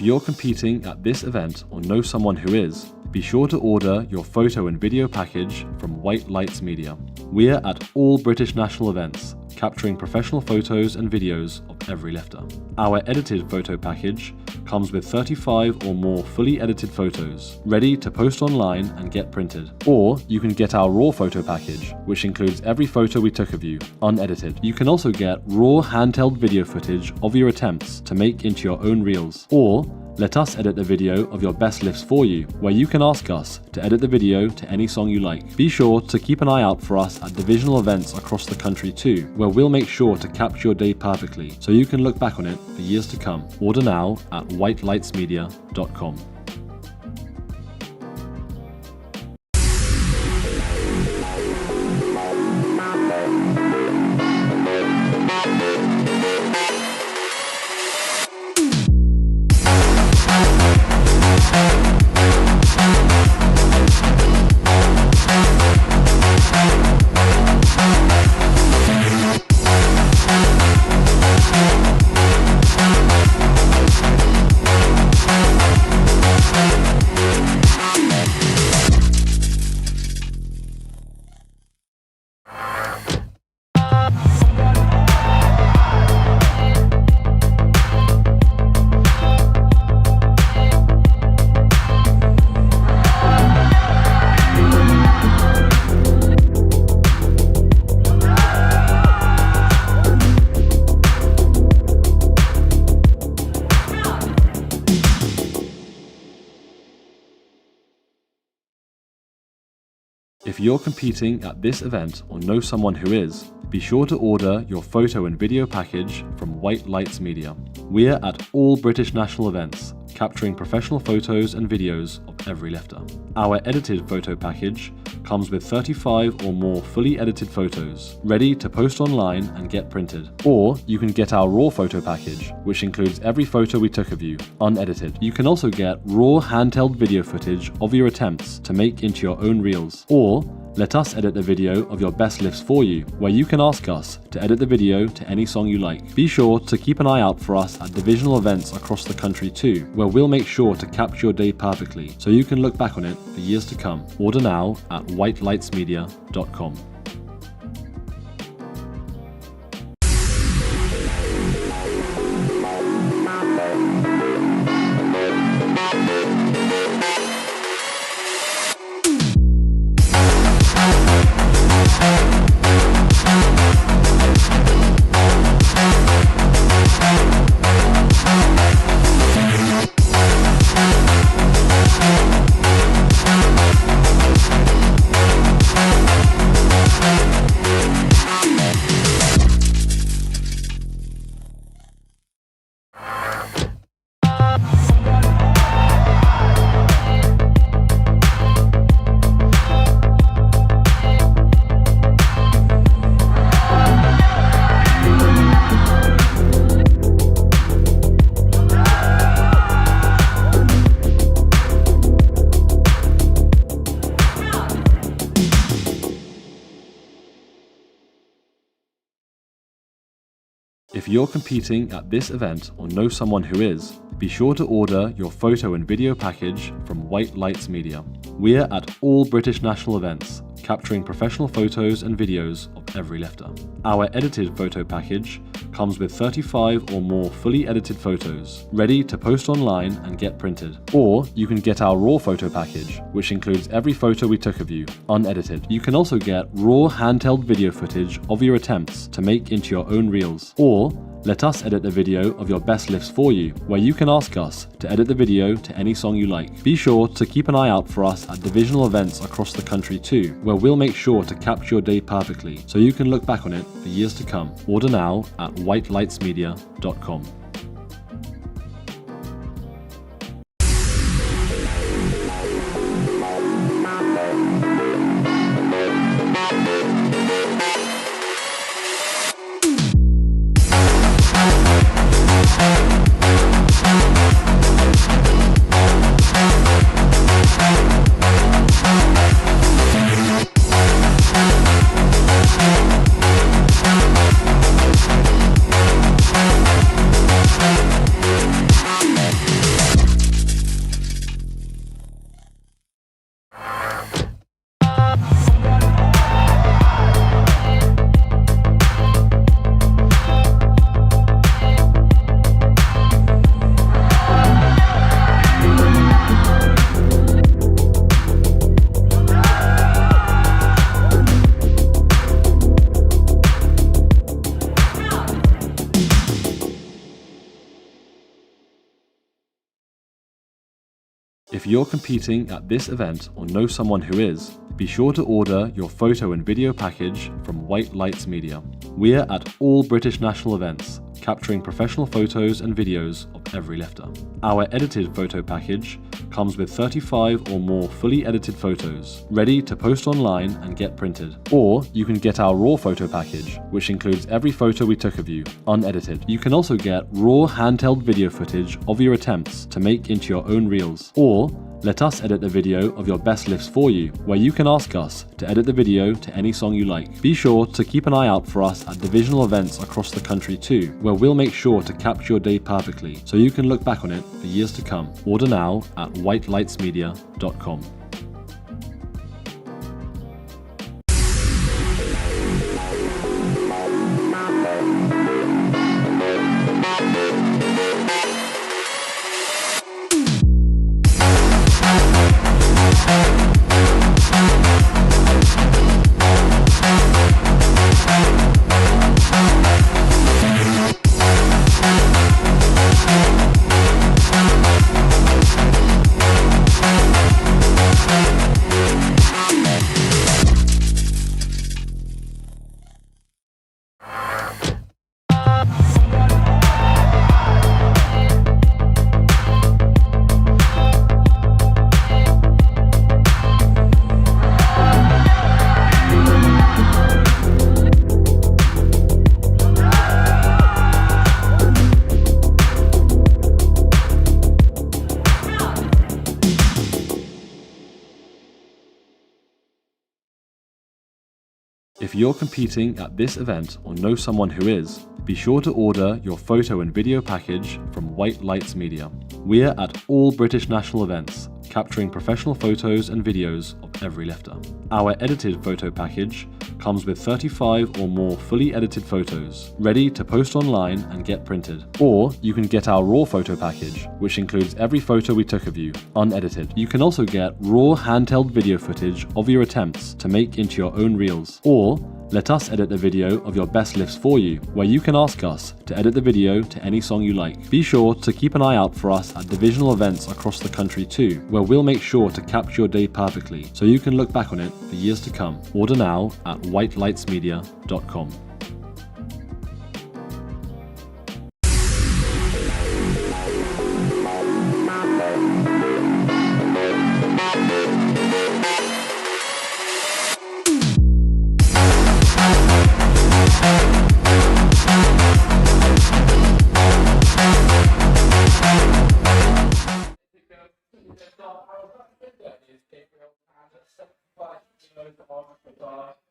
If you're competing at this event or know someone who is, be sure to order your photo and video package from White Lights Media. We're at all British national events, capturing professional photos and videos of every lifter. Our edited photo package comes with 35 or more fully edited photos, ready to post online and get printed. Or you can get our raw photo package, which includes every photo we took of you, unedited. You can also get raw handheld video footage of your attempts to make into your own reels. Or let us edit the video of your best lifts for you, where you can ask us to edit the video to any song you like. Be sure to keep an eye out for us at divisional events across the country too, where we'll make sure to capture your day perfectly, so you can look back on it for years to come. Order now at whitelightsmedia.com. If you're competing at this event or know someone who is, be sure to order your photo and video package from White Lights Media. We're at all British national events, capturing professional photos and videos of every lifter. Our edited photo package comes with 35 or more fully edited photos, ready to post online and get printed. Or you can get our raw photo package, which includes every photo we took of you, unedited. You can also get raw handheld video footage of your attempts to make into your own reels. Or let us edit the video of your best lifts for you, where you can ask us to edit the video to any song you like. Be sure to keep an eye out for us at divisional events across the country too, where we'll make sure to capture your day perfectly, so you can look back on it for years to come. Order now at whitelightsmedia.com. If you're competing at this event or know someone who is, be sure to order your photo and video package from White Lights Media. We're at all British national events, capturing professional photos and videos of every lifter. Our edited photo package comes with 35 or more fully edited photos, ready to post online and get printed. Or you can get our raw photo package, which includes every photo we took of you, unedited. You can also get raw handheld video footage of your attempts to make into your own reels. Or let us edit the video of your best lifts for you, where you can ask us to edit the video to any song you like. Be sure to keep an eye out for us at divisional events across the country too, where we'll make sure to capture your day perfectly, so you can look back on it for years to come. Order now at whitelightsmedia.com. If you're competing at this event or know someone who is, be sure to order your photo and video package from White Lights Media. We're at all British national events, capturing professional photos and videos of every lifter. Our edited photo package comes with 35 or more fully edited photos, ready to post online and get printed. Or you can get our raw photo package, which includes every photo we took of you, unedited. You can also get raw handheld video footage of your attempts to make into your own reels. Or let us edit the video of your best lifts for you, where you can ask us to edit the video to any song you like. Be sure to keep an eye out for us at divisional events across the country too, where we'll make sure to capture your day perfectly, so you can look back on it for years to come. Order now at whitelightsmedia.com. If you're competing at this event or know someone who is, be sure to order your photo and video package from White Lights Media. We're at all British national events, capturing professional photos and videos of every lifter. Our edited photo package comes with 35 or more fully edited photos, ready to post online and get printed. Or you can get our raw photo package, which includes every photo we took of you, unedited. You can also get raw handheld video footage of your attempts to make into your own reels. Or let us edit the video of your best lifts for you, where you can ask us to edit the video to any song you like. Be sure to keep an eye out for us at divisional events across the country too, where we'll make sure to capture your day perfectly, so you can look back on it for years to come. Order now at whitelightsmedia.com.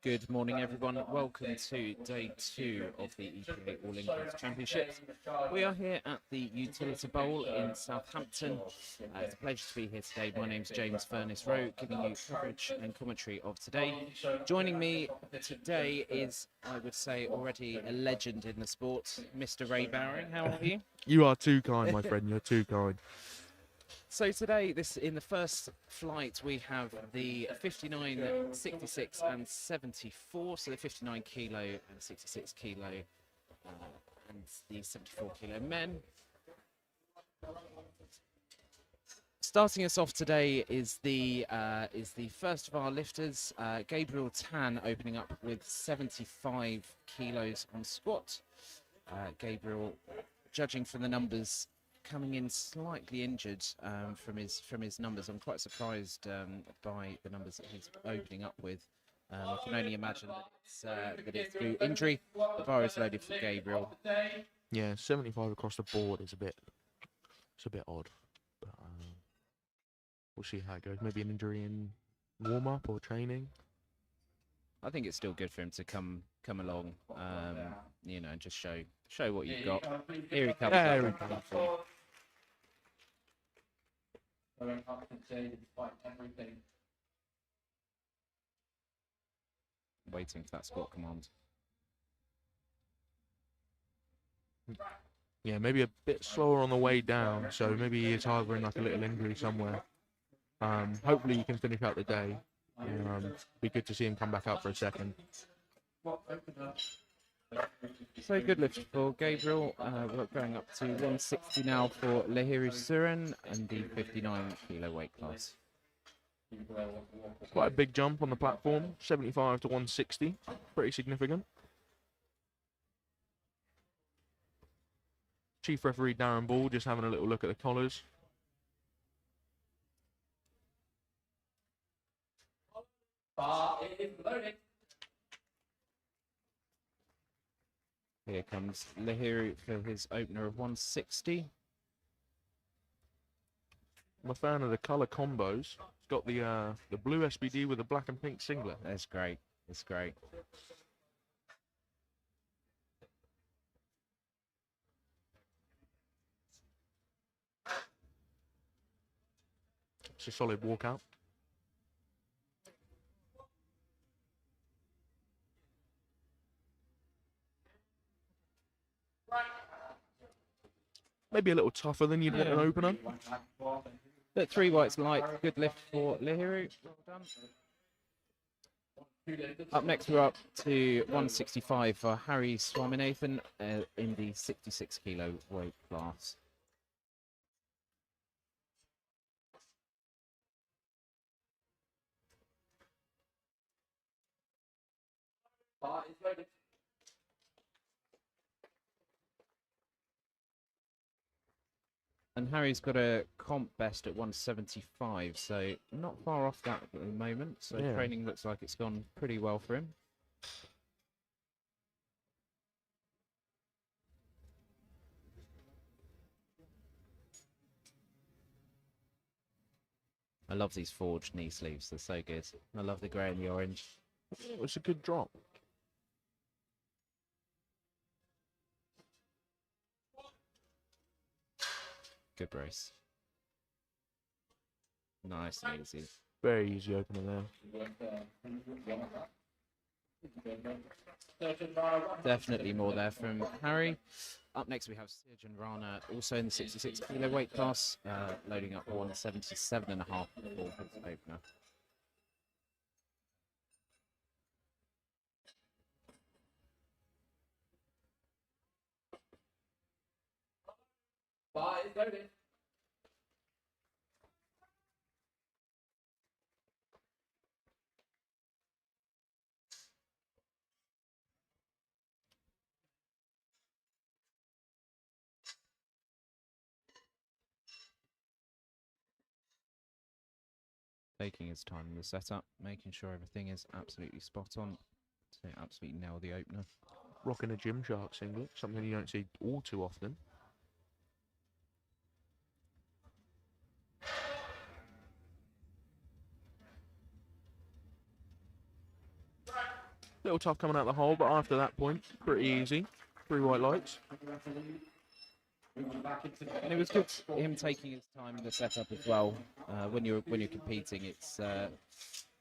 Good morning, everyone. Welcome to day 2 of the EPA All England Championships. We are here at the Utility Bowl in Southampton. It's a pleasure to be here today. My name's James Furness-Rowe, giving you coverage and commentary of today. Joining me today is, I would say, already a legend in the sport, Mr. Ray Bowring. How are you? You are too kind, my friend. You're too kind. So today, in the first flight, we have the 59, 66 and 74, so the 59 kilo and 66 kilo and the 74 kilo men. Starting us off today is the first of our lifters, Gabriel Tan, opening up with 75 kilos on squat. Gabriel, judging from the numbers, coming in slightly injured from his numbers. I'm quite surprised by the numbers that he's opening up with. I can only imagine that it's through injury. The bar is loaded for Gabriel. Yeah, 75 across the board is a bit odd. But we'll see how it goes. Maybe an injury in warm up or training. I think it's still good for him to come along, and just show what you've got. Here he comes. There he comes. Waiting for that squat command. Yeah, maybe a bit slower on the way down. So maybe he's harboring like a little injury somewhere. Hopefully he can finish out the day. Be good to see him come back out for a second. So good lift for Gabriel. We're going up to 160 now for Lahiru Suren and the 59 kilo weight class. Quite a big jump on the platform, 75 to 160. Pretty significant. Chief referee Darren Ball just having a little look at the collars. Here comes Lahiru for his opener of 160. I'm a fan of the colour combos. It's got the blue SBD with the black and pink singlet. That's great. That's great. It's a solid walkout. Maybe a little tougher than you'd want an opener. But 3 whites light, good lift for Lahiru. Well done. Up next, we're up to 165 for Harry Swaminathan in the 66 kilo weight class. And Harry's got a comp best at 175, so not far off that at the moment. So Yeah. training looks like it's gone pretty well for him. I love these forged knee sleeves, they're so good. I love the grey and the orange. It's a good drop. Good brace. Nice and easy. Very easy opener there. Definitely more there from Harry. Up next we have Sirjan Rana, also in the 66 kilo weight class, loading up 177.5 for his opener. Taking his time in the setup, making sure everything is absolutely spot on to absolutely nail the opener. Rocking a Gymshark singlet, something you don't see all too often. Little tough coming out the hole, but after that point, pretty easy. 3 white lights. And it was good him taking his time in the setup as well. When you're competing, it's the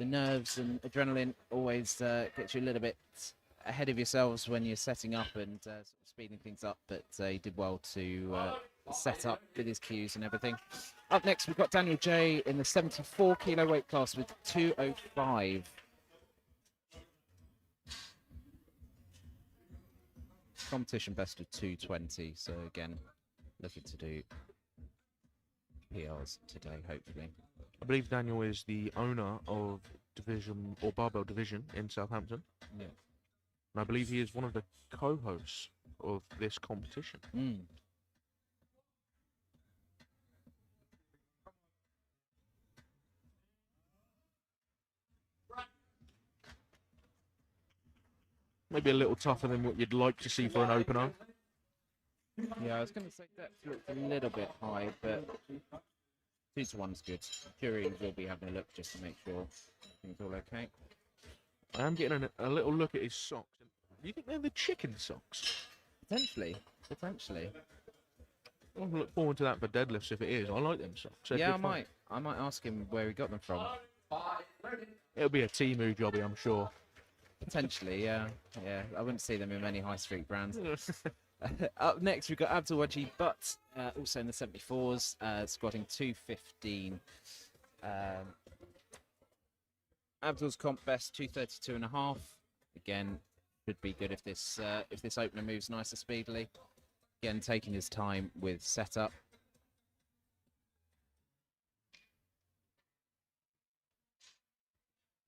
nerves and adrenaline always gets you a little bit ahead of yourselves when you're setting up and sort of speeding things up. But he did well to set up with his cues and everything. Up next, we've got Daniel J in the 74 kilo weight class with 205. Competition best of 220. So again, looking to do PRs today, hopefully. I believe Daniel is the owner of Division or Barbell Division in Southampton. Yeah. And I believe he is one of the co-hosts of this competition. Maybe a little tougher than what you'd like to see for an opener. Yeah, I was going to say depth looked a little bit high, but 2 to 1's good. Jury will be having a look just to make sure everything's all okay. I am getting a little look at his socks. Do you think they're the chicken socks? Potentially, potentially. I'll look forward to that for deadlifts if it is. I like them socks. They're Yeah, good fun. I might ask him where he got them from. It'll be a Temu jobby, I'm sure. Potentially, yeah. I wouldn't see them in many high street brands. Up next, we've got Abdul Wajid Butt, also in the 74s, squatting 215. Abdul's comp best 232.5. Again, should be good if this opener moves nice and speedily. Again, taking his time with setup.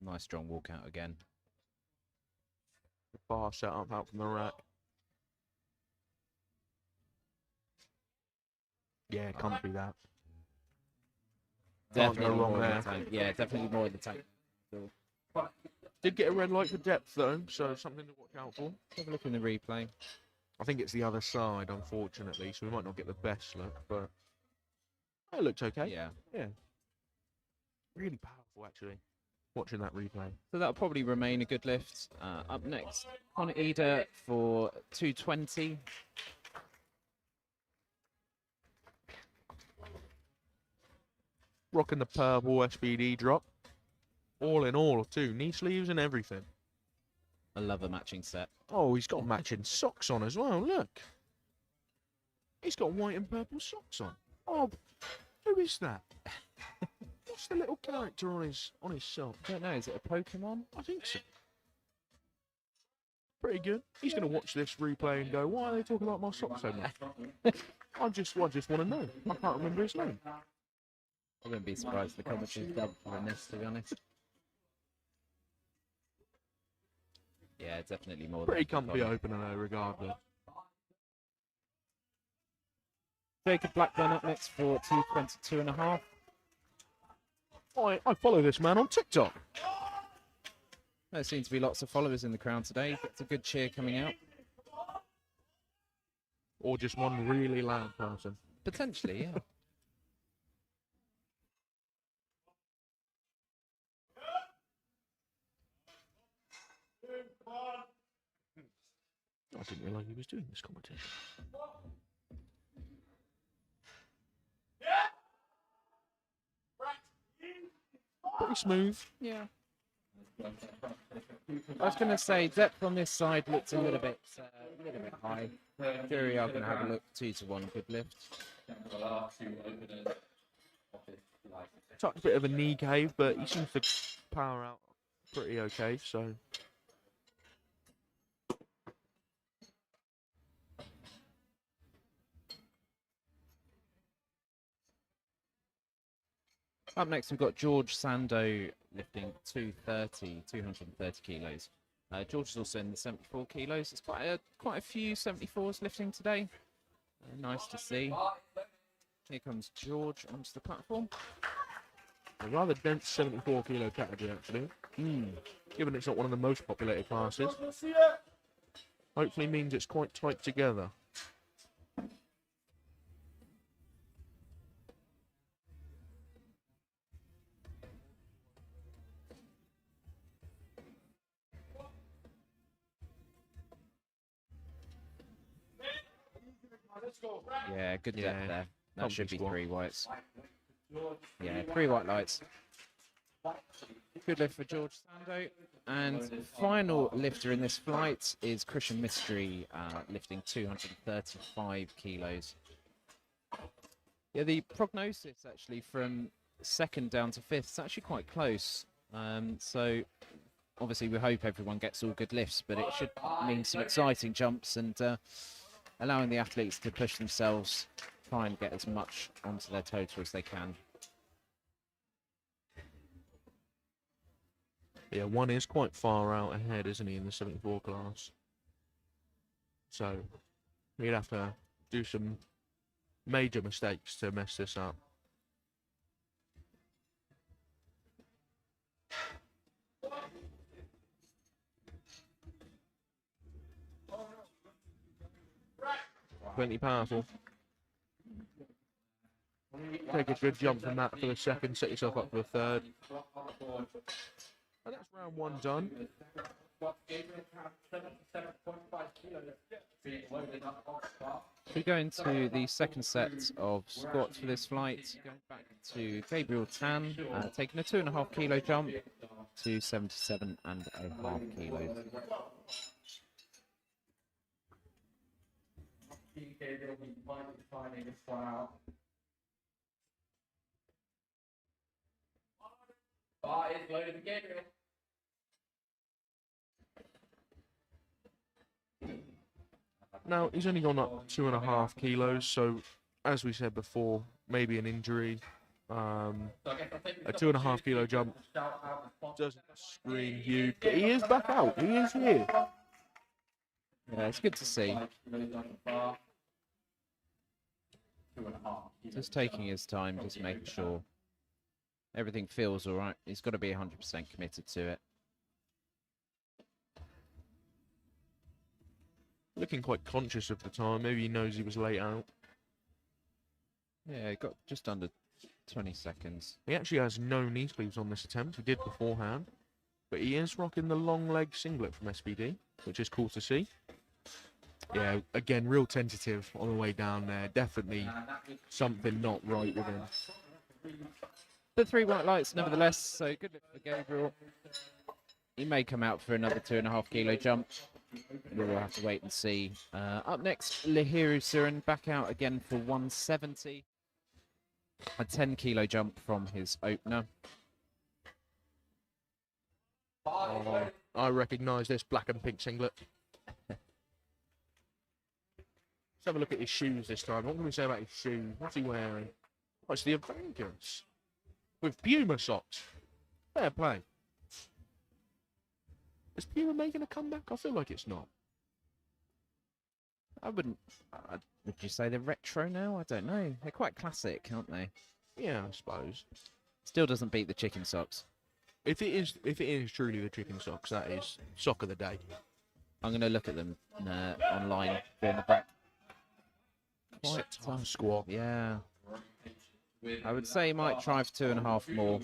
Nice strong walkout again. Bar set up out from the rack. Yeah, comfy that. Can't go Definitely wrong more in there. the tank. Yeah, definitely more in the tank. Did get a red light for depth though, so something to watch out for. Have a look in the replay. I think it's the other side, unfortunately, so we might not get the best look, but it looked okay. Yeah. Yeah. Really powerful, actually, watching that replay. So that'll probably remain a good lift. Up next, on Ida for 220. Rocking the purple SBD drop. All in all, too. Knee sleeves and everything. I love a matching set. Oh, he's got matching socks on as well, look. He's got white and purple socks on. Oh, who is that? What's the little character on his sock? I don't know, is it a Pokemon? I think so. Pretty good. He's going to watch this replay and go, why are they talking about my socks so much? I just want to know. I can't remember his name. I wouldn't be surprised if the commentary's dubbed for this, to be honest. Yeah, definitely more Pretty than comfy opener though, regardless. Jacob Blackburn up next for 222.5. I follow this man on TikTok. There seems to be lots of followers in the crowd today. It's a good cheer coming out. Or just one really loud person. Potentially, yeah. I didn't realise he was doing this competition. Pretty smooth. Yeah. I was going to say, depth on this side looks a little bit high. Jury are going to have a look. 2-1, good lift. Touch bit of a knee cave, but he seems to power out pretty okay, so. Up next, we've got George Sando lifting 230 kilos. George is also in the 74 kilos. It's quite a few 74s lifting today. Nice to see. Here comes George onto the platform. A rather dense 74 kilo category, actually. Given it's not one of the most populated classes. Hopefully means it's quite tight together. Yeah, good depth Yeah, there. That comfy should be squat. 3 whites. Yeah, 3 white lights. Good lift for George Sando. And final lifter in this flight is Christian Mystery, lifting 235 kilos. Yeah, the prognosis actually from second down to fifth is actually quite close. So obviously we hope everyone gets all good lifts, but it should mean some exciting jumps and allowing the athletes to push themselves, try and get as much onto their total as they can. Yeah, one is quite far out ahead, isn't he, in the 74 class? So, he'd have to do some major mistakes to mess this up. Plenty powerful. Take a good jump from that for the second, set yourself up for the third. And that's round one done. We go into the second set of squats for this flight. Going back to Gabriel Tan, taking a 2.5 kilo jump to 77.5 kilos. Now, he's only gone up 2.5 kilos, so as we said before, maybe an injury. A 2.5 kilo jump doesn't scream huge, but he is back out. He is here. Yeah, it's good to see. Just taking his time, just making sure everything feels all right. He's got to be 100% committed to it. Looking quite conscious of the time. Maybe he knows he was late out. Yeah, he got just under 20 seconds. He actually has no knee sleeves on this attempt. He did beforehand. But he is rocking the long leg singlet from SBD, which is cool to see. Yeah, again, real tentative on the way down there. Definitely something not right with him. The 3 white lights, nevertheless, so good look for Gabriel. He may come out for another 2.5 kilo jump. We'll have to wait and see. Up next, Lahiru Surin back out again for 170. A 10 kilo jump from his opener. Oh, I recognise this black and pink singlet. Let's have a look at his shoes this time. What can we say about his shoes? What's he wearing? Oh, it's the Avengers. With Puma socks. Fair play. Is Puma making a comeback? I feel like it's not. I wouldn't... would you say they're retro now? I don't know. They're quite classic, aren't they? Yeah, I suppose. Still doesn't beat the chicken socks. If it is truly the chicken socks, that is sock of the day. I'm going to look at them online during the break. Quite a tough squat. Yeah. I would say he might try for 2.5 more.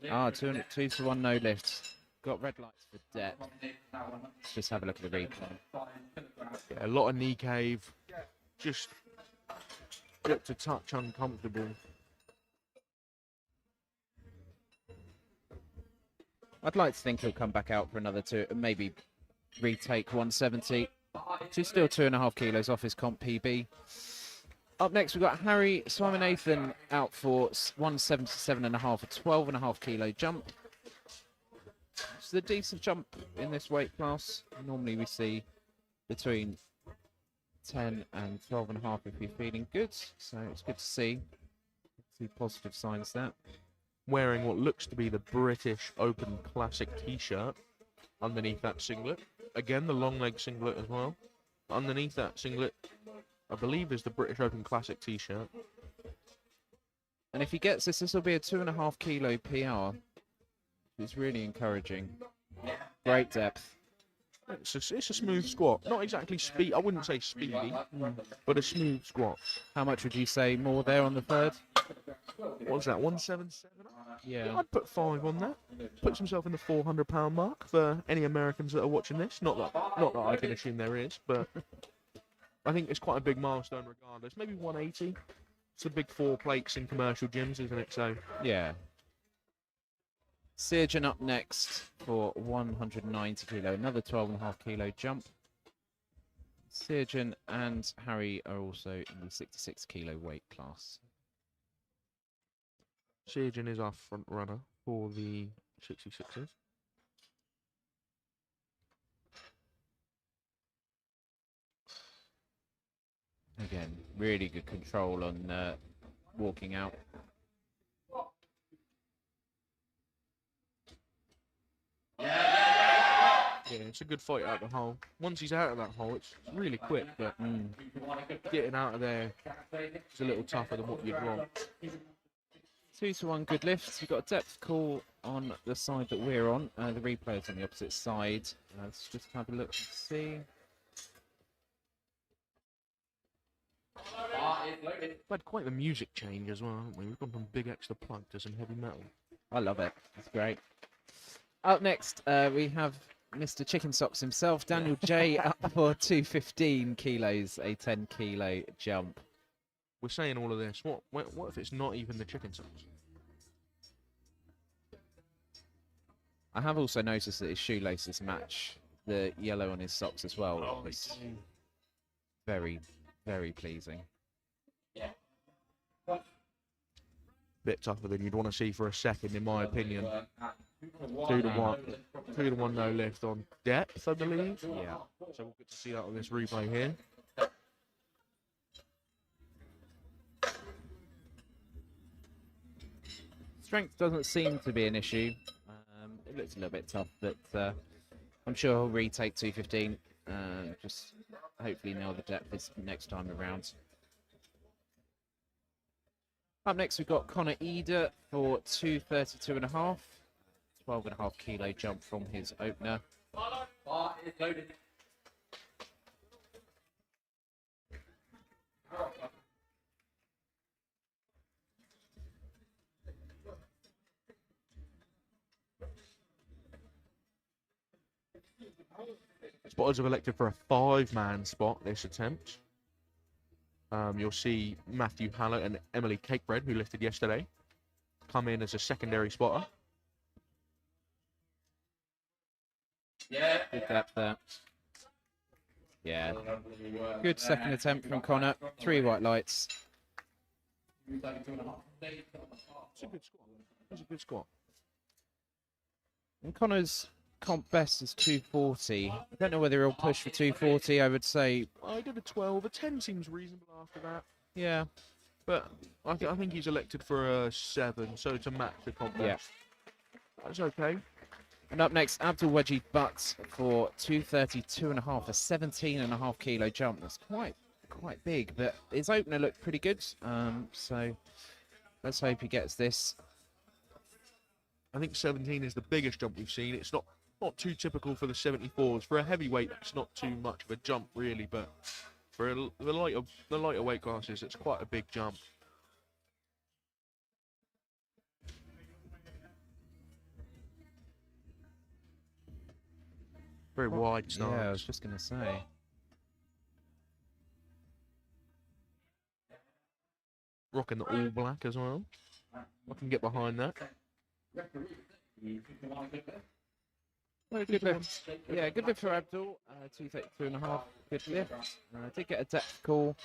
Ah, 2 to 1 no lift. Got red lights for depth. Let's just have a look at the replay. Yeah, a lot of knee cave. Just looked a touch uncomfortable. I'd like to think he'll come back out for another 2, maybe retake 170. So still 2.5 kilos off his comp PB. Up next, we've got Harry Swaminathan out for 177.5, a 12.5 kilo jump. It's a decent jump in this weight class. Normally we see between 10 and 12.5 if you're feeling good. So it's good to see positive signs there. Wearing what looks to be the British Open Classic t-shirt underneath that singlet. Again, the long leg singlet as well. Underneath that singlet, I believe, is the British Open Classic t-shirt. And if he gets this, this will be a 2.5 kilo PR. It's really encouraging. Great depth. It's a smooth squat. Not exactly speed. I wouldn't say speedy, but a smooth squat. How much would you say more there on the third? What's that, 177? Yeah. I'd put 5 on that. Puts himself in the £400 mark for any Americans that are watching this. Not that I can assume there is, but I think it's quite a big milestone regardless. Maybe 180. It's the big 4 plates in commercial gyms, isn't it? So Yeah. Sirjan up next for 190 kilo, another 12.5 kilo jump. Sirjan and Harry are also in the 66 kilo weight class. Sirjan is our front runner for the 66ers. Again, really good control on walking out. Yeah, it's a good fight out the hole. Once he's out of that hole, it's really quick, but getting out of there is a little tougher than what you'd want. 2 to 1 good lifts. We've got a depth call on the side that we're on. The replay's on the opposite side. Let's just have a look and see. We've had quite the music change as well, haven't we? We've gone from big extra plug to some heavy metal. I love it. It's great. Up next, we have Mr. Chicken Socks himself, Daniel J, up for 215 kilos, a 10 kilo jump. We're saying all of this. What if it's not even the chicken socks? I have also noticed that his shoelaces match the yellow on his socks as well. Oh, It's very, very pleasing. Bit tougher than you'd want to see for a second, in my opinion. 2 to 1 no lift on depth, I believe. Yeah. So we'll get to see that on this replay here. Strength doesn't seem to be an issue. It looks a little bit tough, but I'm sure he'll retake 215. Just hopefully nail the depth this next time around. Up next, we've got Connor Eder for 232.5. 12.5 kilo jump from his opener. Spotters have elected for a 5-man spot this attempt. You'll see Matthew Hallett and Emily Cakebread, who lifted yesterday, come in as a secondary spotter. Yeah. Good depth there. Yeah. Good second attempt from Connor. 3 white lights. It's a good squat. It's a good squat. And Connor's comp best is 240. I don't know whether he'll push for 240. I would say, I did a 12. A 10 seems reasonable after that. yeah. But I think he's elected for a 7, so to match the comp Yeah. best. That's okay. And up next, Abdul Wajid Butts for 232.5, a 17.5 kilo jump. That's quite big, but his opener looked pretty good. So let's hope he gets this. I think 17 is the biggest jump we've seen. It's not too typical for the 74s. For a heavyweight, it's not too much of a jump, really, but for the lighter weight classes, it's quite a big jump. Very wide stance. Yeah, I was just going to say. Rocking the all black as well. I can get behind that. Well, good lift. Yeah, good lift for Abdul. 232.5. Good lift. Did get a depth call.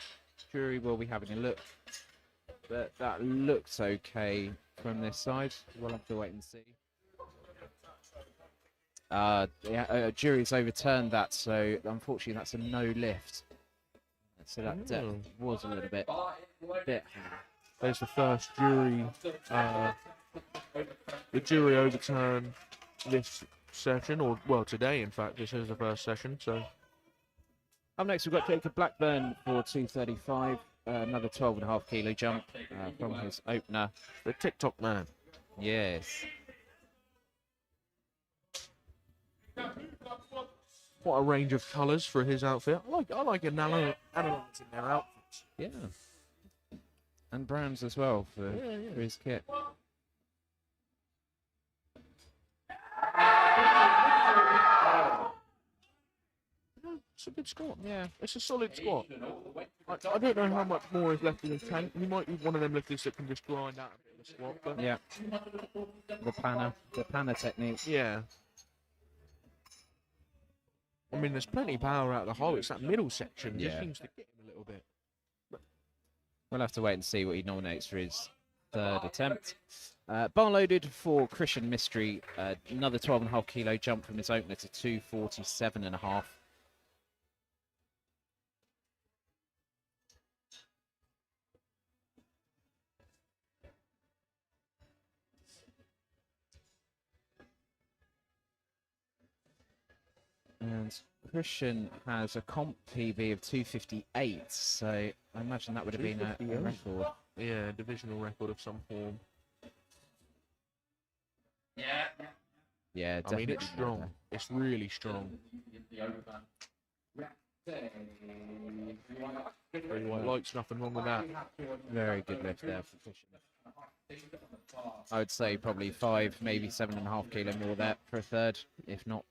Jury will be having a look. But that looks okay from this side. We'll have to wait and see. Jury's overturned that, so unfortunately that's a no lift. So that depth was a little bit. There's the first jury. The jury overturned this session, or well, today in fact. This is the first session. So up next, we've got Jacob Blackburn for 235. Another 12.5 kilo jump from his opener. the TikTok man. Yes. What a range of colours for his outfit. I like analysis in their outfits. Yeah. And browns as well for his kit. It's a good squat. Yeah. It's a solid squat. I don't know how much more is left in his tank. He might be one of them lifters that can just grind out a bit of a squat. But Yeah. The panna technique. yeah. I mean, there's plenty of power out of the hole. It's that middle section. Just Yeah. seems to get him a little bit. We'll have to wait and see what he nominates for his third attempt. Bar loaded for Christian Mystery. Another 12.5 kilo jump from his opener to 247.5. And Christian has a comp PB of 258, so I imagine that would have been a 258? record. Yeah, divisional record of some form. Yeah, I definitely. mean, it's strong. It's really strong. Very white lights, nothing wrong with that. Very good lift there for Christian. I would say probably 5, maybe 7.5 kilo more there for a third, if not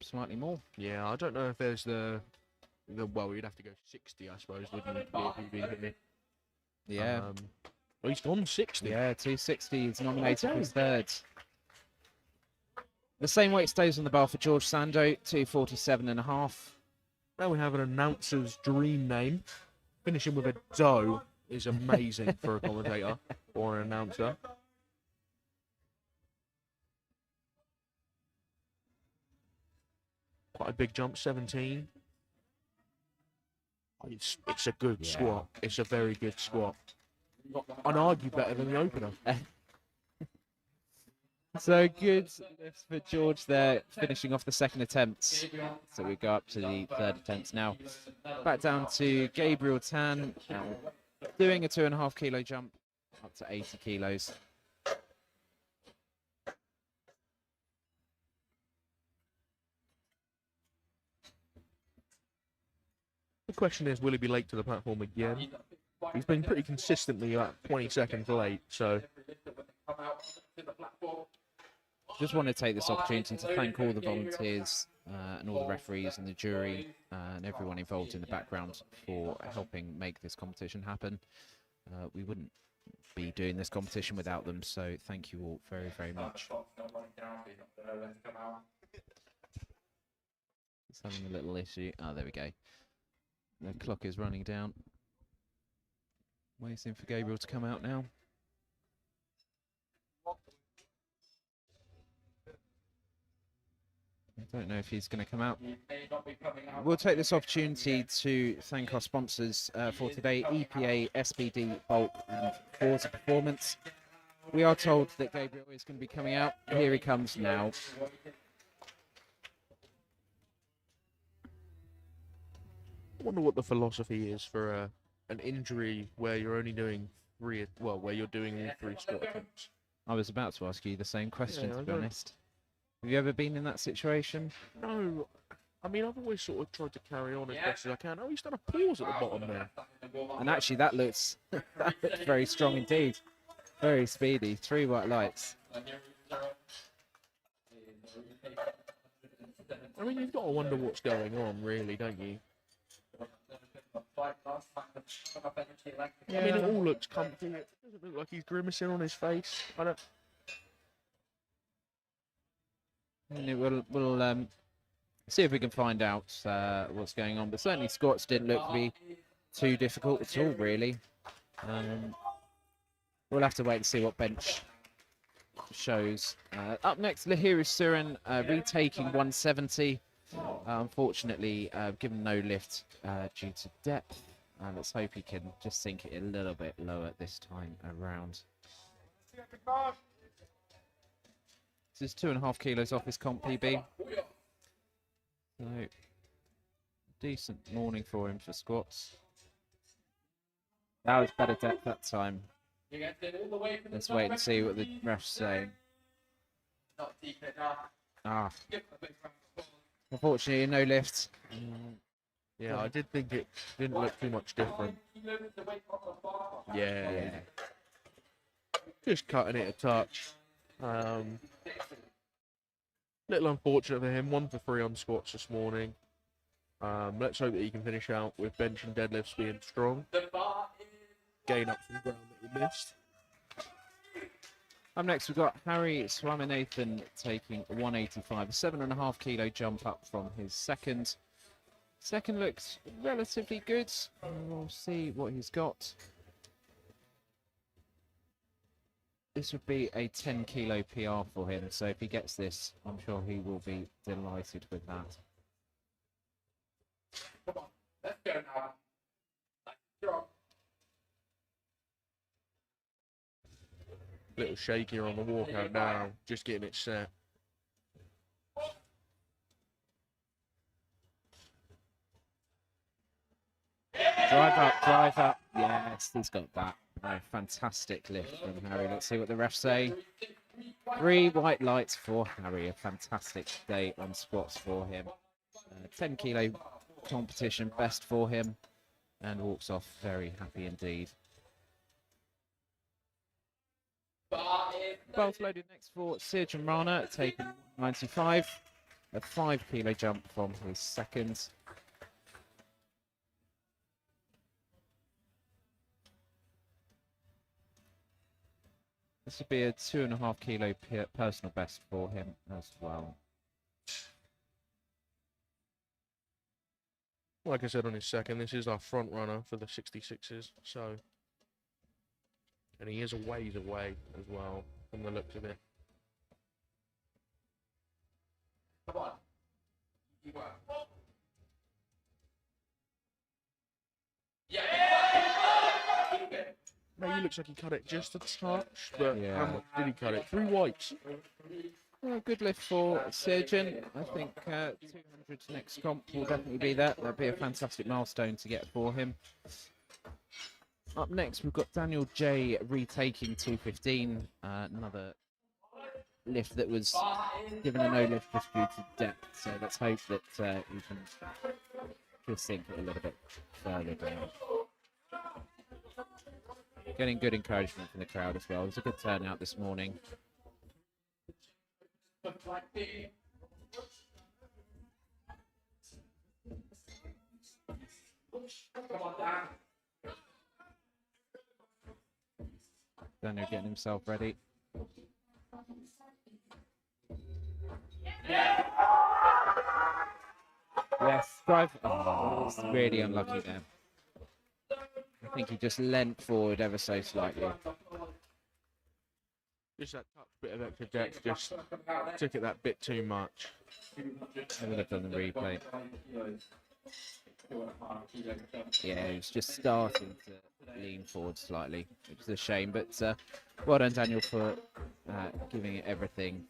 slightly more. Yeah, I don't know if there's the well, you'd have to go 60, I suppose, wouldn't it, to be a PB here? Yeah. Well, he's gone 60. Yeah, 260 is nominated for his third. The same weight stays on the bar for George Sando, 247.5. Now we have an announcer's dream name. Finishing with a doe is amazing for a commentator or an announcer. Quite a big jump, 17. It's a good squat. It's a very good squat. I'd argue better than the opener. So good lift for George there, finishing off the second attempt. So we go up to the third attempt now. Back down to Gabriel Tan, doing a 2.5 kilo jump up to 80 kilos. The question is, will he be late to the platform again? He's been pretty consistently about 20 seconds late, so... Just want to take this opportunity to thank all the volunteers and all the referees and the jury and everyone involved in the background for helping make this competition happen. We wouldn't be doing this competition without them, so thank you all very, very much. It's having a little issue. Oh, there we go. The clock is running down. Waiting for Gabriel to come out now. I don't know if he's going to come out. We'll take this opportunity to thank our sponsors for today, EPA, SPD, Bulk and Forza Performance. We are told that Gabriel is going to be coming out. Here he comes now. I wonder what the philosophy is for an injury where you're only doing where you're doing all 3 squat attempts. I was about to ask you the same question, Yeah, to be honest. Have you ever been in that situation? No. I mean, I've always sort of tried to carry on as best as I can. Oh, he's done a pause at the bottom there. And actually, that looks very strong indeed. Very speedy. 3 white lights. I mean, you've got to wonder what's going on, really, don't you? I mean, it all looks comfy. It doesn't look like he's grimacing on his face. I don't... And we'll see if we can find out what's going on. But certainly squats didn't look to be too difficult at all, really. We'll have to wait and see what bench shows. Up next, Lahiru Surin retaking 170. Unfortunately, given no lift due to depth. Let's hope he can just sink it a little bit lower this time around. This is 2.5 kilos off his comp PB. So, decent morning for him for squats. That was better depth that time. Let's wait and see what the refs say. Ah. Unfortunately, no lift. Yeah, I did think it didn't look too much different. Yeah. Just cutting it a touch. Little unfortunate for him. 1 for 3 on squats this morning. Let's hope that he can finish out with bench and deadlifts being strong. Gain up some ground that he missed. Up next, we've got Harry Swaminathan taking 185, a 7.5 kilo jump up from his second. Second looks relatively good. We'll see what he's got. This would be a 10 kilo PR for him, so if he gets this, I'm sure he will be delighted with that. Come on, let's go now. Drop. Little shakier on the walkout now, just getting it set. Drive up. Yes, he's got that. Oh, fantastic lift from Harry. Let's see what the refs say. 3 white lights for Harry. A fantastic day on squats for him. 10 kilo competition, best for him. And walks off very happy indeed. Both loaded next for Sirjan Rana, taking 95. A 5 kilo jump from his second. This would be a 2.5 kilo personal best for him as well. Like I said on his second, this is our front runner for the 66s, so... And he is a ways away as well, from the looks of it. Come on. You work. Yeah. Now, you looks like he cut it just a touch, but Yeah. how much did he cut it? 3 whites. Well, good lift for Surgeon. I think 200 next comp will definitely be that. That'd be a fantastic milestone to get for him. Up next, we've got Daniel J retaking 215. Another lift that was given a no lift just due to depth. So let's hope that we can just sink it a little bit further down. Getting good encouragement from the crowd as well. It was a good turnout this morning. Daniel getting himself ready. Yes, drive. Oh, it's really unlucky there. I think he just leant forward ever so slightly. Just that touch bit of extra depth just took it that bit too much. I would have done the replay. Yeah, he was just starting to lean forward slightly, which is a shame. But well done, Daniel, for giving it everything.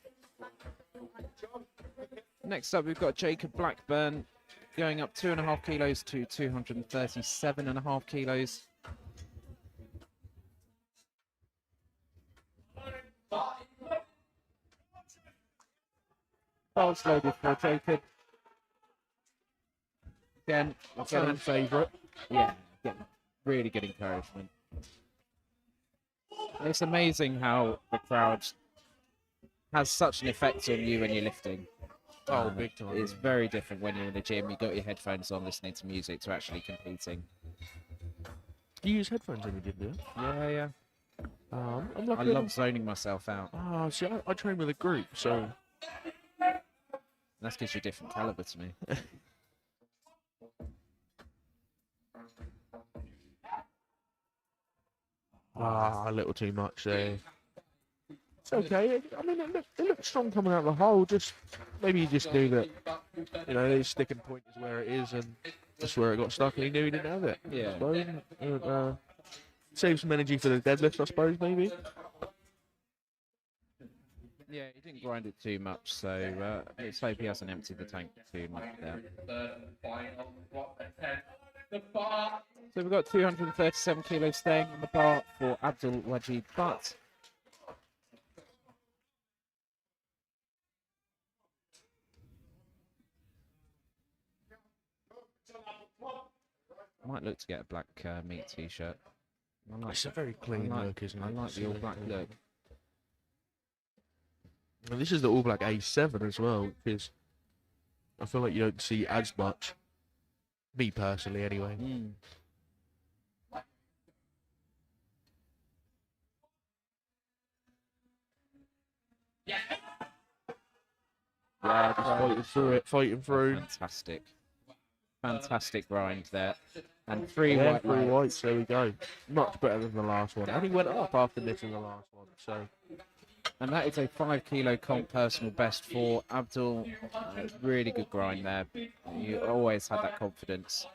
Next up, we've got Jacob Blackburn going up 2.5 kilos to 237.5 kilos. Bowls loaded for Jacob. Again, Fan favourite. yeah, again, really good encouragement. It's amazing how the crowd has such an effect on you when you're lifting. Oh, big time. It's very different when you're in the gym. You've got your headphones on listening to music to actually competing. Do you use headphones when you did this? Yeah. I'm I lucky. love zoning myself out. Oh, see, I train with a group, so That's because you're different caliber to me. a little too much there. It's okay. I mean, it looked strong coming out of the hole. Just maybe he just knew that, his sticking point is where it is, and that's where it got stuck, and he knew he didn't have it. Yeah. I suppose. And, save some energy for the deadlift, I suppose, maybe. Yeah, he didn't grind it too much, so let's hope he hasn't emptied the tank too much there. So we've got 237 kilos staying on the bar for Abdul Wajid Butt. I might look to get a black meat t-shirt. It's a very clean look, isn't it? I like the all black look. And this is the all black A7 as well, because I feel like you don't see as much. Me personally, anyway. Yeah, Just fighting through. Fantastic grind there. And three Yeah, white 3 lights. whites, there we go. Much better than the last one. And he went up after missing the last one, so. And that is a 5 kilo comp personal best for Abdul. Really good grind there. You always had that confidence.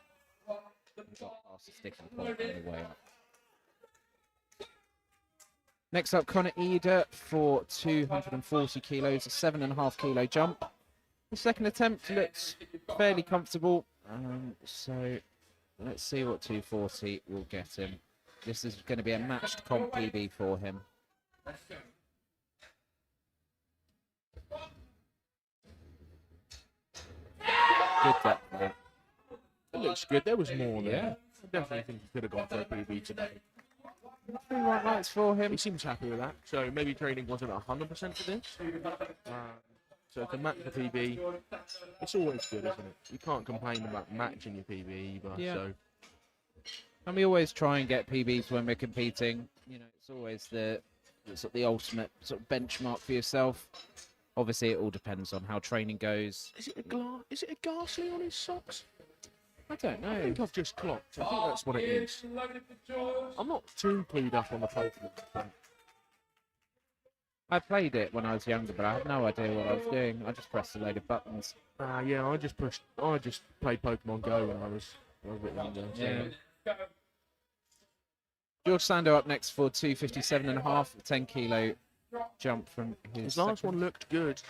You got past the sticking point on the way up. Next up, Connor Eder for 240 kilos, a 7.5 kilo jump. The second attempt looks fairly comfortable. So let's see what 240 will get him. This is going to be a matched comp PB for him. Good depth there. It looks good. There was more there. Yeah. I definitely think he could have gone for a PB today. 3 white lights for him. He seems happy with that. So maybe training wasn't 100% for this. So to match the PB, it's always good, isn't it? You can't complain about matching your PB either. Yeah. So And we always try and get PBs when we're competing. You know, it's always the sort of the ultimate sort of benchmark for yourself. Obviously, it all depends on how training goes. is it a Ghastly on his socks? I don't I know. think I've just clocked. I think that's what it is. I'm not too clued up on the Pokemon. I played it when I was younger, but I had no idea what I was doing. I just pressed a load of buttons. Yeah, I just played Pokemon Go when I was a bit younger. So. Yeah. George Sando up next for 257.5, 10 kilo jump from His last one looked good.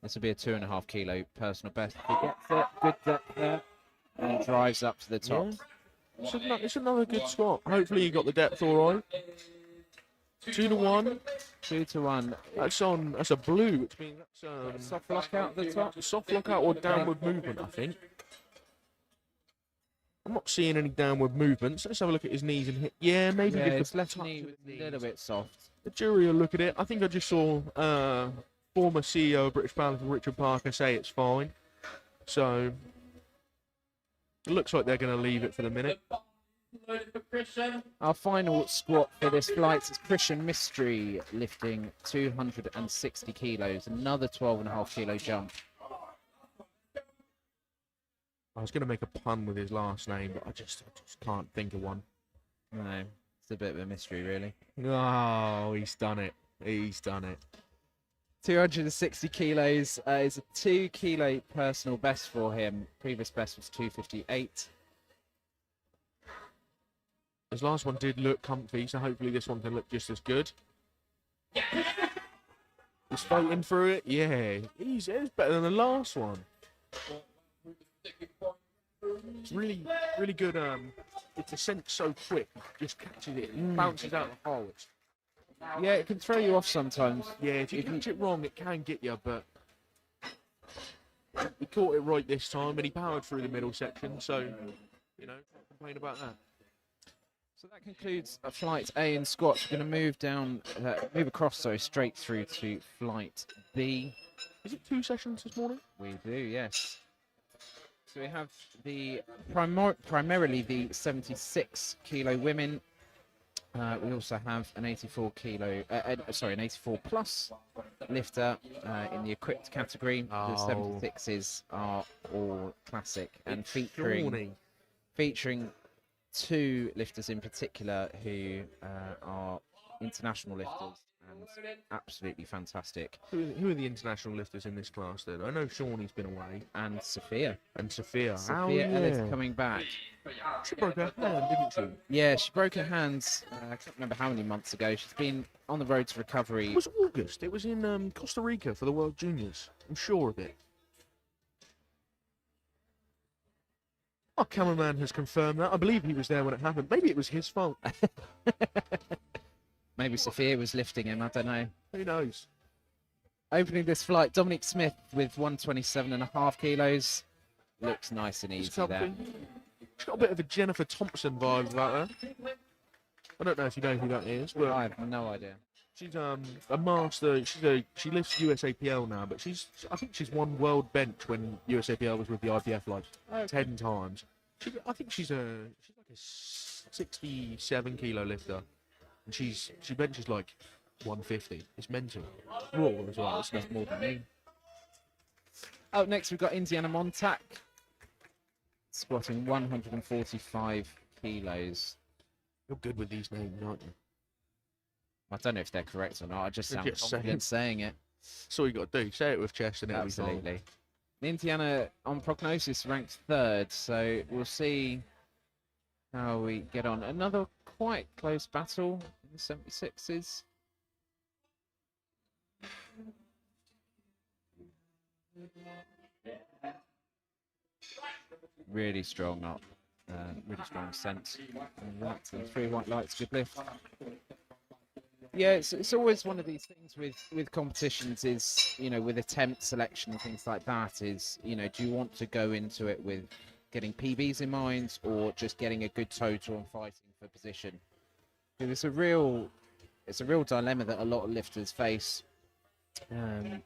This will be a 2.5 kilo personal best. If he gets it, good depth there, and drives up to the top. Yeah. It's another good squat. Hopefully you got the depth all right. 2 to 1. 2 to 1. That's a blue, which means that's Soft lock out at the top. soft lockout or downward movement, I think. I'm not seeing any downward movements. Let's have a look at his knees and hip. Yeah, maybe Yeah, just his a left touch knee of was the a little knees. bit soft. The jury will look at it. I think I just saw former CEO of British Powerlifting, Richard Parker, say it's fine. So it looks like they're going to leave it for the minute. Our final squat for this flight is Christian Mystery lifting 260 kilos, another 12.5 kilo jump. I was going to make a pun with his last name, but I just can't think of one. No, it's a bit of a mystery, really. Oh, he's done it. He's done it. 260 kilos is a 2 kilo personal best for him. Previous best was 258. His last one did look comfy, so hopefully this one can look just as good. He's fighting through it. Yeah, it's better than the last one. It's really, really good. Its ascent so quick, just catches it and bounces out the hole. Yeah, it can throw you off sometimes. Yeah, if you catch it wrong, it can get you, but he caught it right this time, and he powered through the middle section, so, you know, can't complain about that. So that concludes flight A in squats. We're going to move across, straight through to flight B. Is it 2 sessions this morning? We do, yes. So we have the primarily the 76 kilo women. We also have an 84 plus lifter in the equipped category. The 76s are all classic and featuring 2 lifters in particular who are international lifters and absolutely fantastic. Who are the international lifters in this class then? I know Shawnee's been away. And Sophia. Sophia Ellis coming back. She broke her hand, didn't she? Yeah, she broke her hands, I can't remember how many months ago. She's been on the road to recovery. It was August. It was in Costa Rica for the World Juniors. I'm sure of it. Our cameraman has confirmed that. I believe he was there when it happened. Maybe it was his fault. Maybe Sophia was lifting him, I don't know. Who knows? Opening this flight, Dominic Smith with 127.5 kilos. Looks nice and easy there. She's got a bit of a Jennifer Thompson vibe about her. I don't know if you know who that is, but I have no idea. she's a master. She lifts USAPL now, but I think she's won world bench when USAPL was with the IPF like 10 times. I think she's like a 67 kilo lifter, and she benches like 150. It's mental. Raw as well. It's not more than me. Up next, we've got Indiana Montac, squatting 145 kilos. You're good with these names, aren't you? I don't know if they're correct or not. I just sound Just confident saying it. That's all you got to do. Say it with chest and it'll be fine. Absolutely. Indiana on prognosis ranked 3rd, so we'll see how we get on. Another quite close battle in the 76s. Really strong up. Really strong sense. Right, so 3 white lights, good lift. Yeah, it's always one of these things with competitions is, with attempt selection and things like that is, do you want to go into it with getting PBs in mind or just getting a good total and fighting for position? Because it's a real dilemma that a lot of lifters face. The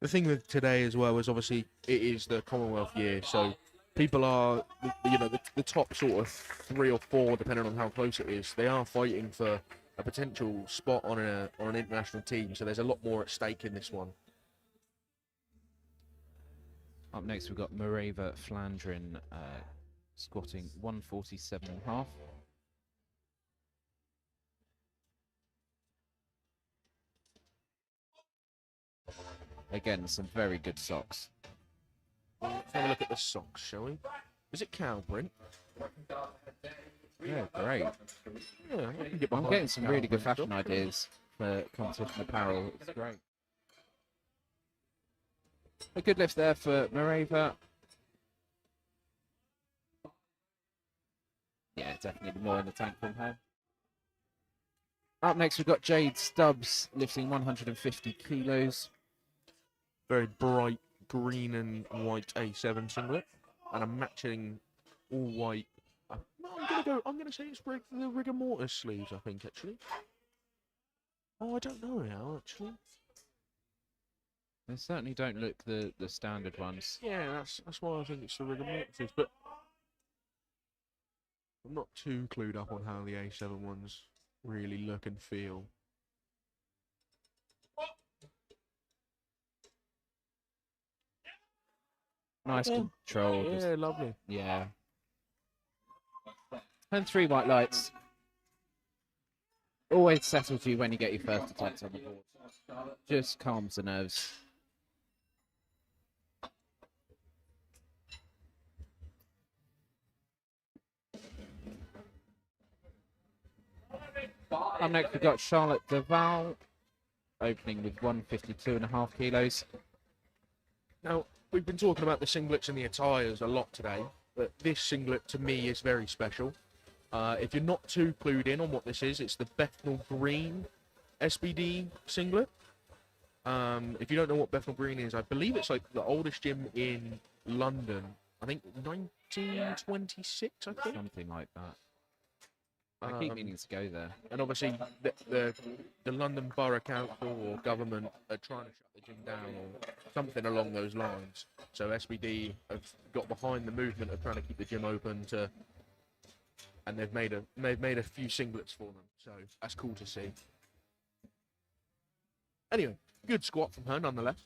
thing with today as well is obviously it is the Commonwealth year, so people are, the top sort of 3 or 4, depending on how close it is, they are fighting for a potential spot on an international team. So there's a lot more at stake in this one. Up next, we've got Mareva Flandrin squatting 147.5. Again, some very good socks. Let's have a look at the socks, shall we? Is it cow print? Yeah, great. Yeah, I can get I'm behind getting some cow really good print fashion stuff. ideas for competition apparel. It's great. A good lift there for Mareva. Yeah, definitely more in the tank from her. Up next, we've got Jade Stubbs lifting 150 kilos. Very bright green and white A7 singlet, and a matching all white. I'm gonna say it's the rigor mortis sleeves. I think actually. Oh, I don't know now actually. They certainly don't look the standard ones. Yeah, that's why I think it's the rigor mortis. But I'm not too clued up on how the A7 ones really look and feel. Nice control. Yeah, lovely. Yeah. And 3 white lights. Always settles you when you get your first attempts on the board. Just calms the nerves. Up next, we've got Charlotte Duval opening with 152.5 kilos. Now, we've been talking about the singlets and the attires a lot today, but this singlet to me is very special. If you're not too clued in on what this is, it's the Bethnal Green SBD singlet. If you don't know what Bethnal Green is, I believe it's like the oldest gym in London. I think 1926, I think. Something like that. I keep meaning to go there. And obviously, the London Borough Council or government are trying to shut the gym down or something along those lines. So SBD have got behind the movement of trying to keep the gym open and they've made a few singlets for them. So that's cool to see. Anyway, good squat from her nonetheless.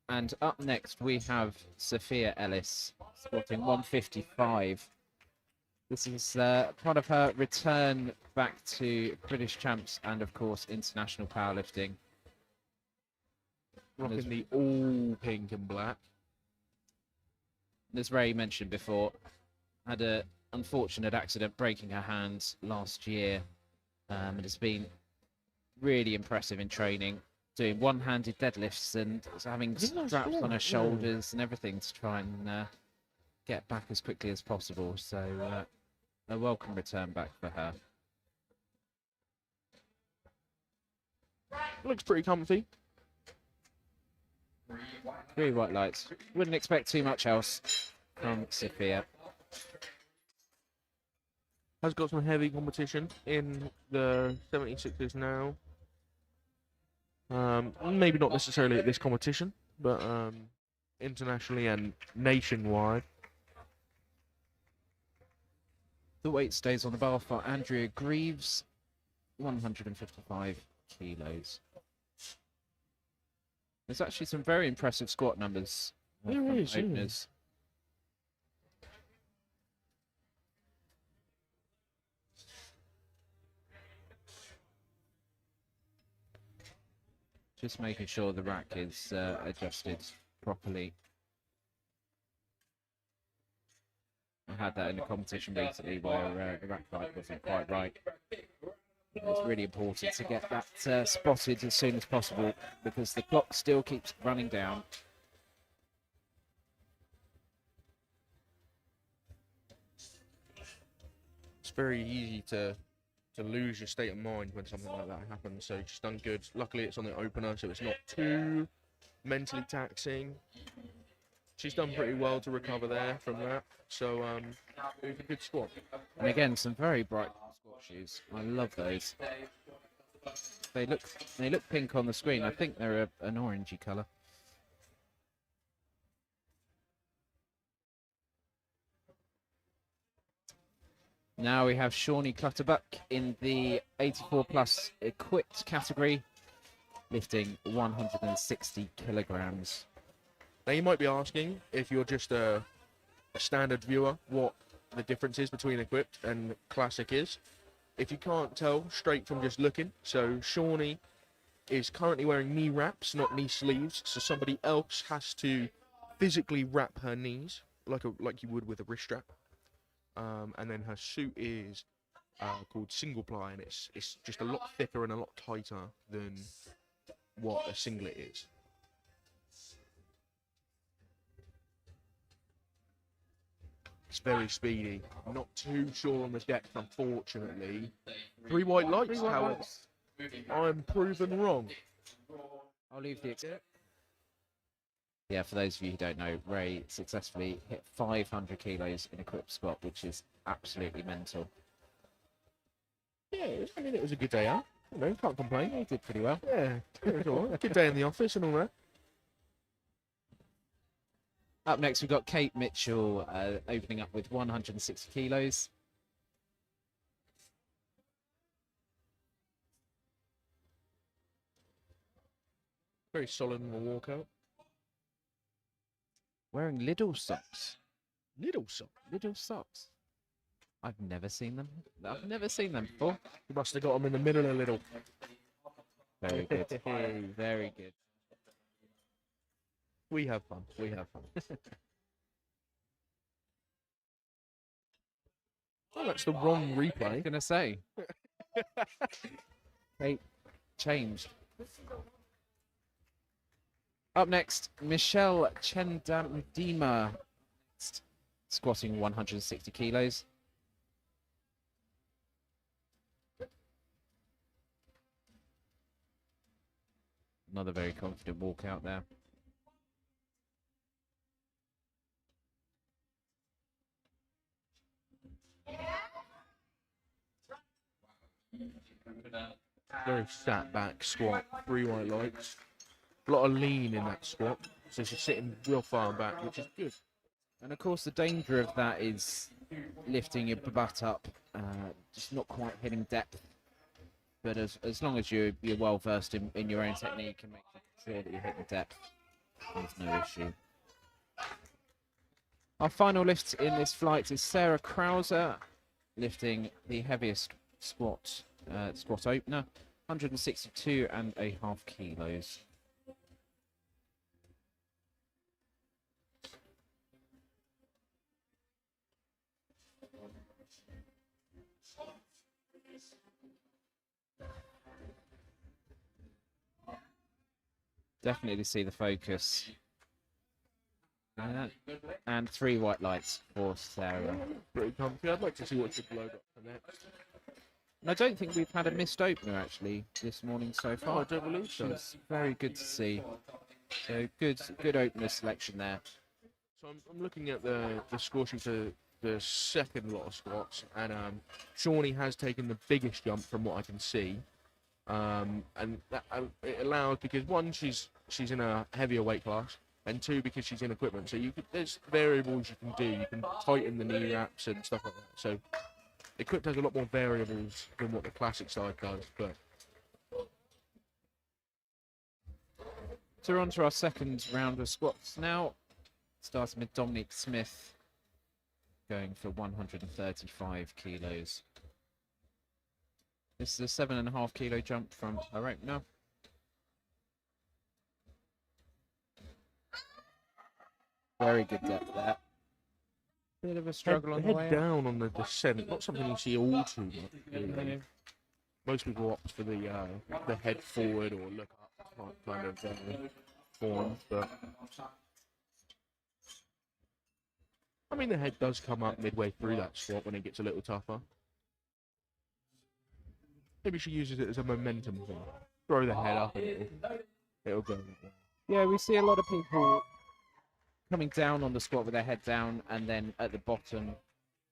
And up next, we have Sophia Ellis squatting 155. This is part of her return back to British champs and, of course, international powerlifting. Rocking the all pink and black. As Ray mentioned before, had an unfortunate accident breaking her hand last year. And it's been really impressive in training, doing one-handed deadlifts and having straps on her shoulders and everything to try and get back as quickly as possible. So a welcome return back for her. Looks pretty comfy. 3 white lights. Wouldn't expect too much else from Sophia. Has got some heavy competition in the 76s now. Maybe not necessarily at this competition, but internationally and nationwide. The weight stays on the bar for Andrea Greaves, 155 kilos. There's actually some very impressive squat numbers from openers. Just making sure the rack is adjusted properly. I had that in a competition recently where the rack height wasn't quite right. It's really important to get that spotted as soon as possible because the clock still keeps running down. It's very easy to lose your state of mind when something like that happens. So she's done good. Luckily, it's on the opener, so it's not too mentally taxing. She's done pretty well to recover there from that. So it was a good squat. And again, some very bright squat shoes. I love those. They look pink on the screen. I think they're an orangey colour. Now we have Shawnee Clutterbuck in the 84 plus equipped category, lifting 160 kilograms. Now you might be asking, if you're just a standard viewer, what the difference is between equipped and classic is. If you can't tell straight from just looking, so Shawnee is currently wearing knee wraps, not knee sleeves, so somebody else has to physically wrap her knees like you would with a wrist strap. And then her suit is called single ply, and it's just a lot thicker and a lot tighter than what a singlet is. It's very speedy. Not too sure on the depth, unfortunately. 3 white lights, however. I'm proven wrong. I'll leave the exit. Yeah, for those of you who don't know, Ray successfully hit 500 kilos in a quick squat, which is absolutely mental. Yeah, I mean, it was a good day out. You know, can't complain. He did pretty well. Yeah, it was all right. Good day in the office and all that. Up next, we've got Kate Mitchell opening up with 160 kilos. Very solid in the walkout. Wearing Lidl socks. Little sock. Lidl socks. I've never seen them. I've never seen them before. You must have got them in the middle a little. Very good. Very good. We have fun. We have fun. Oh, that's the wrong I was replay. going to say. Kate changed. Up next, Michelle Chendandima, squatting 160 kilos. Another very confident walkout there. Very sat back squat. 3 white lights. A lot of lean in that squat. So she's sitting real far back, which is good. And of course, the danger of that is lifting your butt up, just not quite hitting depth. But as long as you're well versed in your own technique and make sure that you're hitting depth, there's no issue. Our final lift in this flight is Sarah Krauser, lifting the heaviest squat opener, 162.5 kilos. Definitely see the focus. And 3 white lights for Sarah. Pretty comfy. I'd like to see what Triple O got for next. And I don't think we've had a missed opener actually this morning so far. Oh, I don't believe so. Which is very good to see. So good opener selection there. So I'm looking at the score sheet for the second lot of squats, and Shawnee has taken the biggest jump from what I can see. And that, it allows, because one, she's in a heavier weight class, and 2, because she's in equipment. So there's variables you can do. You can tighten the knee wraps and stuff like that. So equipped has a lot more variables than what the classic side does. But So we're on to our second round of squats now, starting with Dominique Smith, going for 135 kilos. This is a 7.5 kilo jump from her opener. Very good depth there. Bit of a struggle on the way head up. down on the descent. Not something you see all too much. Really. Most people opt for the head forward or look up kind of form, but I mean the head does come up midway through that squat when it gets a little tougher. Maybe she uses it as a momentum thing. Throw the head up and it'll go. Yeah, we see a lot of people coming down on the squat with their head down and then at the bottom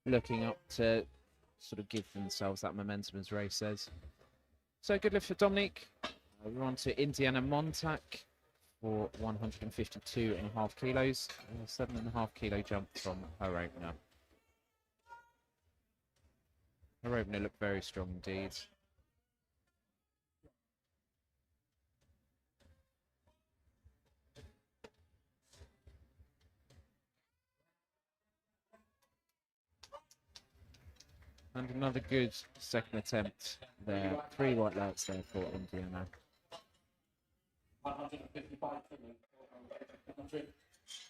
looking up to sort of give themselves that momentum, as Ray says. So good lift for Dominique. We're on to Indiana Montauk for 152.5 kilos. And a 7.5 kilo jump from her opener. Her opener looked very strong indeed. And another good second attempt there. 3 white lights there for Indiana. 155.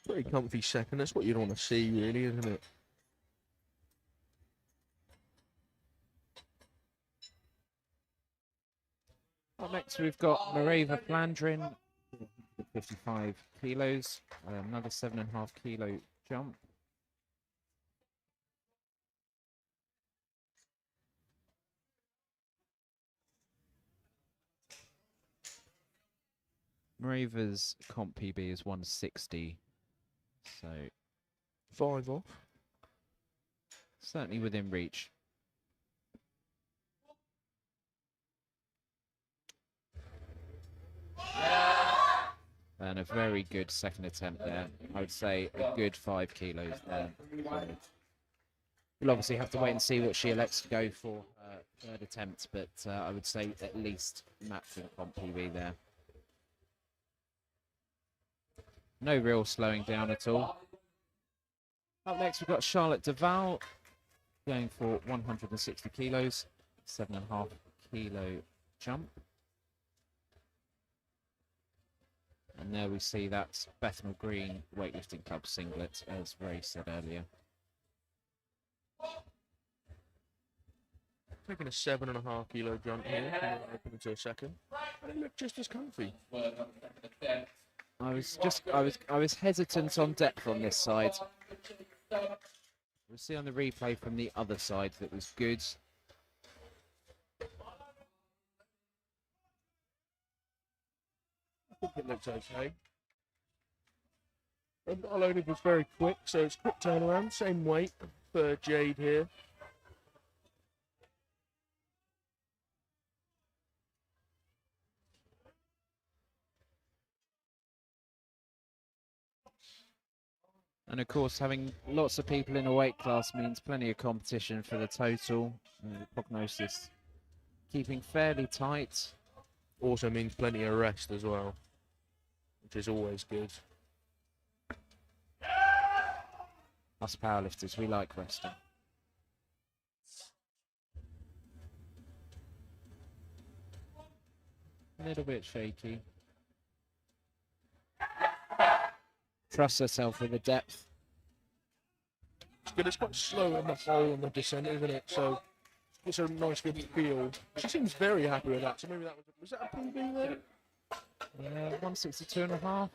Pretty comfy second. That's what you'd want to see, really, isn't it? Up next, we've got Mareva Flandrin, 55 kilos, another 7.5 kilo jump. Mareva's comp PB is 160, so 5 off. certainly within reach. And a very good second attempt there. I would say a good 5 kilos there. We'll obviously have to wait and see what she elects to go for third attempt, but I would say at least matching comp PB there. No real slowing down at all. Up next, we've got Charlotte Duval going for 160 kilos, 7.5 kilo jump. And there we see that Bethnal Green Weightlifting Club singlet, as Ray said earlier. Taking a 7.5 kilo jump here, open into a second. And it looked just as comfy. I was hesitant on depth on this side. We'll see on the replay from the other side that was good. I think it looks okay. And our loading was very quick, so it's quick turnaround. Same weight for Jade here. And of course, having lots of people in a weight class means plenty of competition for the total. The prognosis keeping fairly tight. Also means plenty of rest as well, which is always good. Us powerlifters, we like resting. A little bit shaky. Trusts herself with the depth. It's good. It's quite slow in the hole on the descent, isn't it? So it's a nice good feel. She seems very happy with that. So maybe that was that a PB there? 162.5.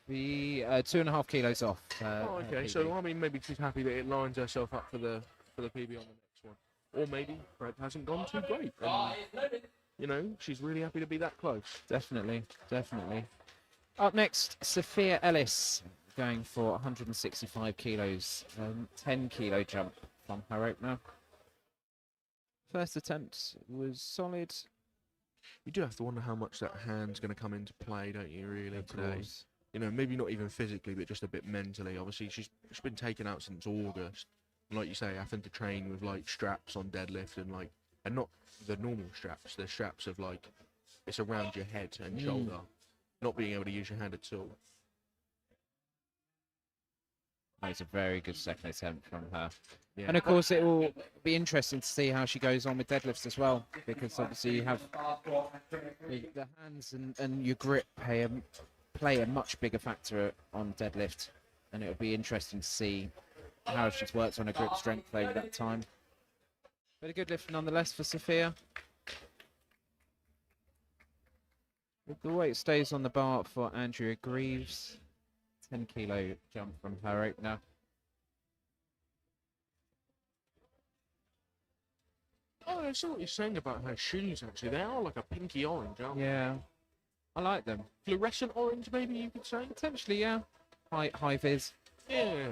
The 2.5 kilos off. Oh, okay. PB. So I mean, maybe she's happy that it lines herself up for the PB on the next one, or maybe prep hasn't gone too great. And, you know, she's really happy to be that close. Definitely, definitely. Up next, Sophia Ellis going for 165 kilos, 10 kilo jump from her opener. First attempt was solid. You do have to wonder how much that hand's going to come into play, don't you? Really, Of today. course. You know, maybe not even physically, but just a bit mentally. Obviously, she's been taken out since August. And like you say, having to train with like straps on deadlift and not the normal straps. The straps of like it's around your head and shoulder, not being able to use your hand at all. That was a very good second attempt from her. Yeah. And of course, it will be interesting to see how she goes on with deadlifts as well, because obviously you have the hands and your grip play a much bigger factor on deadlift, and it'll be interesting to see how she's worked on her grip strength over that time. But a good lift nonetheless for Sophia. The weight stays on the bar for Andrea Greaves. 10 kilo jump from her opener. Oh, I saw what you're saying about her shoes, actually. They are like a pinky orange, aren't they? Yeah, I like them. Fluorescent orange, maybe you could say? Potentially, yeah. High vis. Yeah.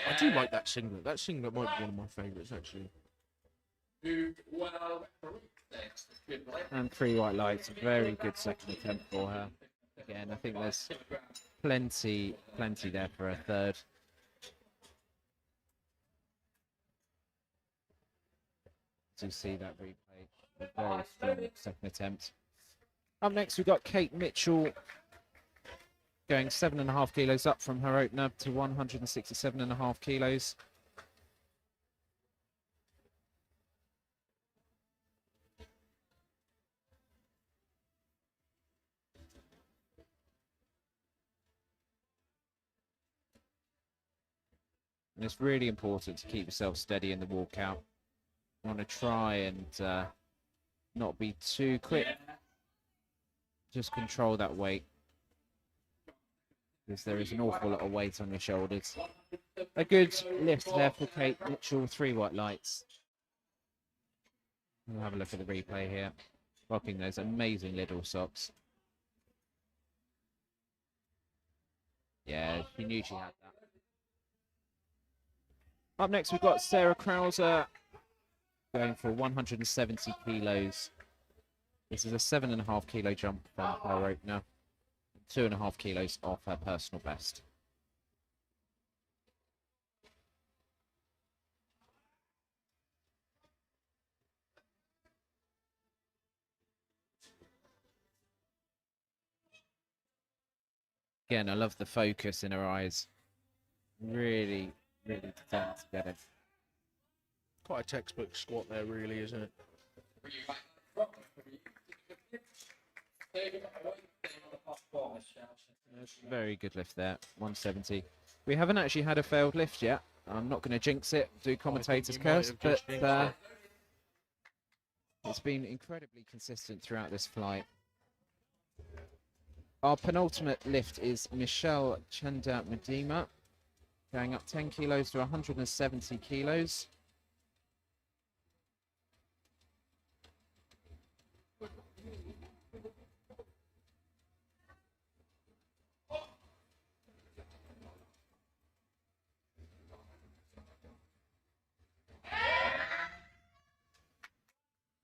I do like that singlet. That singlet might be one of my favourites, actually. And 3 white lights. Very good second attempt for her. Again, I think there's plenty there for a third. To see that replay, a very strong second attempt. Up next, we've got Kate Mitchell going 7.5 kilos up from her opener to 167.5 kilos. And it's really important to keep yourself steady in the walkout. You want to try and not be too quick. Just control that weight, because there is an awful lot of weight on your shoulders. A good lift there for Kate Mitchell, 3 white lights. We'll have a look at the replay here. Rocking those amazing little socks. Yeah, she knew she had that. Up next, we've got Sarah Krauser going for 170 kilos. This is a 7.5 kilo jump from her opener. 2.5 kilos off her personal best. Again, I love the focus in her eyes. Really, really determined to get it. Quite a textbook squat there, really, isn't it? Very good lift there, 170. We haven't actually had a failed lift yet. I'm not going to jinx it, do commentator's curse, but it's been incredibly consistent throughout this flight. Our penultimate lift is Michelle Chanda Medema, going up 10 kilos to 170 kilos.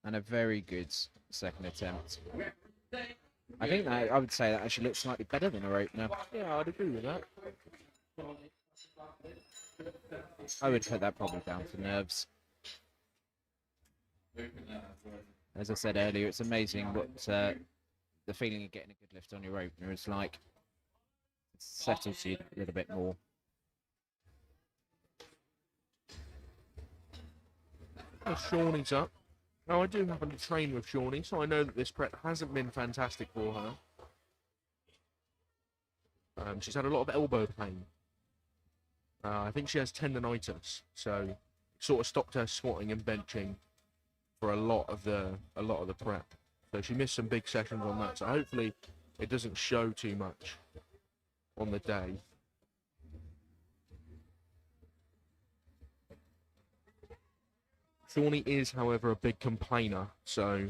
And a very good second attempt. I think that I would say that actually looks slightly better than her opener. Yeah, I'd agree with that. I would put that probably down to nerves. As I said earlier, it's amazing what the feeling of getting a good lift on your opener is like. It settles you a little bit more. Well, Shawnee's up. Now, I do happen to train with Shawnee, so I know that this prep hasn't been fantastic for her. She's had a lot of elbow pain. I think she has tendonitis, so it sort of stopped her squatting and benching for a lot of the prep. So she missed some big sessions on that. So hopefully it doesn't show too much on the day. Shawnee is, however, a big complainer, so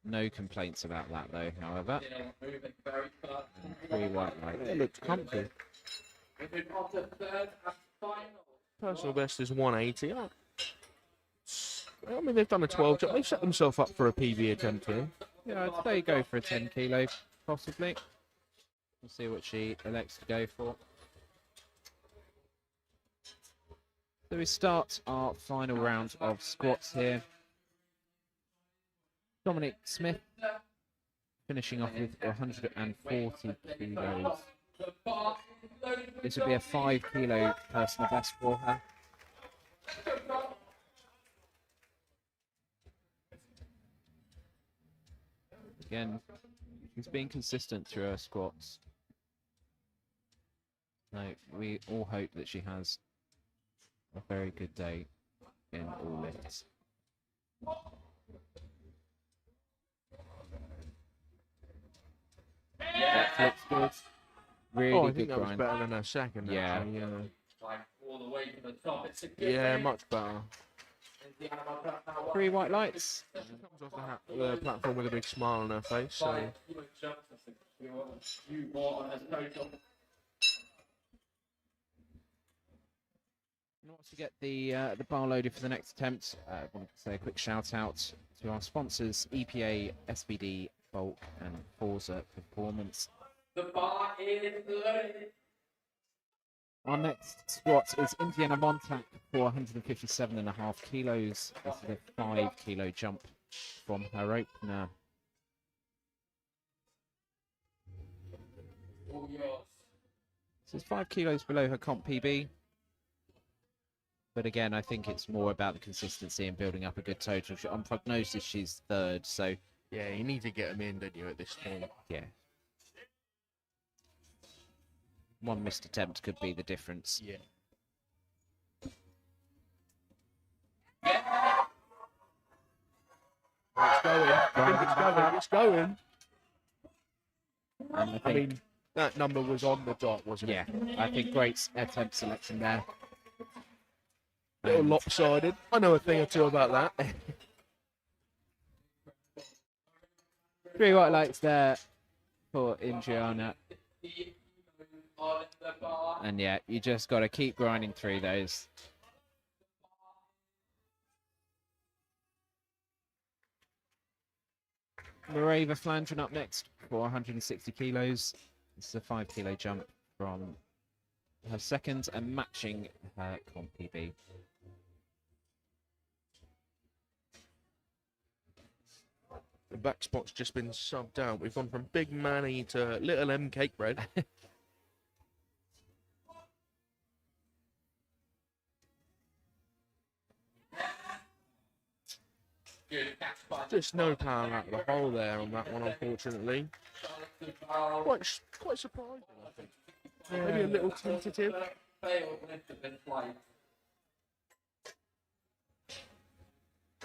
No complaints about that though, however. 3 white lights. it looks comfy. Personal best is 180. I mean, they've done a 12 jump. They've set themselves up for a PB attempt here. Yeah, I'd say go for a 10 kilo, possibly. We'll see what she elects to go for. So we start our final round of squats here. Dominic Smith finishing off with 140 kilos. This would be a 5 kilo personal best for her. Again, she's been consistent through her squats. So we all hope that she has a very good day in all lifts. That looks good. Really I good think that was grind. better than her second. Yeah. Actually, yeah. Like all the way to the top. It's a good Yeah, way. much better. 3 white lights. She comes off the platform with a big smile on her face. So You bought a total. In order to get the bar loaded for the next attempt, I wanted to say a quick shout out to our sponsors, EPA, SBD, Bulk, and Forza Performance. The bar is loaded. Our next squat is Indiana Montauk for 157.5 kilos. This is a 5 kilo jump from her opener. All yours. This is 5 kilos below her comp PB. But again, I think it's more about the consistency and building up a good total. On prognosis, she's third, so Yeah, you need to get them in, don't you, at this point? Yeah. One missed attempt could be the difference. Yeah. It's going. I think it's going. It's going. And I mean, that number was on the dot, wasn't yeah, it? I think great attempt selection there. A little lopsided. I know a thing or two about that. 3 white lights there for Indiana. And yeah, you just got to keep grinding through those. Morava Flandrin up next for 160 kilos. This is a 5 kilo jump from her second and matching her comp PB. The back spot's just been subbed out. We've gone from Big Manny to Little M Cake Bread. Just no power out of the hole there on that one, unfortunately. Quite surprising, I think. Maybe a little tentative.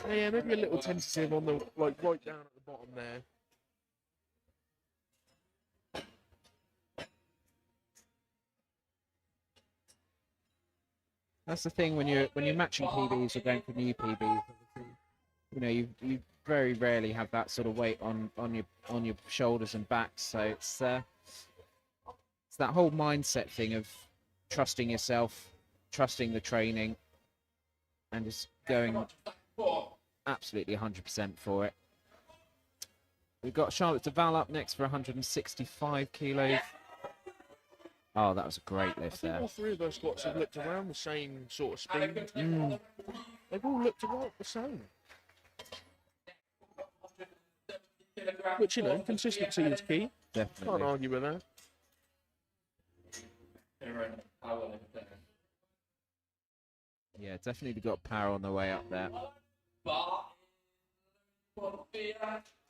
Yeah, maybe a little tentative on the right down at the bottom there. That's the thing when you're matching PBs or going for new PBs. You know, you very rarely have that sort of weight on your shoulders and back. So it's that whole mindset thing of trusting yourself, trusting the training, and just going absolutely 100% for it. We've got Charlotte Duval up next for 165 kilos. Oh, that was a great lift there. All three of those squats have looked around the same sort of speed. They've all looked about the same. Which, you know, consistency is key. Definitely. Can't argue with that. Yeah, definitely got power on the way up there.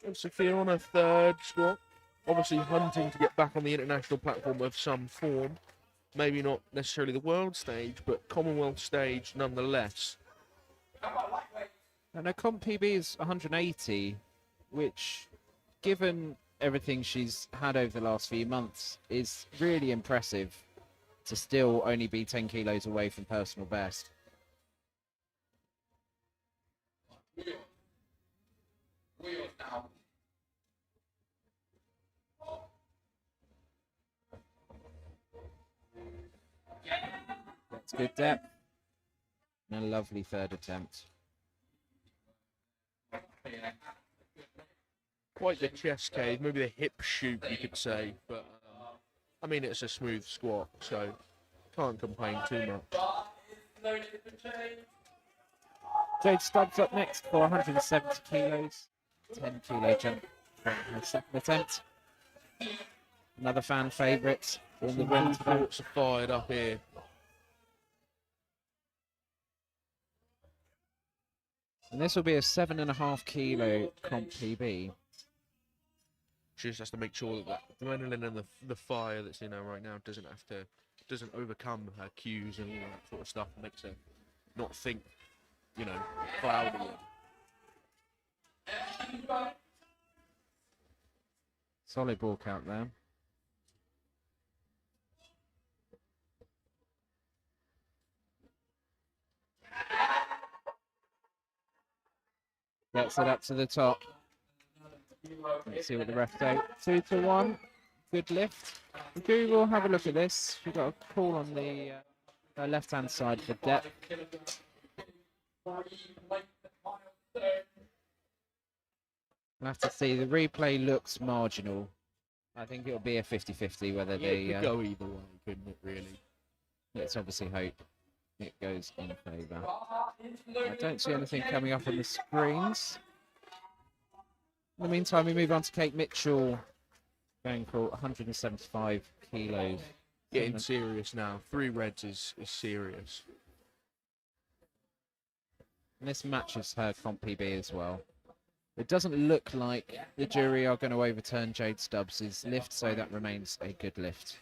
And Sophia on her third squat. Obviously hunting to get back on the international platform of some form. Maybe not necessarily the world stage, but Commonwealth stage nonetheless. And her comp PB is 180, which, given everything she's had over the last few months, is really impressive to still only be 10 kilos away from personal best. That's good depth. And a lovely third attempt. Quite the chest cave, maybe the hip shoot, you could say. But, I mean, it's a smooth squat, so can't complain too much. Jade Stubbs up next for 170 kilos. 10 kilo jump from her second attempt. Another fan favourite in the win today. Thoughts are fired up here. And this will be a 7.5 kilo comp PB. She just has to make sure that that adrenaline and the fire that's in her right now doesn't overcome her cues and all that sort of stuff, and makes her not think, you know, cloudy. Solid walk out there. Gets it up to the top. Let's see what the ref say. 2 to 1. Good lift. Google, have a look at this. We've got a call on the left-hand side for depth. We'll have to see. The replay looks marginal. I think it'll be a 50-50 whether It could go either way, couldn't it, really? Let's obviously hope it goes in favour. I don't see anything coming up on the screens. In the meantime, we move on to Kate Mitchell, going for 175 kilos. Getting serious now. 3 reds is serious. And this matches her comp PB as well. It doesn't look like the jury are going to overturn Jade Stubbs' lift, so that remains a good lift.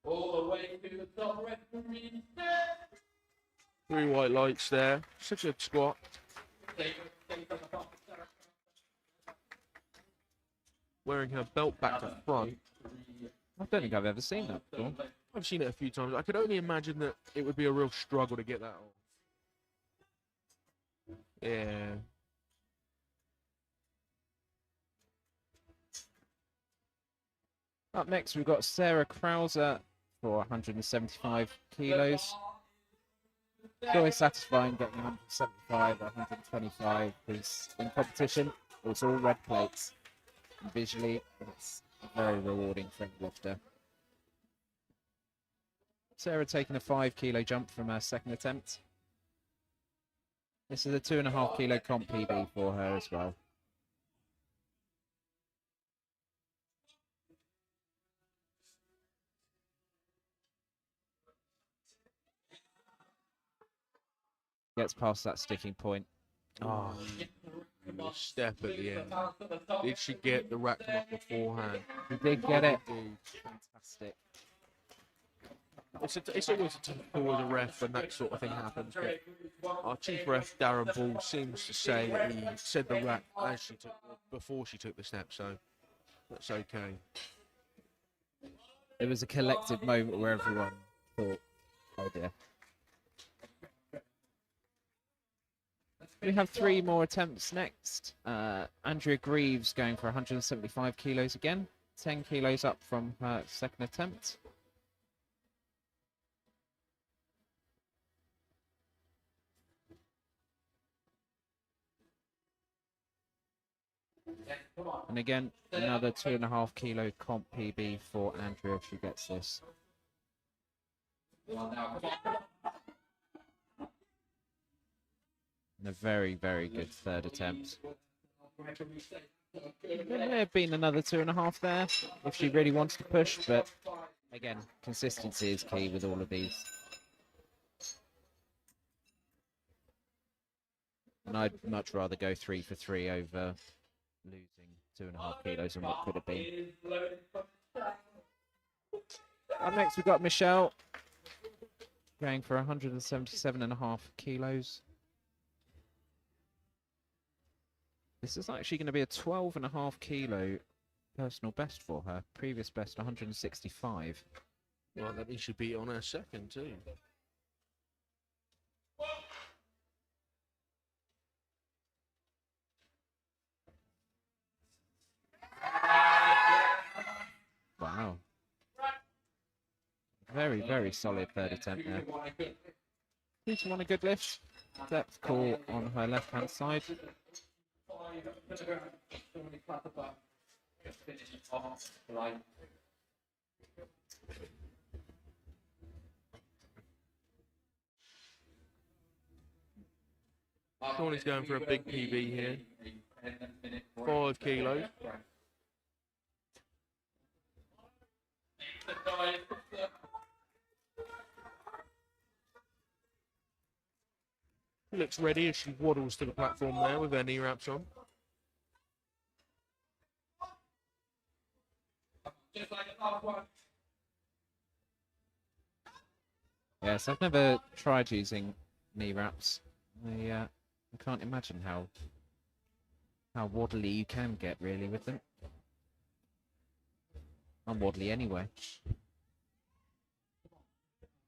All the way to the top referee. 3 white lights there. It's a good squat. Wearing her belt back to front. I don't think I've ever seen that before. I've seen it a few times. I could only imagine that it would be a real struggle to get that off. Yeah. Up next, we've got Sarah Krauser for 175 kilos. It's always satisfying getting 175 or 125 because in competition, it's all red plates. And visually, it's very rewarding for any lifter. Sarah taking a 5 kilo jump from her second attempt. This is a 2.5 kilo comp PB for her as well. Gets past that sticking point. Oh, and the step at the end. Did she get the rack come up beforehand? She did get it. Fantastic. It's always a tough call as a ref when that sort of thing happens. But our chief ref, Darren Ball, seems to say that he said the rack as she took before she took the step, so that's okay. It was a collective moment where everyone thought, oh dear. We have 3 more attempts next. Andrea Greaves going for 175 kilos again. 10 kilos up from her second attempt. And again, another 2.5 kilo comp PB for Andrea if she gets this. And a very, very good third attempt. There may have been another 2.5 there if she really wants to push, but again, consistency is key with all of these. And I'd much rather go 3 for 3 over losing 2.5 kilos and what could have been. Up next, we've got Michelle going for 177.5 kilos. This is actually going to be a 12.5 kilo personal best for her. Previous best 165. Well, that means she beat on her second too. Wow. Very, very solid third attempt there. Who's won a good lift? Depth call on her left-hand side. Corney's going for a big PB here. 5 kilos. She looks ready as she waddles to the platform there with her knee wraps on. Yes, I've never tried using knee wraps. I can't imagine how waddly you can get really with them. I'm waddly anyway.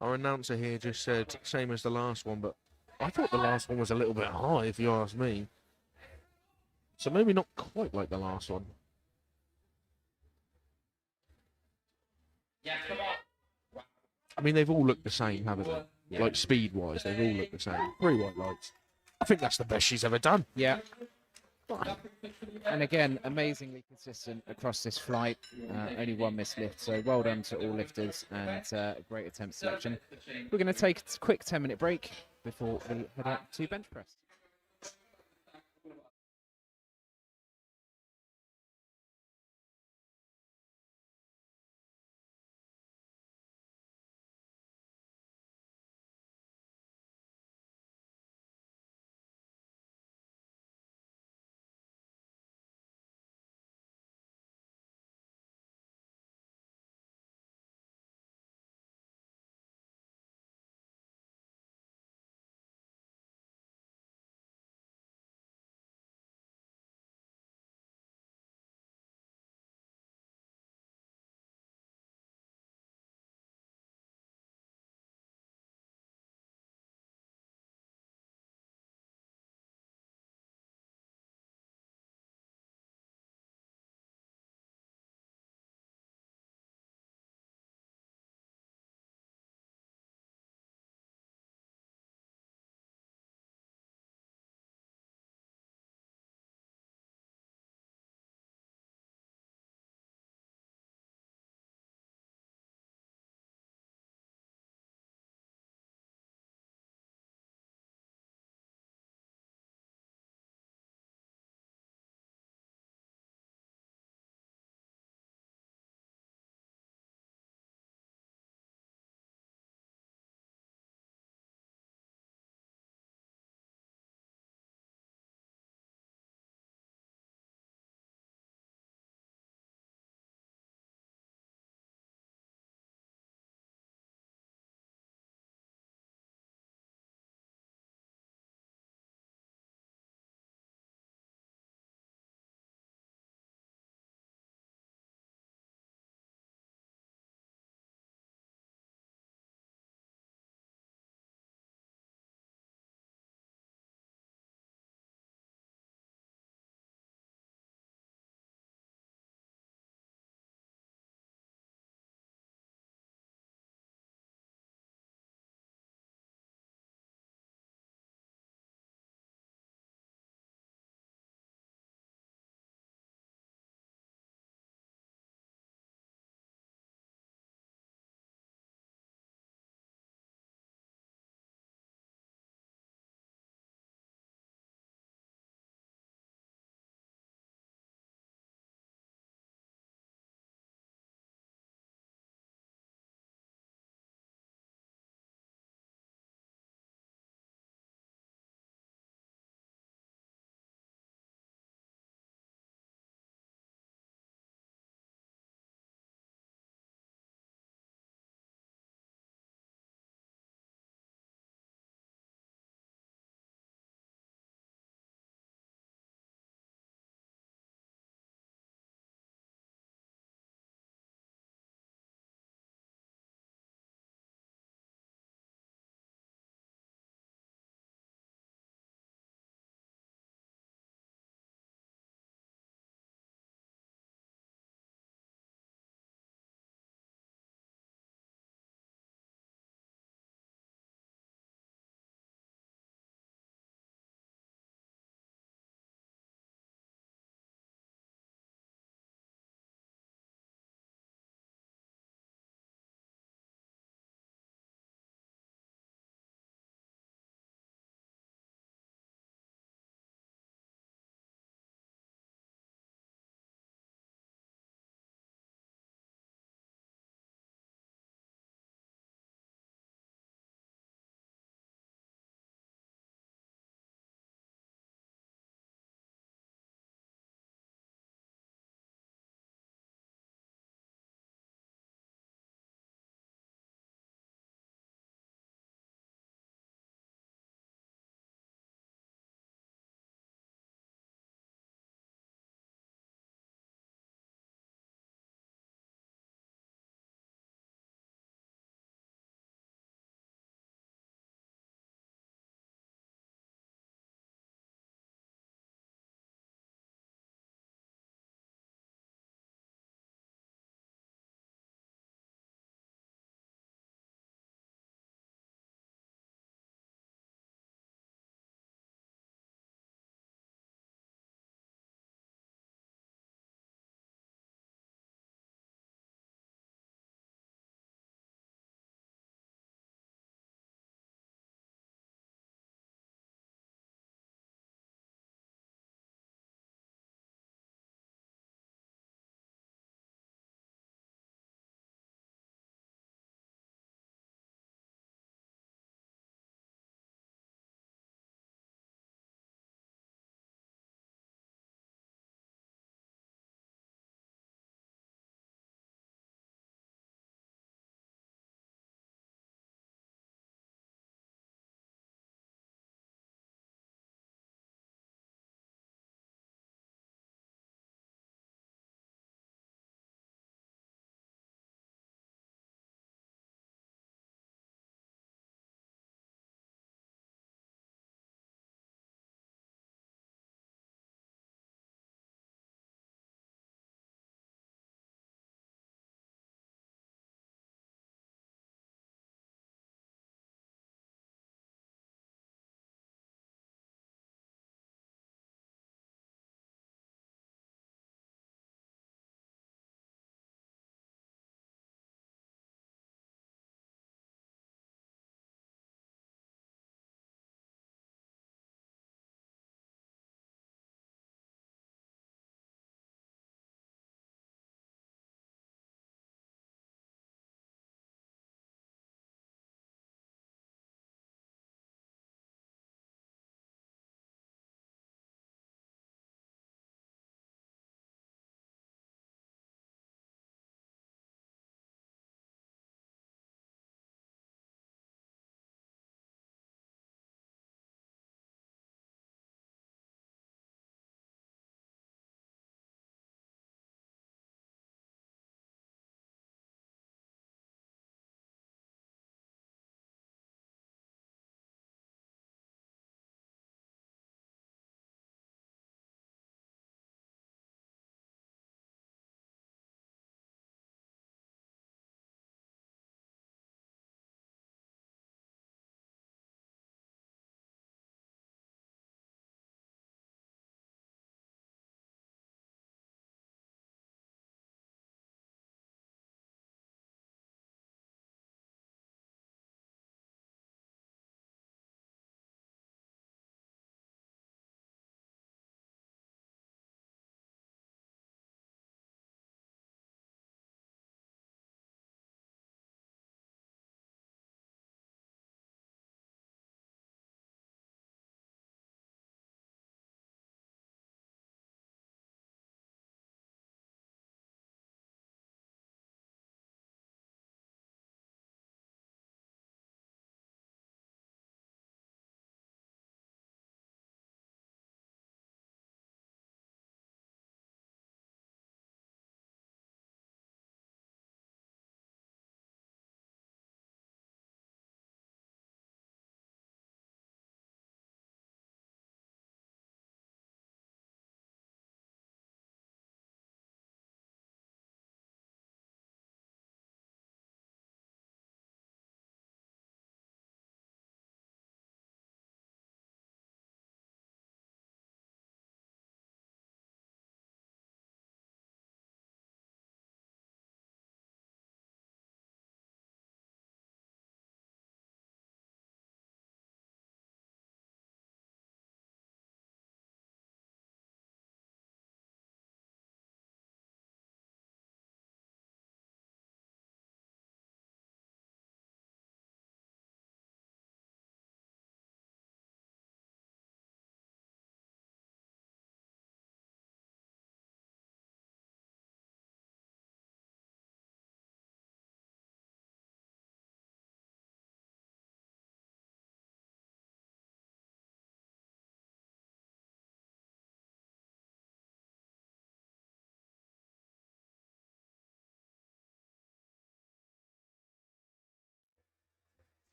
Our announcer here just said same as the last one, but I thought the last one was a little bit high, if you ask me. So maybe not quite like the last one. I mean, they've all looked the same, haven't they? Yeah. Like speed-wise, they've all looked the same. 3 white lights. I think that's the best she's ever done. Yeah. And again, amazingly consistent across this flight. Only 1 missed lift, so well done to all lifters and a great attempt selection. We're going to take a quick 10-minute break before we head out to bench press.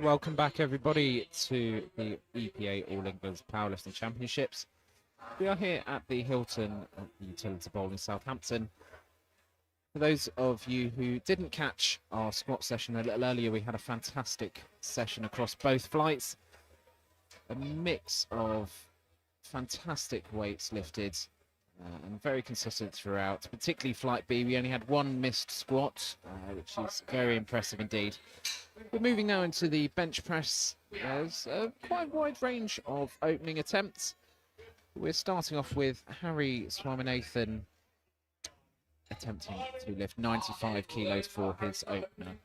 Welcome back, everybody, to the EPA All England Powerlifting Championships. We are here at the Hilton at the Utility Bowl in Southampton. For those of you who didn't catch our squat session a little earlier, we had a fantastic session across both flights. A mix of fantastic weights lifted and very consistent throughout, particularly Flight B. We only had one missed squat, which is very impressive indeed. We're moving now into the bench press. There's a quite wide range of opening attempts. We're starting off with Harry Swaminathan attempting to lift 95 kilos for his opener.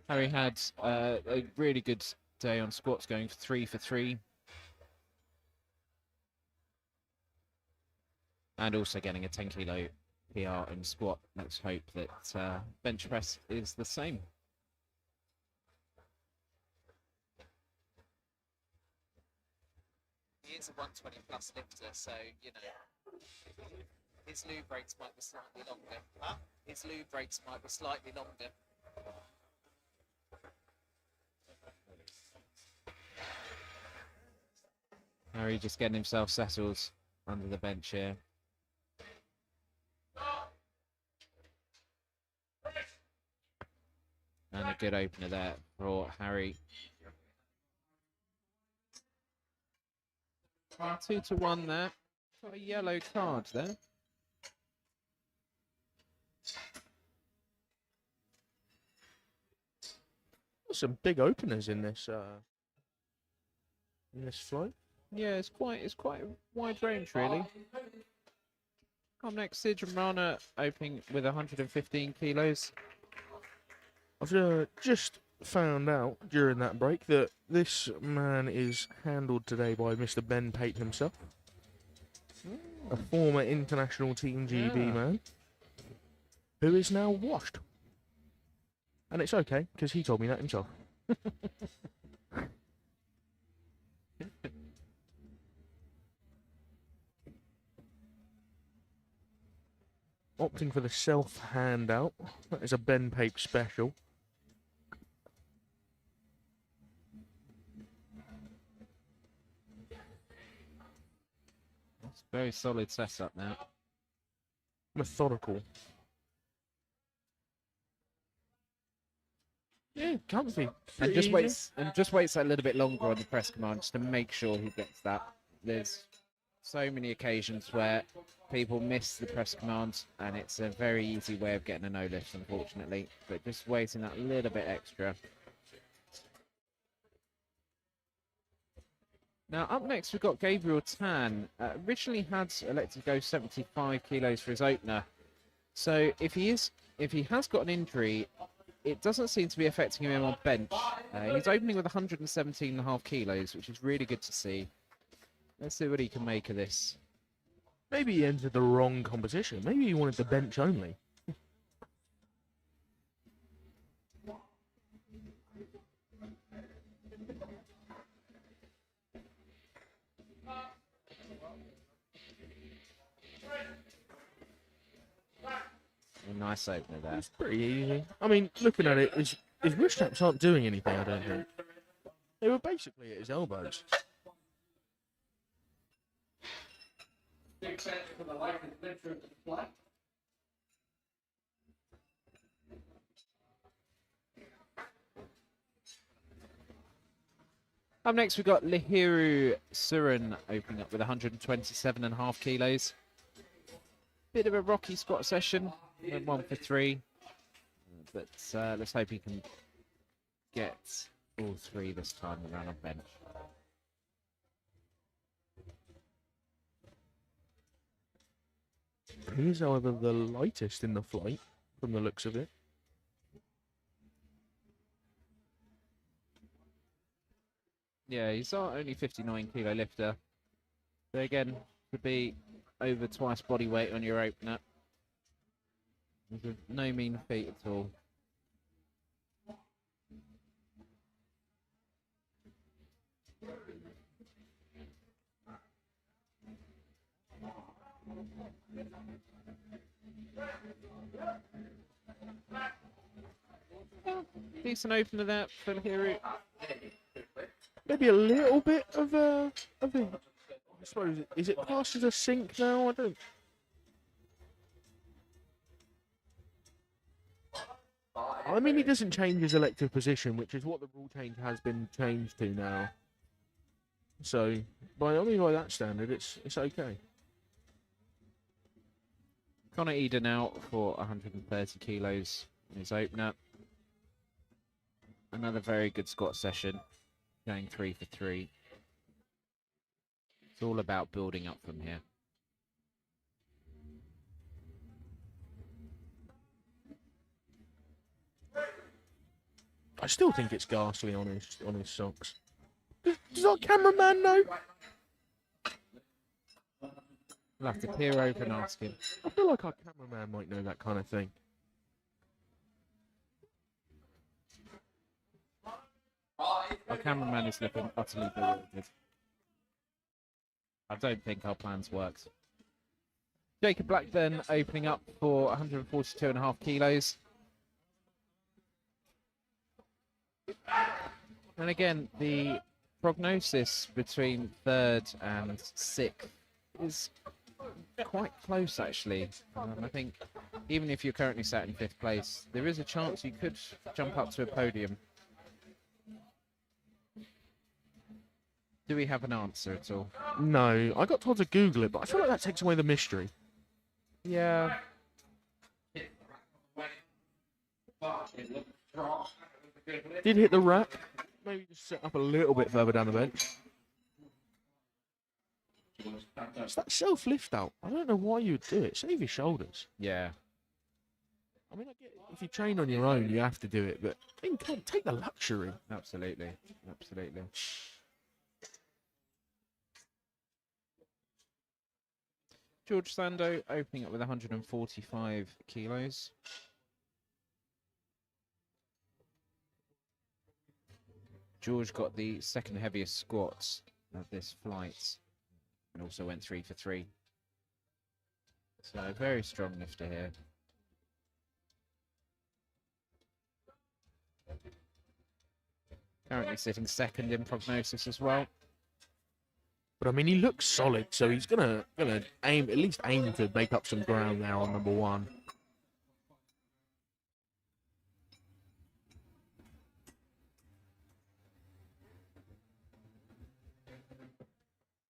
Harry had a really good day on squats, going 3 for 3. And also getting a 10 kilo PR in squat. Let's hope that bench press is the same. He is a 120 plus lifter, so, you know, his loo breaks might be slightly longer. His loo breaks might be slightly longer. Harry just getting himself settled under the bench here. And a good opener there for Harry. 2-1 there. Got a yellow card there. Some big openers in this flight. Yeah, it's quite a wide range really. Up next, Sid Rana opening with 115 kilos. I've just found out during that break that this man is handled today by Mr. Ben Pate himself, a former international Team GB man, who is now washed. And it's okay, because he told me that himself. Opting for the self handout. That is a Ben Pape special. That's a very solid setup now. Methodical. Yeah, comfy. And just waits a little bit longer on the press command just to make sure he gets that. There's so many occasions where people miss the press command, and it's a very easy way of getting a no lift, unfortunately. But just waiting that little bit extra. Now, up next, we've got Gabriel Tan. Originally had elected to go 75 kilos for his opener. So if he has got an injury, it doesn't seem to be affecting him on bench. He's opening with 117.5 kilos, which is really good to see. Let's see what he can make of this. Maybe he entered the wrong competition. Maybe he wanted the bench only. A nice opener there. It's pretty easy. I mean, looking at it, his wrist straps aren't doing anything, I don't think. They were basically at his elbows. Big thanks for the life and adventure of the flight. Up next, we've got Lihiru Suran opening up with 127.5 kilos. Bit of a rocky squat session, went 1 for 3. But let's hope he can get all 3 this time around on bench. He's, however, the lightest in the flight, from the looks of it. Yeah, he's our only 59 kilo lifter. So again, to be over twice body weight on your opener is no mean feat at all. Decent opener there for Hiru. Maybe a little bit of a. I suppose, is it classed as a sink now? I don't. I mean, he doesn't change his elective position, which is what the rule change has been changed to now. So, by that standard, it's okay. Connor Eden out for 130 kilos in his opener. Another very good squat session, going 3 for 3. It's all about building up from here. I still think it's ghastly on his socks. Does our cameraman know? We'll have to peer over and ask him. I feel like our cameraman might know that kind of thing. Our cameraman is looking utterly bewildered. I don't think our plans worked. Jacob Blackburn opening up for 142.5 kilos. And again, the prognosis between 3rd and 6th is quite close, actually. I think even if you're currently sat in 5th place, there is a chance you could jump up to a podium. Do we have an answer at all? No, I got told to Google it, but I feel like that takes away the mystery. Yeah. Did hit the rack. Maybe just set up a little bit further down the bench. It's that self-lift out. I don't know why you would do it. Save your shoulders. Yeah. I mean, I get if you train on your own, you have to do it, but then take the luxury. Absolutely. Absolutely. George Sando opening up with 145 kilos. George got the 2nd heaviest squats of this flight and also went 3 for 3. So a very strong lifter here. Currently sitting 2nd in prognosis as well. But I mean, he looks solid, so he's gonna aim to make up some ground there on number 1.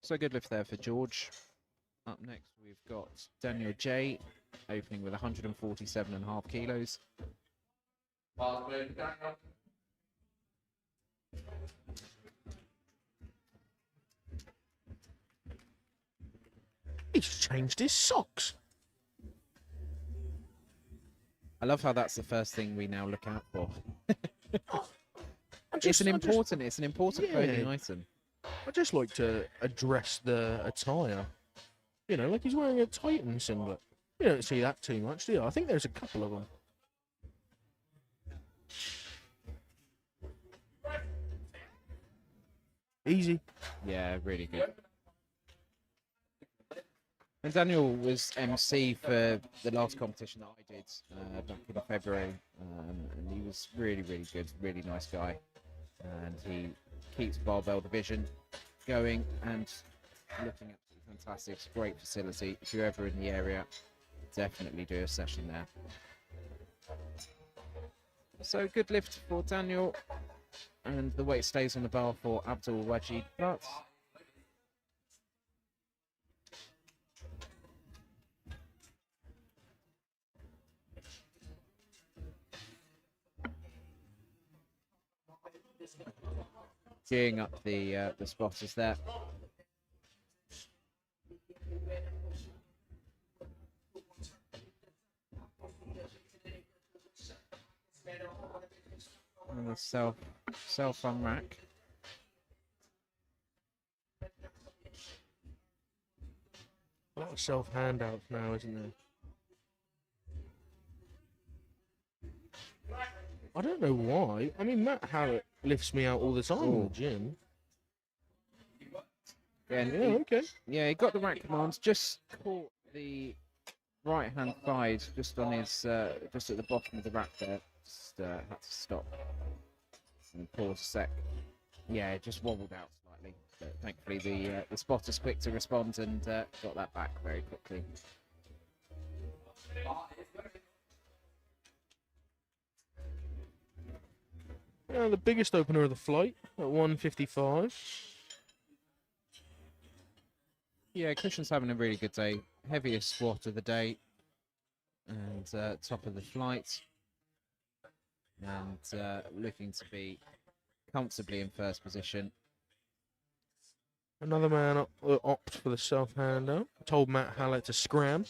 So good lift there for George. Up next, we've got Daniel J opening with 147.5 kilos. He's changed his socks. I love how that's the first thing we now look out for. It's It's an important clothing item. I just like to address the attire. You know, like he's wearing a Titan singlet. You don't see that too much, do you? I think there's a couple of them. Easy. Yeah, really good. And Daniel was MC for the last competition that I did back in February, and he was really, really good, really nice guy. And he keeps barbell division going and looking absolutely fantastic. It's a great facility. If you're ever in the area, definitely do a session there. So good lift for Daniel, and the weight stays on the bar for Abdul Wajid Butt. Geeing up the spotters there. And the self unrack. A lot of self handouts now, isn't there? I don't know why. I mean, Matt Harrett lifts me out all the time in the gym. Yeah, and Okay. he got the rack commands. Just caught the right hand side just on his just at the bottom of the rack there. Just had to stop and pause a sec. Yeah, it just wobbled out slightly. But thankfully, the spotter's quick to respond and got that back very quickly. The biggest opener of the flight at 155. Yeah, Cushion's having a really good day. Heaviest squat of the day. And top of the flight. And looking to be comfortably in first position. Another man opt for the self-hander. Told Matt Hallett to scram.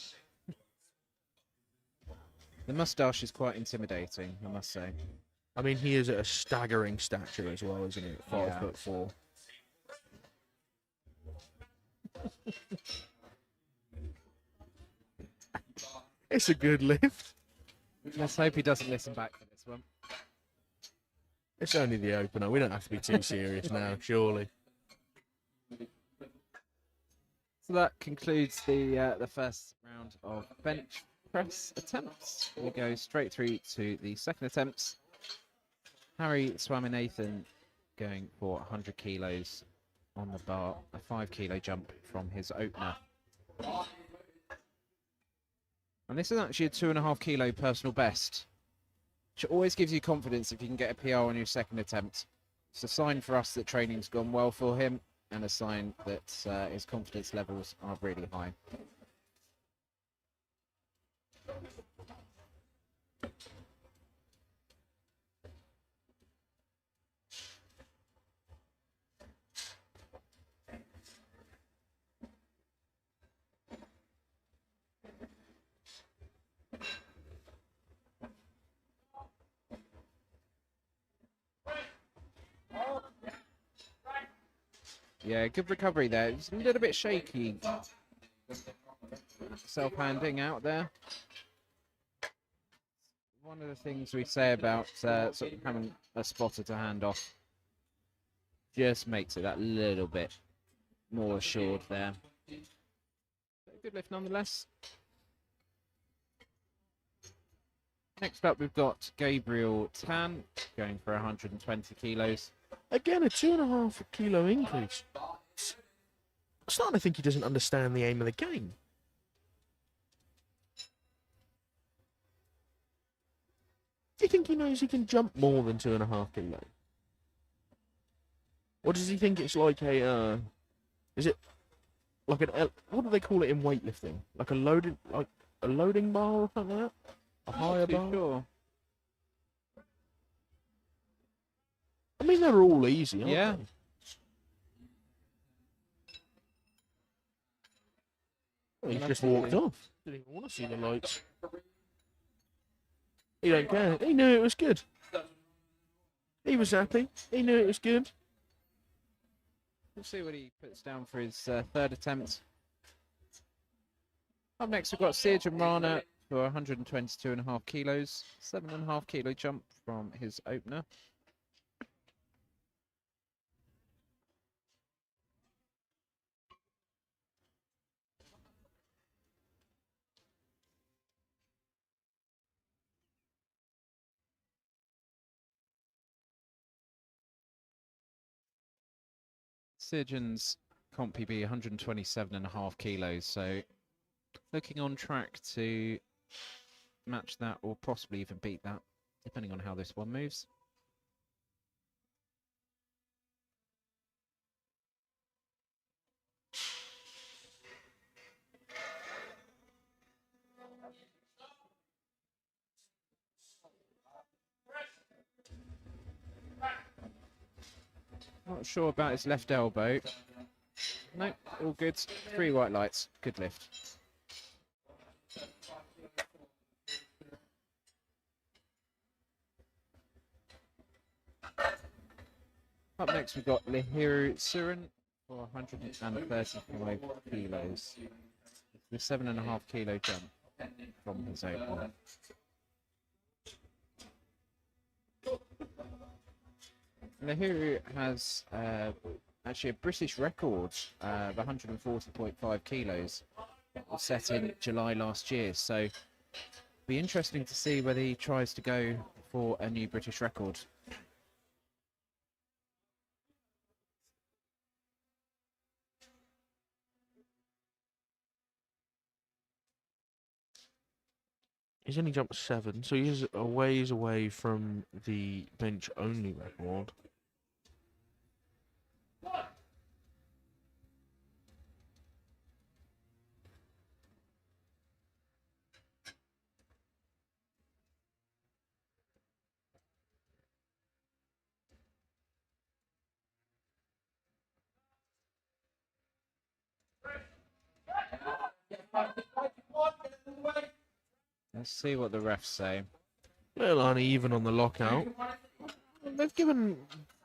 The moustache is quite intimidating, I must say. I mean, he is at a staggering stature as well, isn't he? At 5'4". It's a good lift. Let's hope he doesn't listen back for this one. It's only the opener. We don't have to be too serious now, surely. So that concludes the first round of bench press attempts. We go straight through to the second attempts. Harry Swaminathan going for 100 kilos on the bar, a 5 kilo jump from his opener. And this is actually a 2.5 kilo personal best, which always gives you confidence if you can get a PR on your second attempt. It's a sign for us that training's gone well for him and a sign that his confidence levels are really high. Yeah, good recovery there. It's a little bit shaky. Self-handing out there. One of the things we say about sort of having a spotter to hand off just makes it that little bit more assured there. Good lift nonetheless. Next up, we've got Gabriel Tan going for 120 kilos. Again, a 2.5 kilo increase. I'm starting to think he doesn't understand the aim of the game. Do you think he knows he can jump more than 2.5 kilo? Or does he think it's like a, is it like what do they call it in weightlifting? Like a loading bar or something like that? A higher bar? Sure. I mean, they're all easy, aren't Yeah. they? Well, he just walked off. Didn't even want to see the lights. He don't care. He knew it was good. He was happy. He knew it was good. We'll see what he puts down for his third attempt. Up next, we've got Sirjan Rana for 122.5 kilos. 7.5 kilo jump from his opener. Sirjan's comp PB 127.5 kilos, so looking on track to match that or possibly even beat that, depending on how this one moves. Not sure about his left elbow. No, all good. 3 white lights. Good lift. Up next, we've got Lihiru Surin for 135 kilos. The 7.5 kilo jump from his opener. Lihiru has actually a British record of 140.5 kilos set in July last year. So Be interesting to see whether he tries to go for a new British record. He's only jumped 7, so he's a ways away from the bench only record. Let's see what the refs say. A little uneven on the lockout. They've given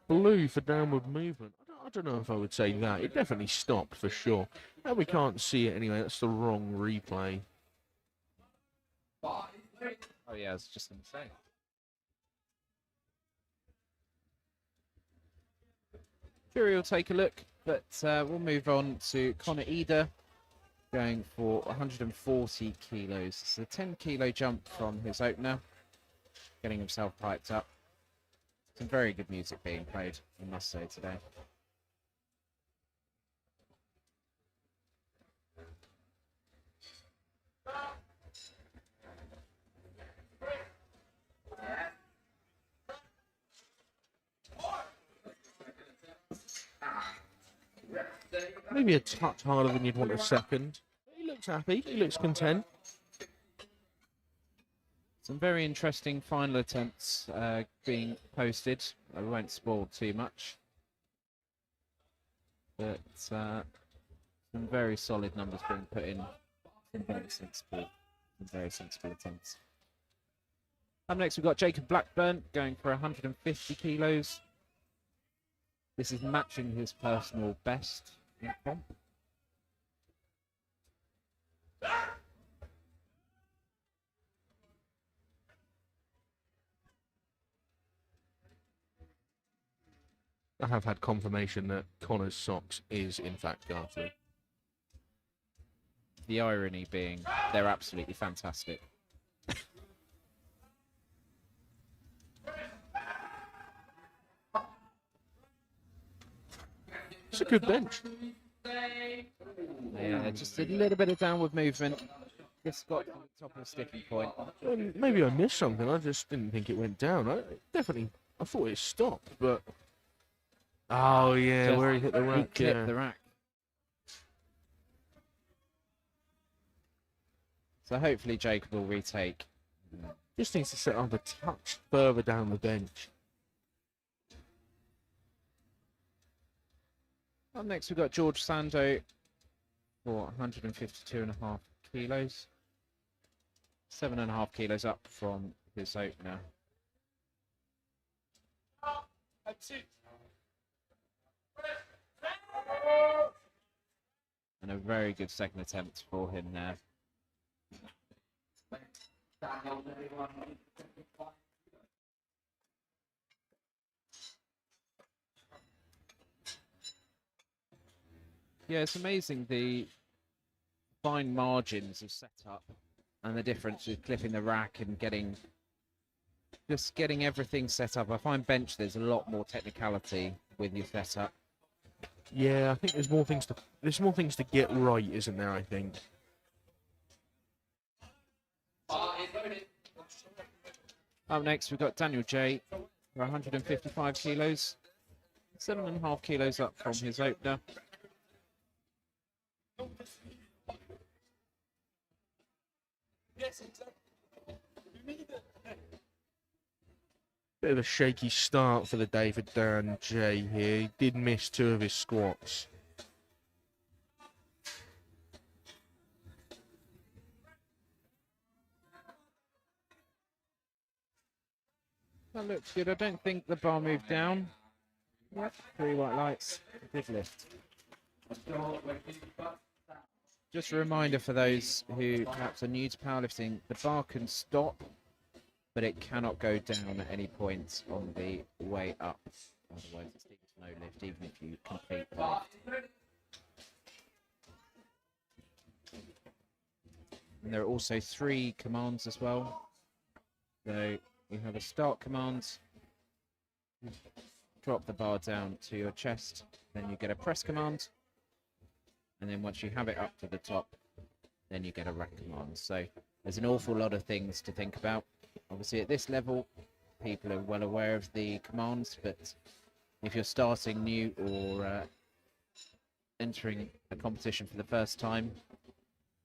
blue for downward movement. I don't know if I would say that. It definitely stopped for sure. And we can't see it anyway. That's the wrong replay. Oh yeah, I was just going to say. Fury will take a look, but we'll move on to Connor Eder, going for 140 kilos. It's a 10 kilo jump from his opener, getting himself piped up. Some very good music being played, I must say, today. Maybe a touch harder than you'd want a second. He looks happy. He looks content. Some very interesting final attempts being posted. I won't spoil too much. But some very solid numbers being put in. Some very sensible attempts. Up next, we've got Jacob Blackburn going for 150 kilos. This is matching his personal best in comp. I have had confirmation that Connor's socks is in fact ghastly. The irony being they're absolutely fantastic. It's a good bench. Yeah, just a little bit of downward movement. Just got to the top of the sticking point. Maybe I missed something. I just didn't think it went down. I thought it stopped, but oh yeah, Just- where he hit the He rack. clipped Yeah. the rack. So hopefully Jacob will retake. Just needs to set up a touch further down the bench. Up next, we've got George Sando for 152.5 kilos. 7.5 kilos up from his opener. And a very good second attempt for him there. Yeah, it's amazing the fine margins of setup and the difference with clipping the rack and getting everything set up. I find bench there's a lot more technicality with your setup. Yeah, I think there's more things to get right, isn't there? I think. Up next, we've got Daniel J for 155 kilos. 7.5 kilos up from his opener. Bit of a shaky start for the day for Dan J here. He did miss 2 of his squats. That looks good. I don't think the bar moved down. Yep, 3 white lights. Deadlift. Just a reminder for those who perhaps are new to powerlifting, the bar can stop, but it cannot go down at any point on the way up. Otherwise, it's equal to no lift, even if you complete the lift. And there are also 3 commands as well. So you have a start command, drop the bar down to your chest, then you get a press command, and then once you have it up to the top, then you get a rack command. So there's an awful lot of things to think about. Obviously at this level, people are well aware of the commands, but if you're starting new or entering a competition for the first time,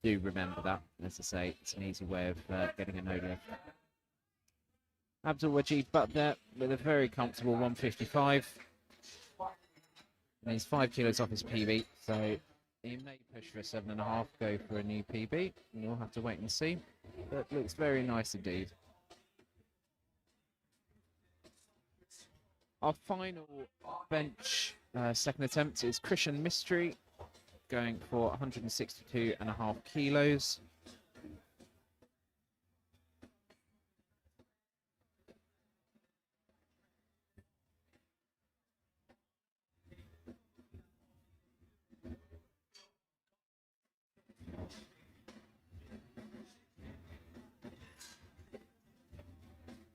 do remember that. As I say, it's an easy way of getting a no lift. Abdul Wajid Butt there with a very comfortable 155. And he's 5 kilos off his PB, so he may push for a 7.5, go for a new PB. And we'll have to wait and see. But looks very nice indeed. Our final bench second attempt is Christian Mystery, going for 162.5 kilos.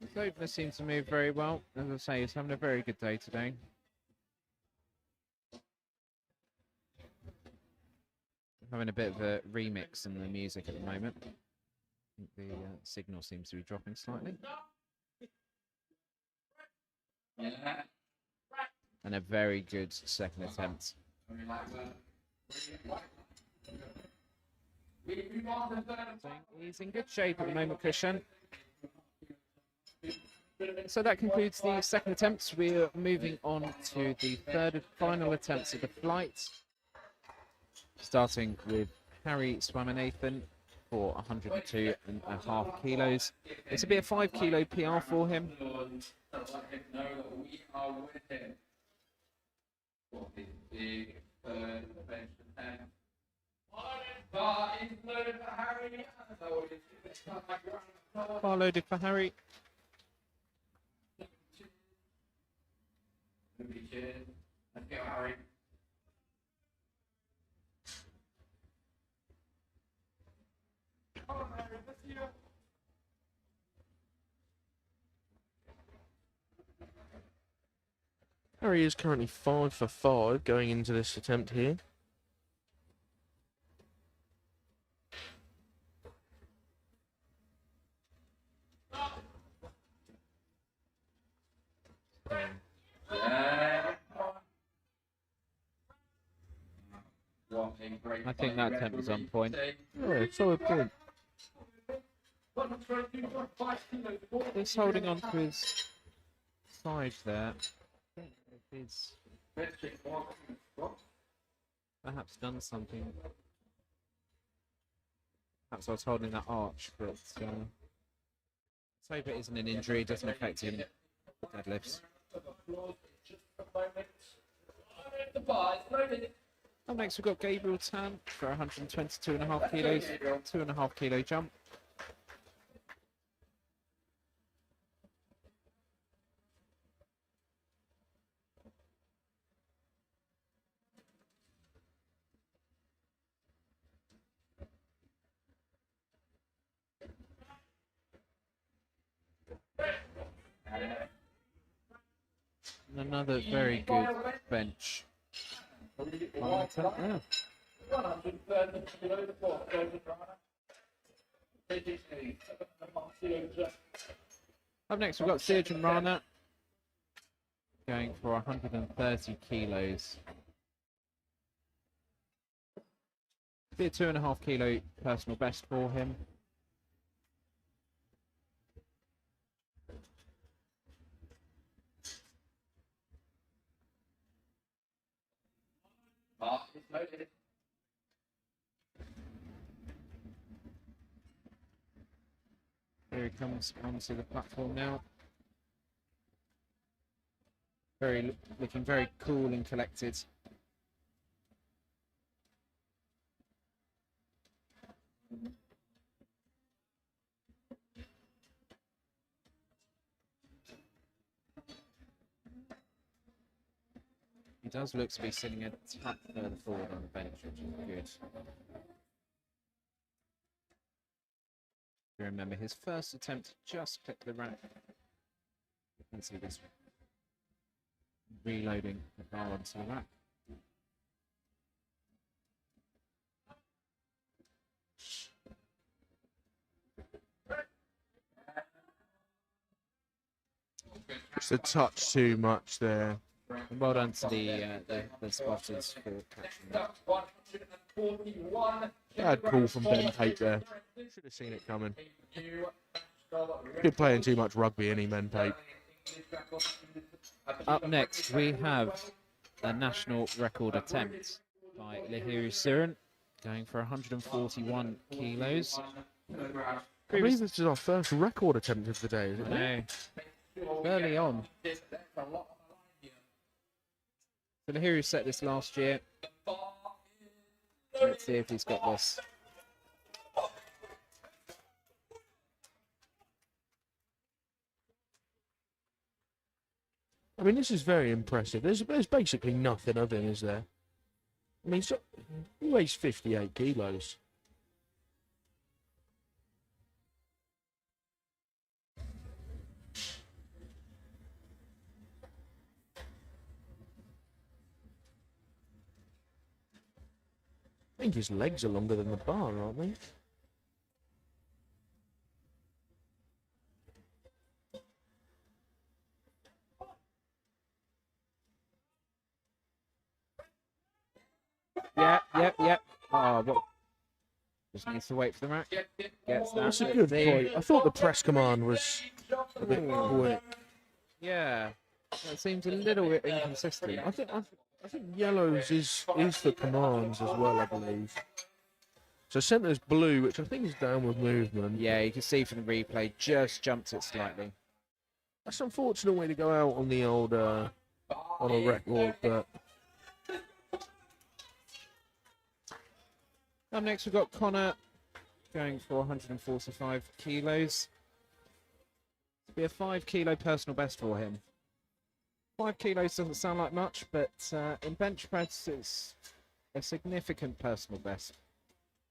His opener seems to move very well. As I say, he's having a very good day today. Having a bit of a remix in the music at the moment. I think the signal seems to be dropping slightly. And a very good second attempt. He's in good shape at the moment, Christian. So that concludes the second attempts. We're moving on to the third and final attempts of the flight. Starting with Harry Swaminathan for 102.5 kilos. This will be a 5 kilo PR for him. Bar loaded for Harry. Harry is currently 5 for 5 going into this attempt here. I think that attempt was on point. Yeah, solid point. He's holding on to his side there. I think he's perhaps done something. Perhaps I was holding that arch, but let's hope it isn't an injury. It doesn't affect him deadlifts. Up next, we've got Gabriel Tan for 122.5 kilos, 2.5 kilo jump. And another very good bench. Up next, we've got Sirjan Rana going for 130 kilos. Be a 2.5 kilo personal best for him. Here he comes onto the platform now. Looking very cool and collected. He does look to be sitting a tad further forward on the bench, which is good. You remember his first attempt just clipped the rack. You can see this reloading the bar onto the rack. Just a touch too much there. And well done to the spotters for catching that. Bad call from Ben Tate there. Should have seen it coming. Good playing too much rugby, any Ben Tate. Up next, we have a national record attempt by Lihiru Siren, going for 141 kilos. I believe this is our first record attempt of the day, isn't it? No, early on. So Lihiru set this last year. Let's see if he's got this. I mean, this is very impressive. There's basically nothing of him, is there? I mean, he weighs 58 kilos. I think his legs are longer than the bar, aren't they? Yeah. Oh, what? Just needs to wait for the rack. Gets that. That's a good point. I thought the press command was a bit quick. Yeah, that seems a little bit inconsistent. I think yellows is for commands as well, I believe. So centre's blue, which I think is downward movement. Yeah, you can see from the replay, just jumped it slightly. That's an unfortunate way to go out on the old on a record, but Up next, we've got Connor going for 145 kilos. It'll be a 5 kilo personal best for him. 5 kilos doesn't sound like much, but in bench press, it's a significant personal best.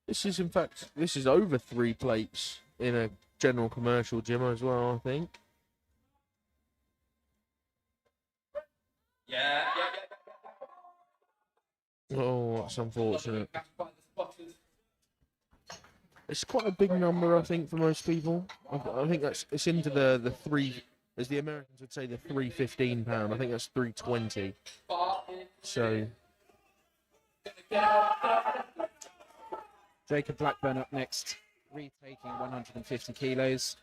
this is over 3 plates in a general commercial gym as well, I think. Oh, that's unfortunate. It's quite a big number, I think, for most people. I think it's into the 3, as the Americans would say, the 315 pound. I think that's 320. So Jacob Blackburn up next, retaking 150 kilos.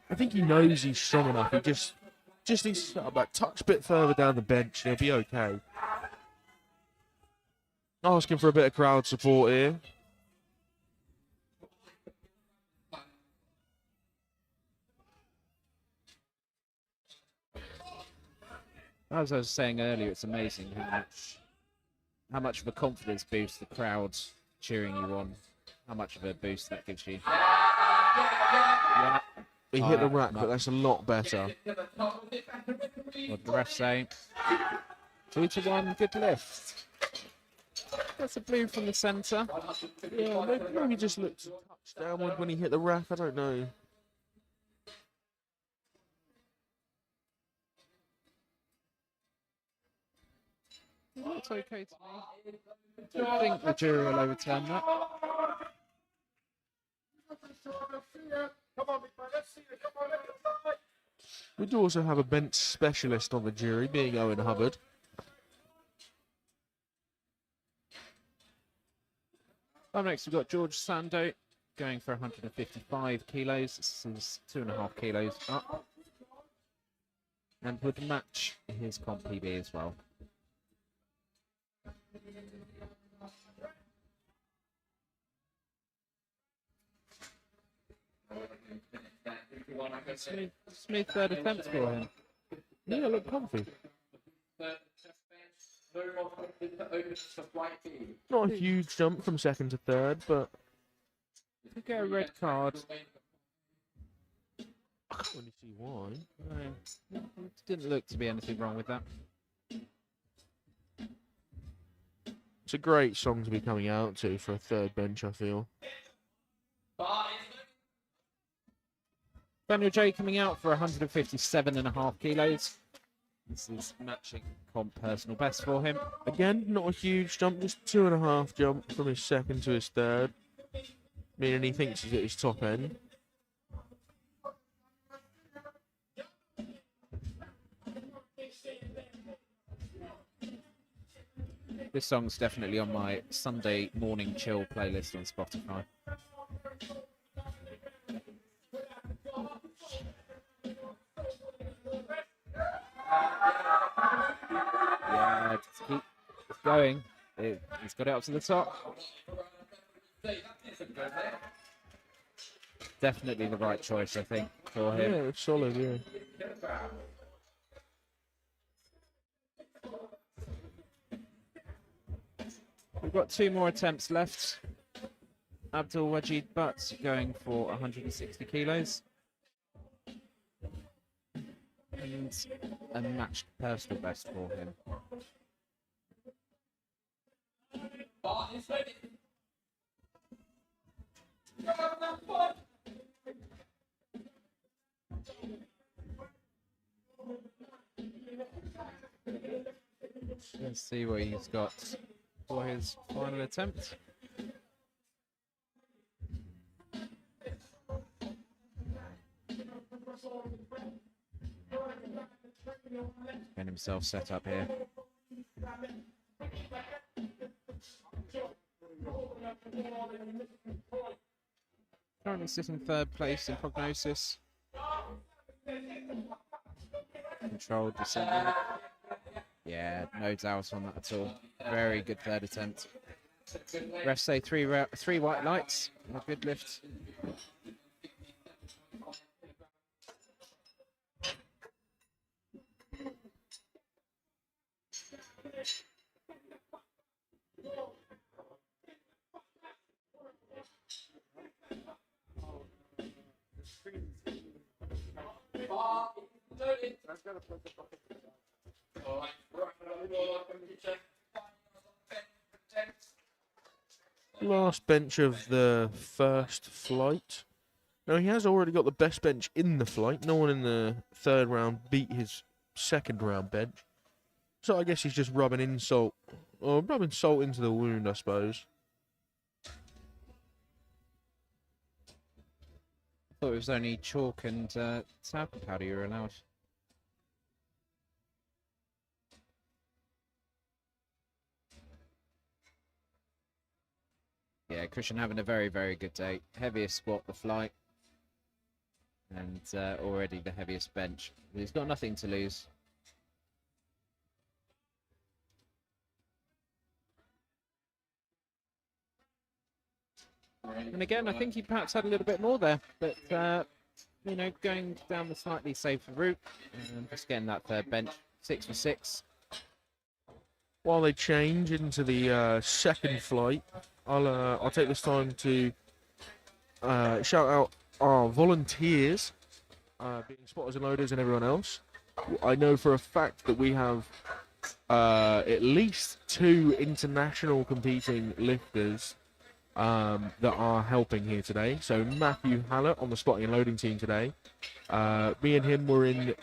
I think he knows he's strong enough. He just needs to set up that touch bit further down the bench, and he'll be okay. Asking for a bit of crowd support here. As I was saying earlier, it's amazing how much of a confidence boost the crowd's cheering you on, how much of a boost that gives you. Yeah. He hit the rack, but that's a lot better. What did the ref say? 2-1, good lift. That's a blue from the centre. Yeah, maybe just looked a touch downward when he hit the rack. I don't know. That's okay to me. I don't think the jury will overturn that. We do also have a bench specialist on the jury, being Owen Hubbard. Up next, we've got George Sando going for 155 kilos. This is 2.5 kilos up. And would match his comp PB as well. Smooth third attempt for him. Yeah, look comfy. Not a huge jump from second to third, but Could get a red card. I can't really see why. No, it didn't look to be anything wrong with that. It's a great song to be coming out to for a third bench, I feel. Daniel J coming out for 157.5 kilos. This is matching comp personal best for him. Again, not a huge jump, just 2.5 jump from his second to his third. Meaning he thinks he's at his top end. This song's definitely on my Sunday morning chill playlist on Spotify. Yeah, just keep going. He's got it up to the top. Definitely the right choice, I think, for him. Yeah, it's solid, yeah. We've got 2 more attempts left. Abdul Wajid Butt going for 160 kilos. And a matched personal best for him. Let's see what he's got for his final attempt. Getting himself set up here. Currently sitting 3rd place in prognosis. Controlled descending. Yeah, no doubt on that at all. Very good 3rd attempt. Refs say 3 white lights and a good lift. Last bench of the first flight. Now, he has already got the best bench in the flight. No one in the 3rd round beat his 2nd round bench. So I guess he's just rubbing salt into the wound, I suppose. Thought it was only chalk and talcum powder you were allowed. Yeah, Christian having a very, very good day. Heaviest squat the flight. And already the heaviest bench. He's got nothing to lose. And again, I think he perhaps had a little bit more there. But, you know, going down the slightly safer route. And just getting that 3rd bench. 6 for 6. While they change into the 2nd flight, I'll take this time to shout out our volunteers, being spotters and loaders and everyone else. I know for a fact that we have at least 2 international competing lifters that are helping here today. So Matthew Hallett on the spotting and loading team today. Me and him were in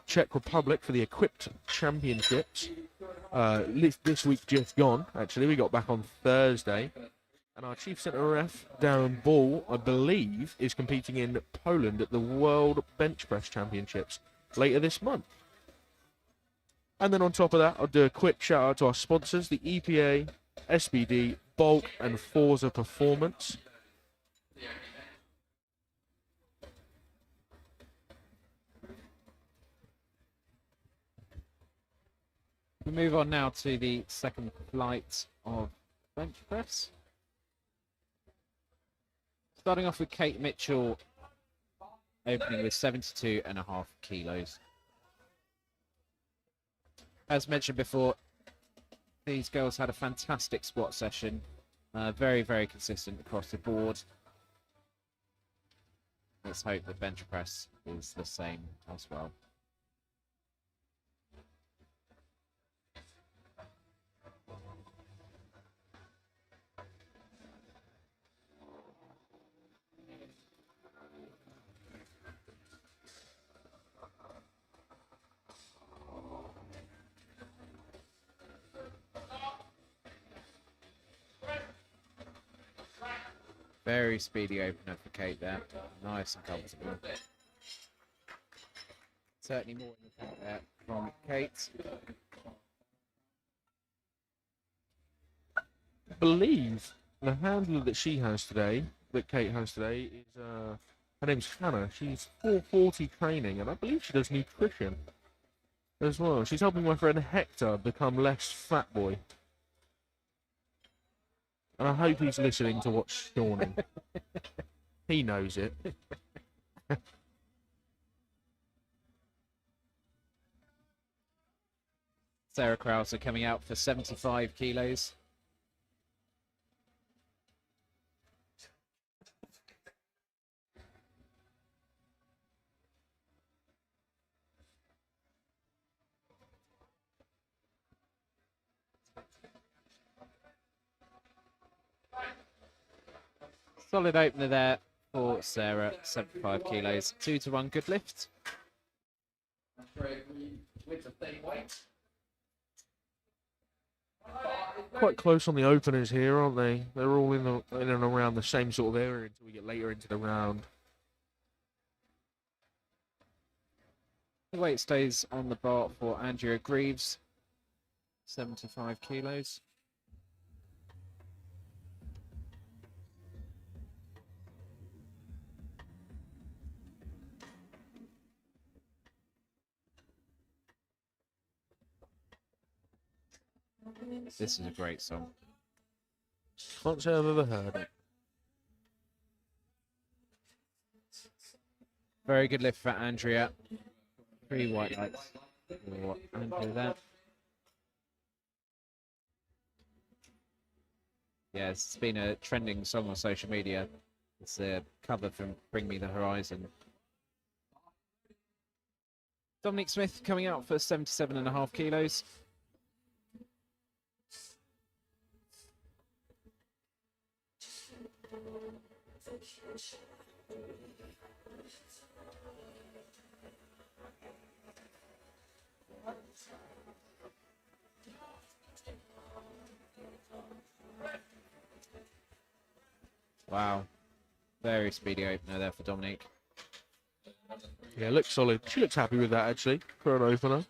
Czech Republic for the Equipped Championships. This week just gone, actually. We got back on Thursday. And our chief centre ref, Darren Ball, I believe, is competing in Poland at the World Bench Press Championships later this month. And then on top of that, I'll do a quick shout out to our sponsors, the EPA, SBD, Bulk and Forza Performance. We move on now to the 2nd flight of bench press. Starting off with Kate Mitchell, opening with 72.5 kilos. As mentioned before, these girls had a fantastic squat session. Very, very consistent across the board. Let's hope the bench press is the same as well. Very speedy opener for Kate there. Nice and comfortable. Certainly more in the tank there from Kate. I believe the handler that she has today, that Kate has today, is her name's Hannah. She's 440 training, and I believe she does nutrition as well. She's helping my friend Hector become less fat boy. And I hope he's listening to what's Shawning. He knows it. Sarah Krause coming out for 75 kilos. Solid opener there for Sarah, 75 kilos. 2-1 good lift. With the same weight. Quite close on the openers here, aren't they? They're all in and around the same sort of area until we get later into the round. The weight stays on the bar for Andrea Greaves, 75 kilos. This is a great song. Can't say I've ever heard it. Very good lift for Andrea. 3 white lights for Andrea there. Yeah, it's been a trending song on social media. It's a cover from Bring Me the Horizon. Dominic Smith coming out for 77.5 kilos. Wow. Very speedy opener there for Dominique. Yeah, looks solid. She looks happy with that, actually, for an opener.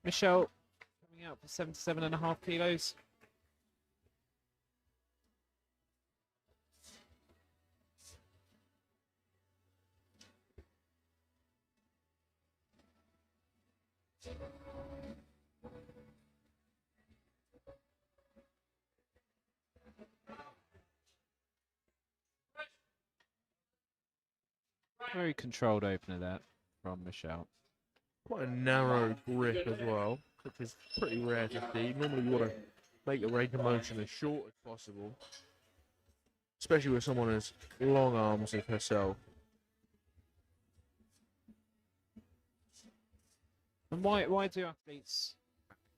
Michelle coming out for 77.5 kilos. Very controlled opener there from Michelle. Quite a narrow grip as well, which is pretty rare to see. Normally you want to make your range of motion as short as possible, especially with someone as long arms as herself. And why do athletes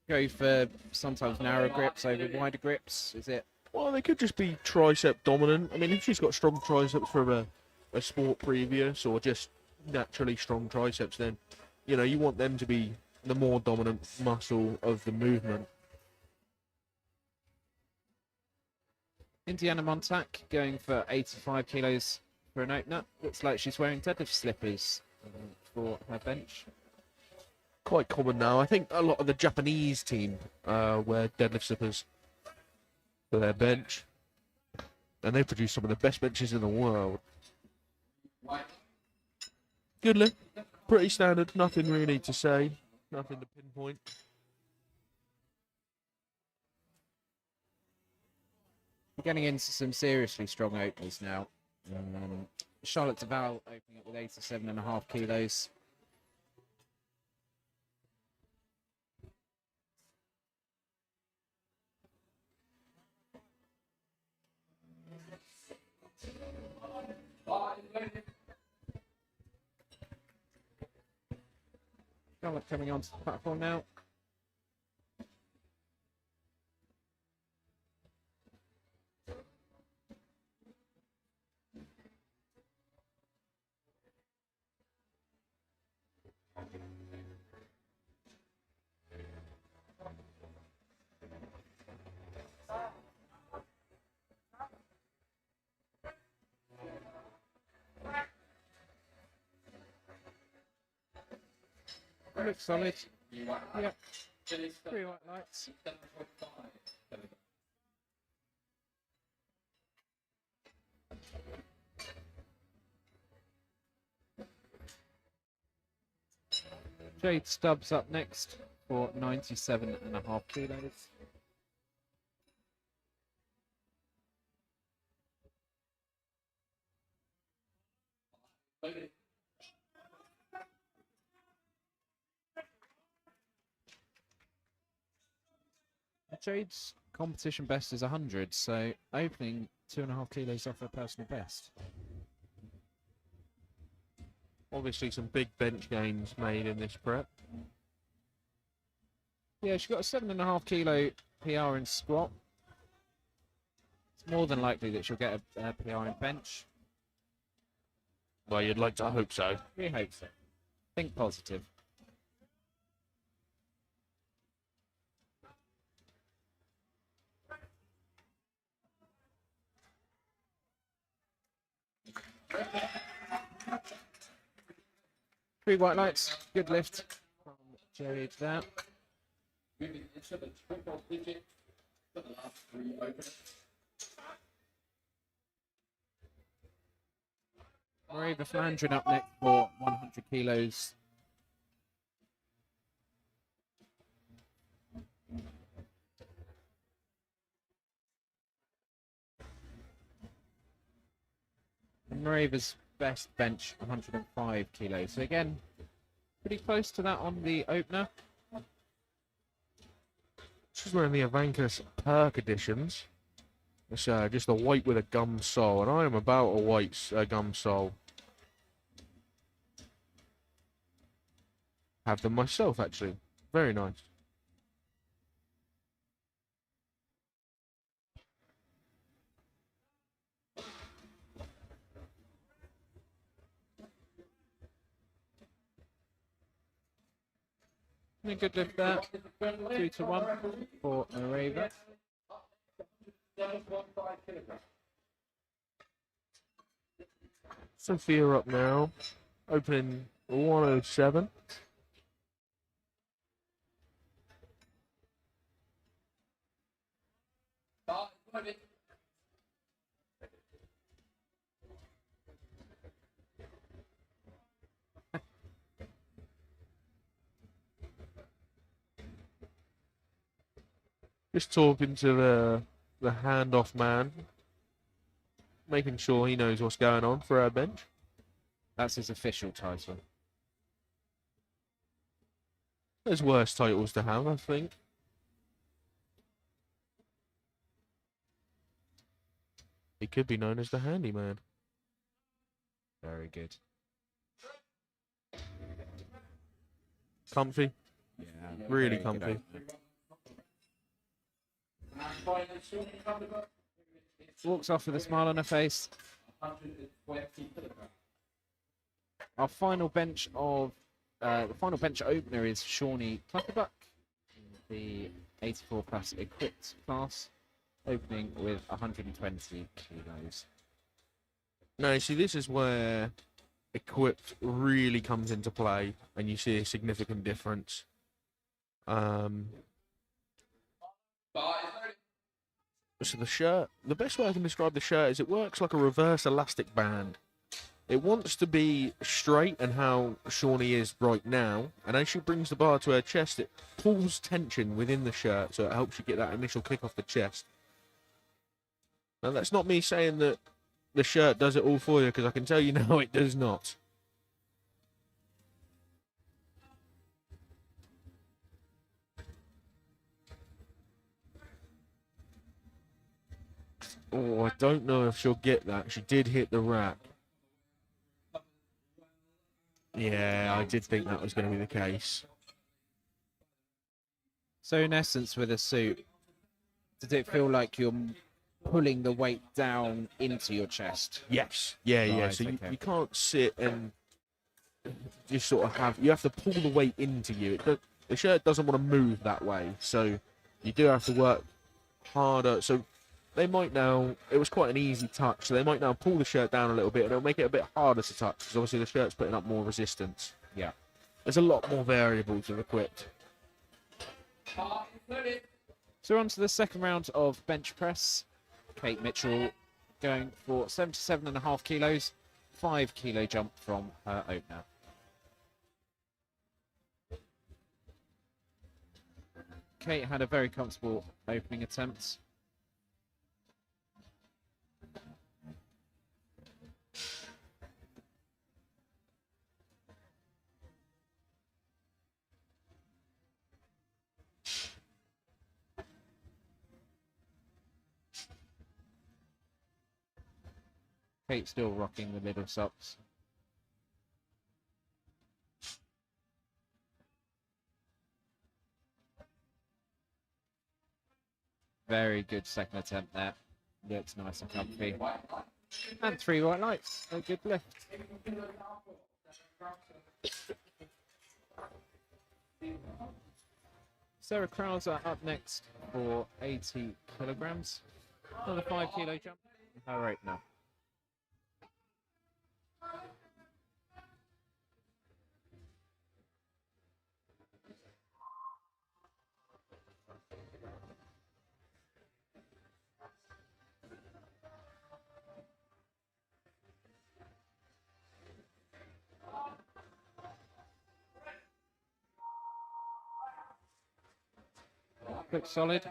go for sometimes narrow grips over wider grips? Is it? Well, they could just be tricep dominant. I mean, if she's got strong triceps from a sport previous or just naturally strong triceps, then, you know, you want them to be the more dominant muscle of the movement. Indiana Montac going for 85 kilos for an opener. Looks like she's wearing deadlift slippers for her bench. Quite common now. I think a lot of the Japanese team wear deadlift slippers for their bench, and they produce some of the best benches in the world. Good lift, pretty standard. Nothing really to say. Nothing to pinpoint. We're getting into some seriously strong openers now. Charlotte Duval opening up with 87.5 kilos. Charlotte coming onto the platform now. looks solid. Yep. 3 white lights. Jade Stubbs up next for 97.5 kilos. Jade's competition best is 100, so opening 2.5 kilos off her personal best. Obviously, some big bench gains made in this prep. Yeah, she got a 7.5 kilo PR in squat. It's more than likely that she'll get a PR in bench. Well, you'd like to hope so. We hope so. Think positive. Three white lights, good lift from Jade there. Moving into the triple digit for the last 3 openers. Maria Flandrin up next for 100 kilos. Maria's best bench 105 kilos. So again, pretty close to that on the opener. She's wearing the Avankas Perk editions. It's just a white with a gum sole, and I am about a white gum sole. Have them myself, actually. Very nice. And a good lift there. 2-1 for Areva. 7.5 kilograms. Sophia up now, opening 107. Just talking to the handoff man, making sure he knows what's going on for our bench. That's his official title. There's worse titles to have, I think. He could be known as the handyman. Very good. Comfy, Yeah, really very good comfy. opener. Walks off with a smile on her face. 120 kilograms. Our final bench of the final bench opener is Shawnee Clutterbuck in the 84 plus equipped class, opening with 120 kilos. No, you see, this is where equipped really comes into play, and you see a significant difference. So the shirt, the best way I can describe the shirt is it works like a reverse elastic band. It wants to be straight, and how Shawnee is right now, and as she brings the bar to her chest, it pulls tension within the shirt, so it helps you get that initial kick off the chest. Now, that's not me saying that the shirt does it all for you, because I can tell you now it does not. Oh, I don't know if she'll get that. She did hit the rack. Yeah, I did think that was going to be the case. So in essence, with a suit, does it feel like you're pulling the weight down into your chest? Yes. Yeah, yeah. Right, So okay. you can't sit and just sort of have... You have to pull the weight into you. The shirt doesn't want to move that way. So you do have to work harder. So they might now... It was quite an easy touch. So they might now pull the shirt down a little bit, and it'll make it a bit harder to touch, because obviously the shirt's putting up more resistance. Yeah. there's a lot more variables are equipped. So we're on to the second round of bench press. Kate Mitchell going for 77.5 kilos, 5 kilo jump from her opener. Kate had a very comfortable opening attempt. Kate still rocking the middle socks. Very good second attempt there. Looks nice and comfy. And 3 white lights. A good lift. Sarah Krauser up next for 80 kilograms. Another 5 kilo jump. Her opener. Looks solid.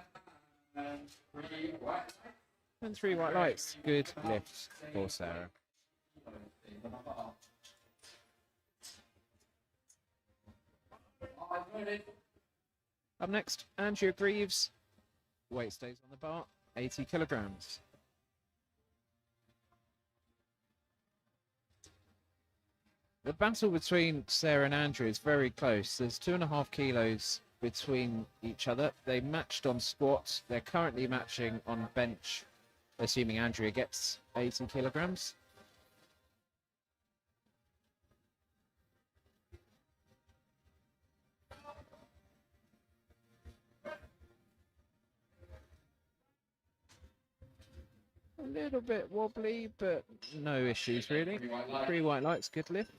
And 3 white lights. Good lift for Sarah. Up next, Andrea Greaves. Weight stays on the bar, 80 kilograms. The battle between Sarah and Andrea is very close. There's 2.5 kilos between each other. They matched on squat. They're currently matching on bench, assuming Andrea gets 80 kilograms. A little bit wobbly, but no issues really. 3 white lights, good lift.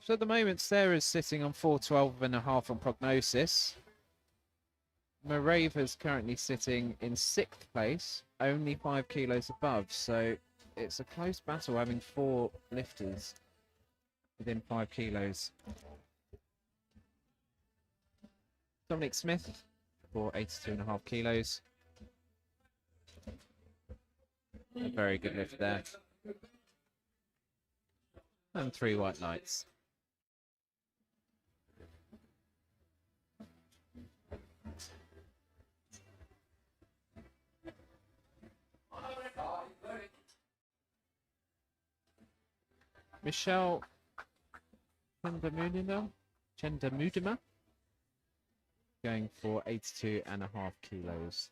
So at the moment, Sarah's sitting on 412.5 on prognosis. Mareva's currently sitting in 6th place, only 5 kilos above. So it's a close battle having 4 lifters within 5 kilos. Dominic Smith for 82.5 kilos. A very good lift there. And 3 white lights. Michelle Chendamudima going for 82.5 kilos.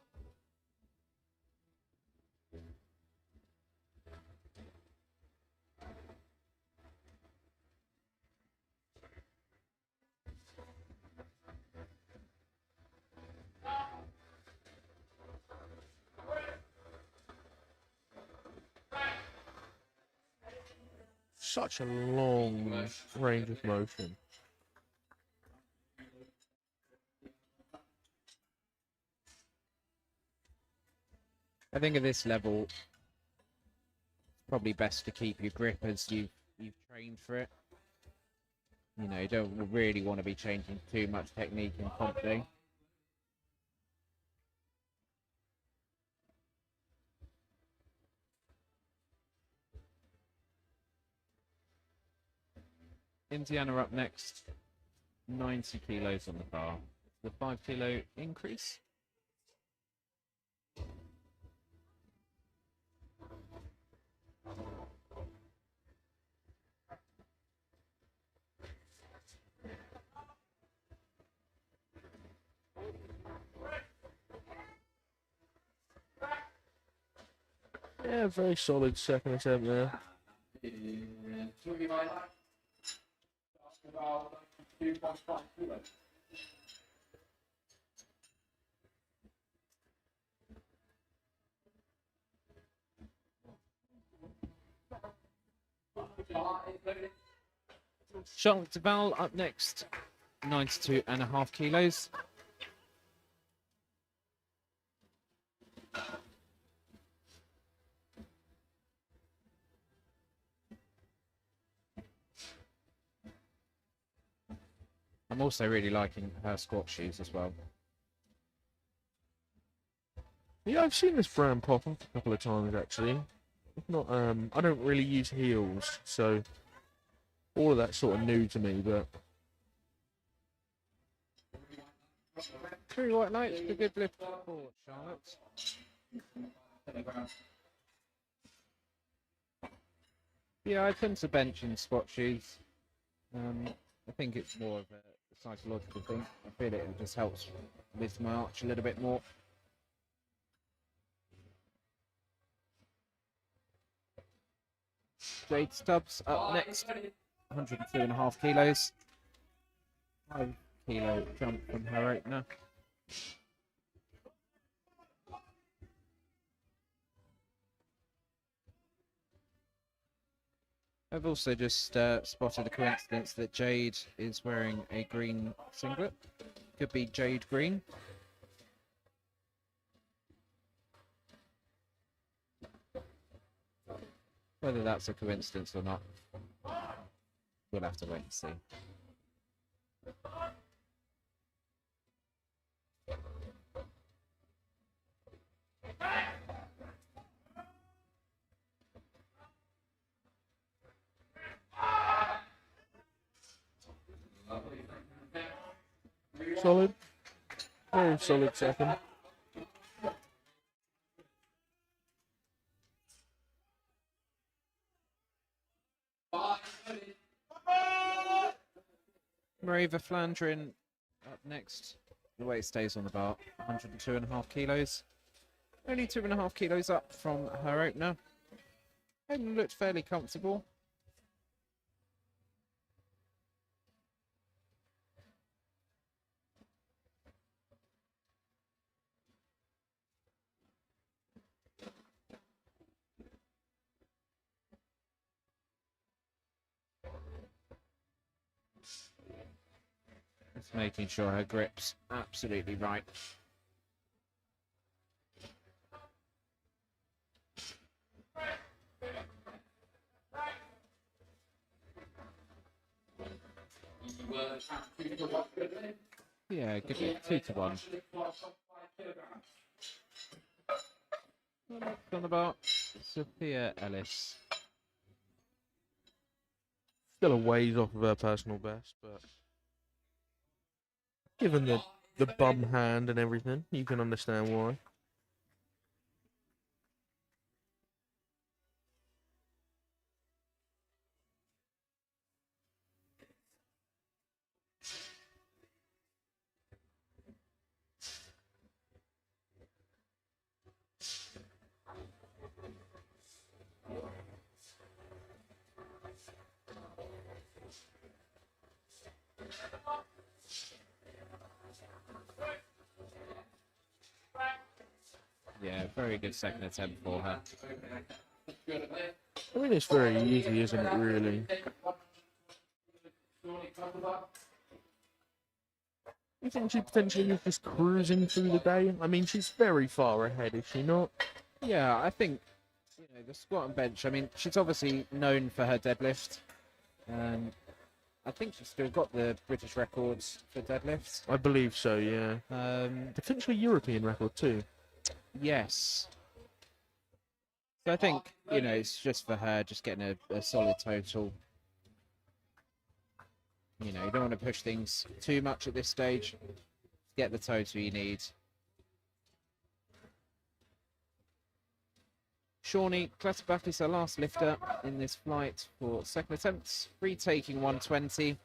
Such a long range of motion. I think at this level, it's probably best to keep your grip as you've trained for it. You know, you don't really want to be changing too much technique in comp day. Indiana up next, 90 kilos on the bar. The 5 kilo increase. Yeah, very solid second attempt there. Charlotte Duval up next, 92.5 kilos. I'm also really liking her squat shoes as well. Yeah, I've seen this brand pop up a couple of times actually. If not, I don't really use heels, so all of that's sort of new to me. But 3 white lights for good lift for Charlotte. Yeah, I tend to bench in squat shoes. I think it's more of a psychological thing. I feel it just helps lift my arch a little bit more. Jade Stubbs up next, 102.5 kilos. 5 kilo jump from her opener. I've also just spotted a coincidence that Jade is wearing a green singlet. Could be Jade Green. Whether that's a coincidence or not, we'll have to wait and see. solid, very solid second. Mariva Flandrin up next. The weight stays on the bar, 102.5 kilos. Only 2.5 kilos up from her opener. And looked fairly comfortable. Just making sure her grip's absolutely right. Yeah, good hit. 2-1. Next on about Sophia Ellis. Still a ways off of her personal best, but given the bum hand and everything, you can understand why. Yeah, very good second attempt for her. I mean, it's very easy, isn't it, really? You think she potentially is just cruising through the day? I mean, she's very far ahead, is she not? Yeah, I think the squat and bench. I mean, she's obviously known for her deadlift. I think she's still got the British records for deadlifts. I believe so, yeah. Potentially European record too. Yes. So I think, it's just for her, just getting a solid total. You don't want to push things too much at this stage. Get the total you need. Shawnee Clutterbuck is her last lifter in this flight for second attempts. Retaking 120.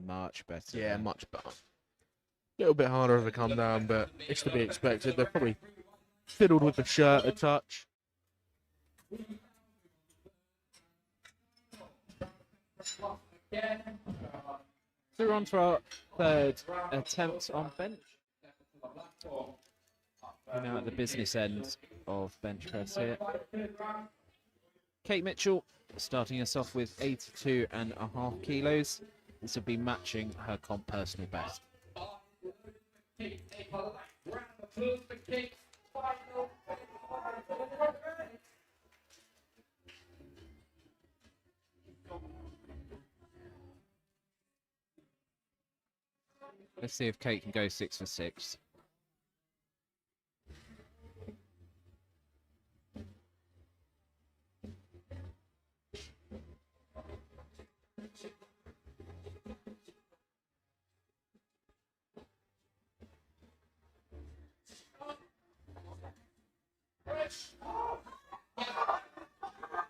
Much better. Yeah, much better. A little bit harder of a come down, but it's to be expected. They've probably fiddled with the shirt a touch. So we're on to our third attempt on bench. We're now at the business end of bench press here. Kate Mitchell starting us off with 82.5 kilos. This will be matching her comp personal best. Let's see if Kate can go 6 for 6.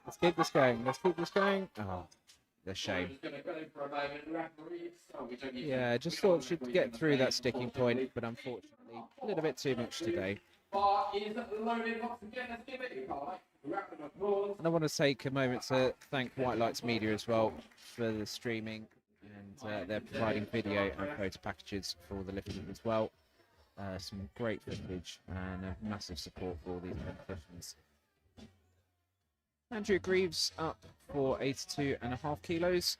Let's keep this going. Let's keep this going. Oh, the shame. Yeah, I just thought she'd get through that sticking point, but unfortunately, a little bit too much today. And I want to take a moment to thank White Lights Media as well for the streaming, and they're providing video and photo packages for the lifting as well. Some great footage and a massive support for all these competitions. Andrea Greaves up for 82.5 kilos.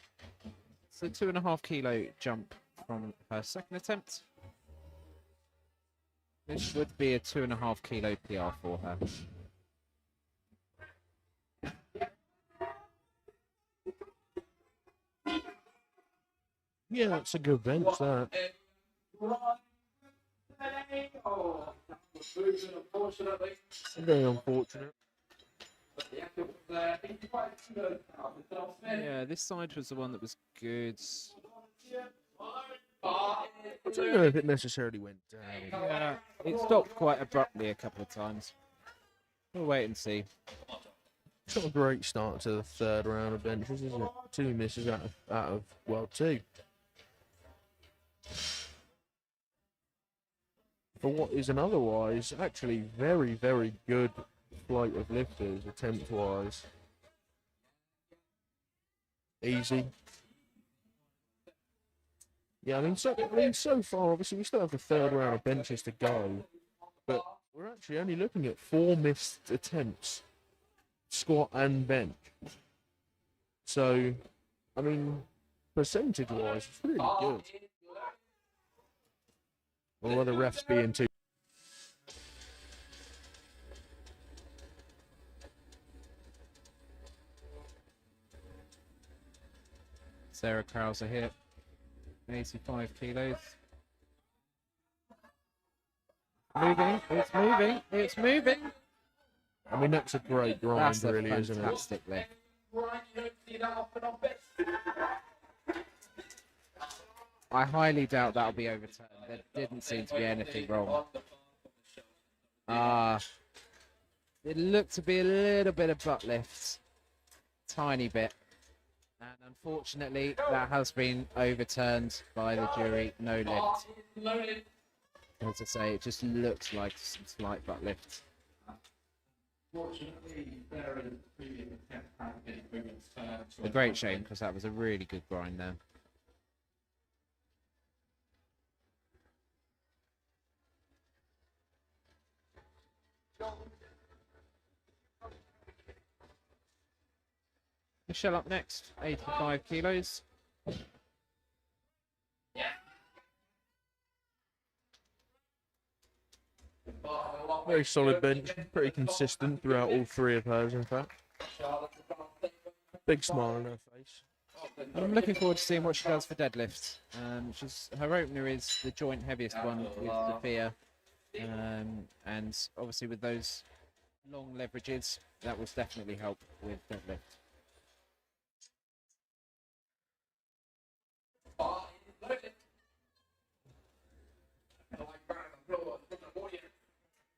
So 2.5 kilo jump from her second attempt. This would be a 2.5 kilo PR for her. Yeah, that's a good bench, that. Very unfortunate. Yeah, this side was the one that was good. I don't know if it necessarily went down. Yeah, it stopped quite abruptly a couple of times. We'll wait and see. It's not a great start to the third round of benches, is it? 2 misses out of well, 2. For what is an otherwise actually very, very good flight of lifters, attempt-wise. Easy. Yeah, I mean, so far, obviously, we still have the third round of benches to go, but we're actually only looking at 4 missed attempts, squat and bench. So, I mean, percentage-wise, it's really good. Or are the refs being too... Sarah Krauser here, 85 kilos. Moving, it's moving, it's moving. I mean, that's a great grind, That's a really, isn't it? fantastic lift. I highly doubt that'll be overturned. There didn't seem to be anything wrong. It looked to be a little bit of butt lift. Tiny bit. And unfortunately, that has been overturned by the jury. No lift. As I say, it just looks like some slight butt lift. A great shame, because that was a really good grind there. Michelle up next, 85 kilos. Very solid bench, pretty consistent throughout all 3 of hers, in fact. Big smile on her face. I'm looking forward to seeing what she does for deadlifts. Her opener is the joint heaviest one with Sophia. And obviously with those long leverages, that will definitely help with deadlift.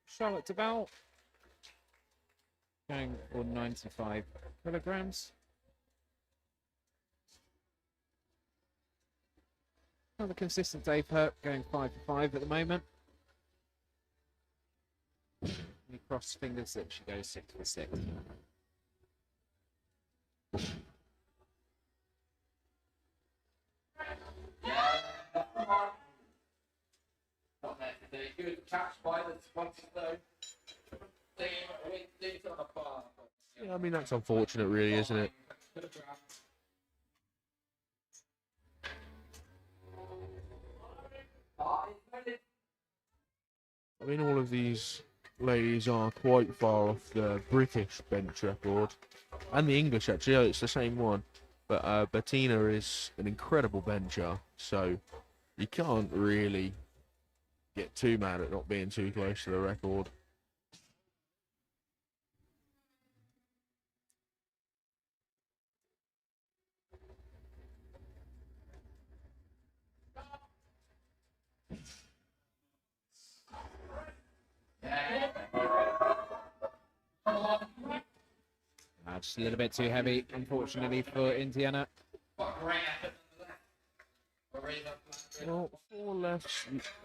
Charlotte Duval going for 95 kilograms. Another consistent day per going 5 for 5 at the moment. We cross fingers that she goes 6 for 6. catch by the 20 though. These on the bar. Yeah, I mean, that's unfortunate, really, isn't it? I mean, all of these ladies are quite far off the British bench record. And the English, actually. Oh, it's the same one. But Bettina is an incredible bencher, so you can't really get too mad at not being too close to the record. Just a little bit too heavy, unfortunately, for Indiana. Well,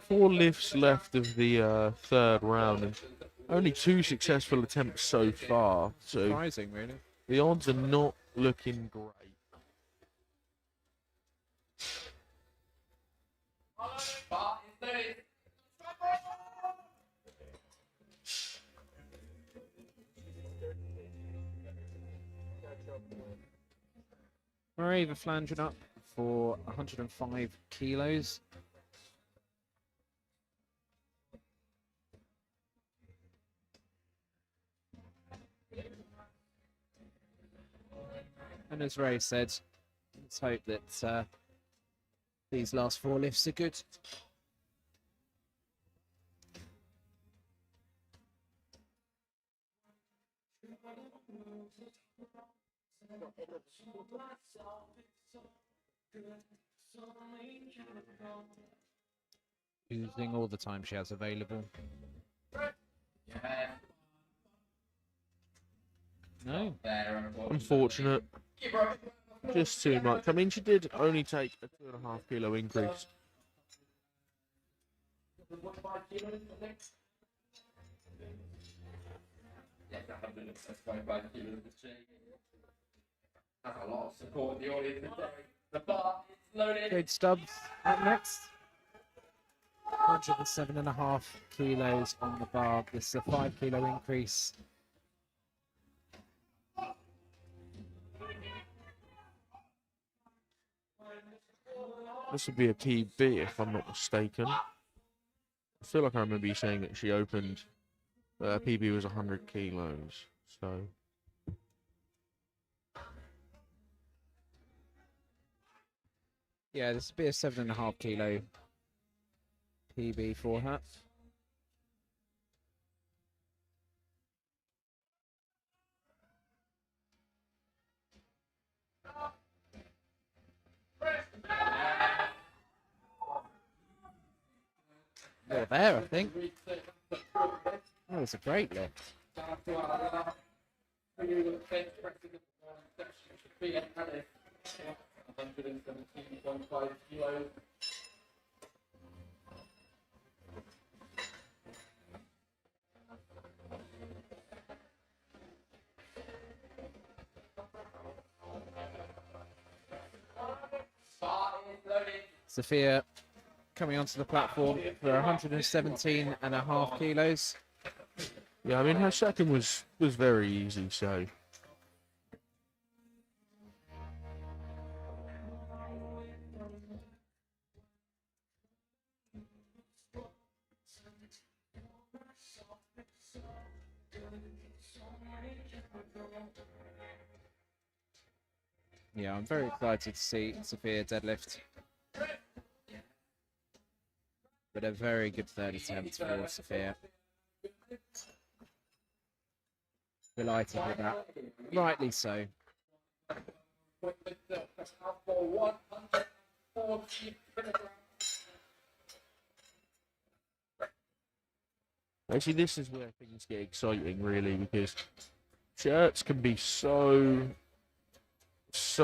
four lifts left of the third round, and only 2 successful attempts so far. So Surprising, really. the odds are not looking great. Mareva flanging up for 105 kilos. And as Ray said, let's hope that these last 4 lifts are good. Using all the time she has available. No. Unfortunate. Just too much. I mean, she did only take a 2.5 kilo increase. That's a lot of support in the audience today. The bar is loaded. Jade Stubbs up next. 107.5 kilos on the bar. This is a 5 kilo increase. This would be a PB if I'm not mistaken. I feel like I remember you saying that she opened. PB was 100 kilos. So. Yeah, this would be a 7.5 kilo PB for her. More there, I think. Oh, it's a great lift. Sophia coming onto the platform for 117.5 kilos. Yeah, I mean, her second was very easy, so. Yeah, I'm very excited to see Sophia deadlift. But a very good third attempt for Sophia. Delighted with that. Rightly so. Actually, this is where things get exciting, really, because shirts can be so. I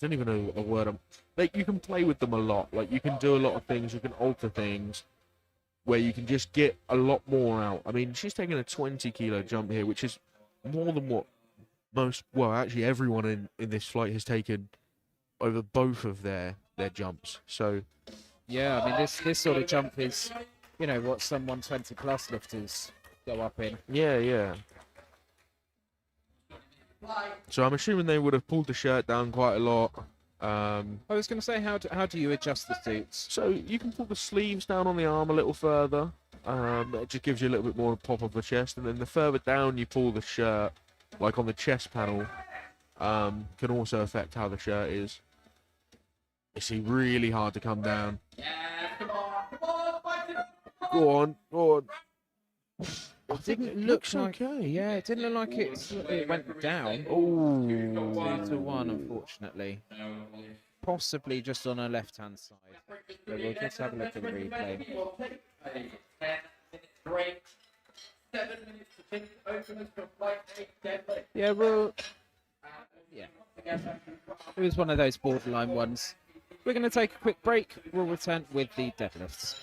don't even know a word. Like, you can play with them a lot. Like, you can do a lot of things. You can alter things where you can just get a lot more out. I mean, she's taking a 20 kilo jump here, which is more than what actually everyone in this flight has taken over both of their jumps. So yeah, I mean, this sort of jump is you know, what some 120 plus lifters go up in. Yeah, yeah. So I'm assuming they would have pulled the shirt down quite a lot. I was going to say, how do you adjust the suits? So you can pull the sleeves down on the arm a little further. It just gives you a little bit more pop of the chest, and then the further down you pull the shirt, like on the chest panel, can also affect how the shirt is. It's really hard to come down. Go on, go on. It didn't look looks like. okay. Yeah, it didn't look like it went down. Oh, 2-1, unfortunately. Possibly just on her left-hand side. So we'll just have a look at the replay. We'll take a 10-minute break. 7 minutes to finish openers for flight 8 deadlift. Yeah, well, yeah. It was one of those borderline ones. We're going to take a quick break. We'll return with the deadlifts.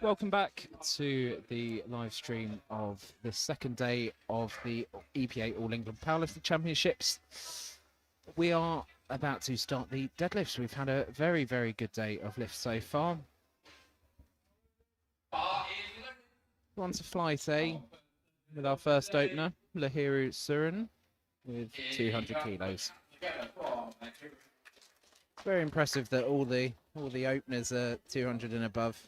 Welcome back to the live stream of the second day of the EPA All England Powerlifting Championships. We are about to start the deadlifts. We've had a very, very good day of lifts so far. We're on to flight A with our first opener, Lahiru Surin, with 200 kilos. Very impressive that all the openers are 200 and above.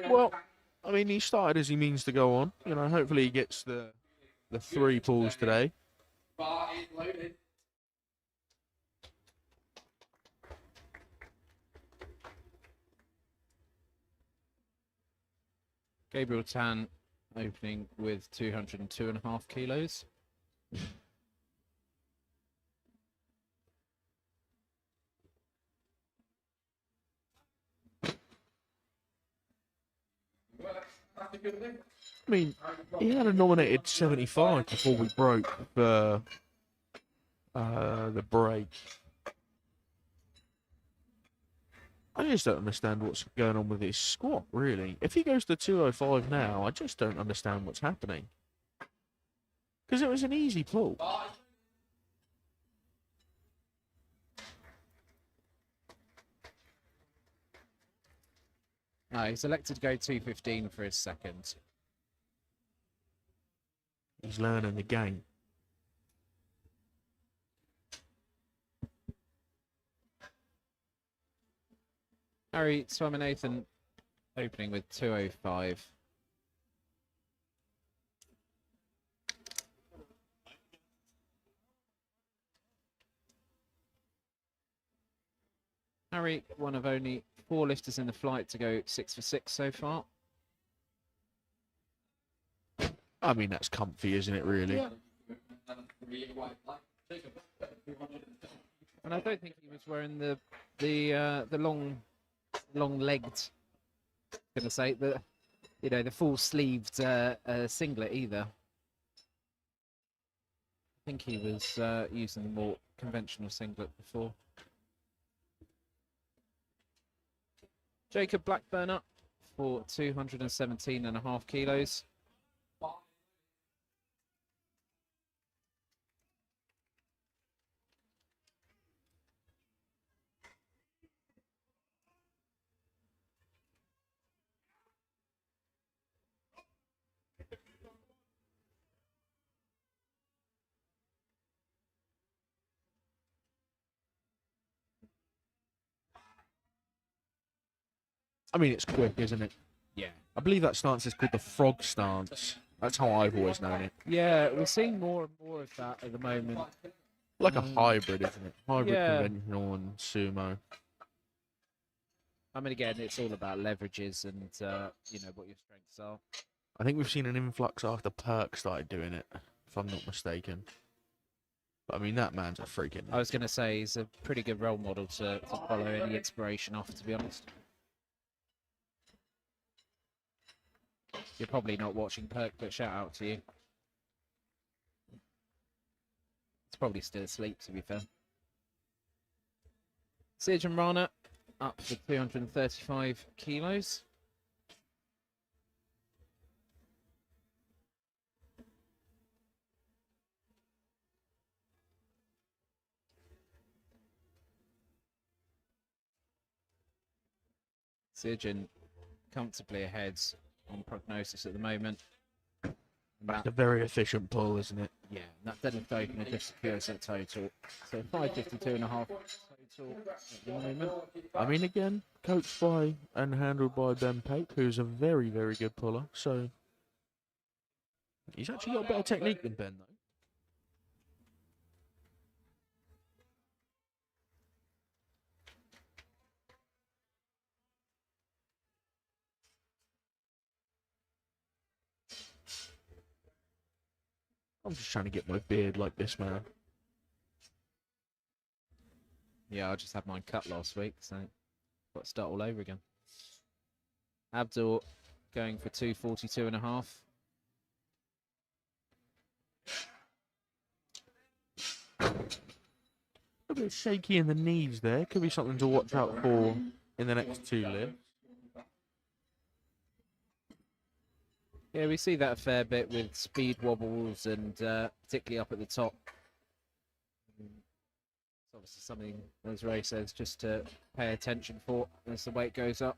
Well, I mean, he started as he means to go on. You know, hopefully he gets the 3 pulls today. Gabriel Tan opening with 202.5 kilos. I mean, he had a nominated 75 before we broke the break. I just don't understand what's going on with his squat, really. If he goes to 205 now, I just don't understand what's happening. Because it was an easy pull. No, he's elected to go 215 for his second. He's learning the game. Harry Swaminathan opening with 205. Harry, one of only 4 lifters in the flight to go 6 for 6 so far. I mean, that's comfy, isn't it, really? Yeah. And I don't think he was wearing the long-legged, gonna say the full-sleeved singlet either. I think he was using the more conventional singlet before. Jacob Blackburn up for 217.5 kilos. I mean, it's quick, isn't it? Yeah. I believe that stance is called the frog stance. That's how I've always known it. Yeah, we're seeing more and more of that at the moment. Like a hybrid, isn't it? Hybrid, yeah. conventional, and sumo. I mean, again, it's all about leverages and what your strengths are. I think we've seen an influx after Perk started doing it, if I'm not mistaken. But I mean, that man's a freaking. I was going to say he's a pretty good role model to follow any inspiration off, to be honest. You're probably not watching Perk, but shout out to you. It's probably still asleep, to be fair. Sirjan Rana up for 235 kilos. Sirjan comfortably ahead on prognosis at the moment. That's a very efficient pull, isn't it? Yeah, that deadlift opener just secures that total. So 552.5 total at the moment. I mean, again, coached by and handled by Ben Pape, who's a very, very good puller. So he's actually got better technique than Ben, though. I'm just trying to get my beard like this man. Yeah, I just had mine cut last week, so got to start all over again. Abdul going for 242.5. A bit shaky in the knees there. Could be something to watch out for in the next two lifts. Yeah, we see that a fair bit with speed wobbles and particularly up at the top. It's obviously something, as Ray says, just to pay attention for as the weight goes up.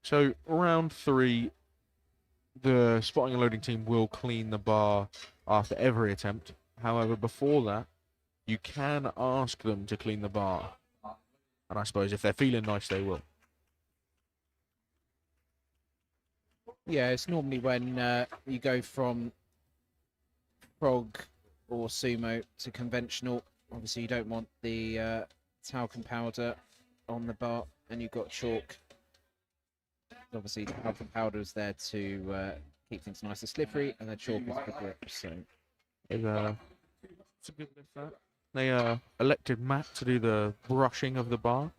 So round 3, the spotting and loading team will clean the bar after every attempt. However, before that, you can ask them to clean the bar. And I suppose if they're feeling nice, they will. Yeah, it's normally when you go from prog or sumo to conventional. Obviously, you don't want the talcum powder on the bar, and you've got chalk. Obviously, the talcum powder is there to keep things nice and slippery, and the chalk is for grip. So It's a good lift, that. They elected Matt to do the brushing of the bar.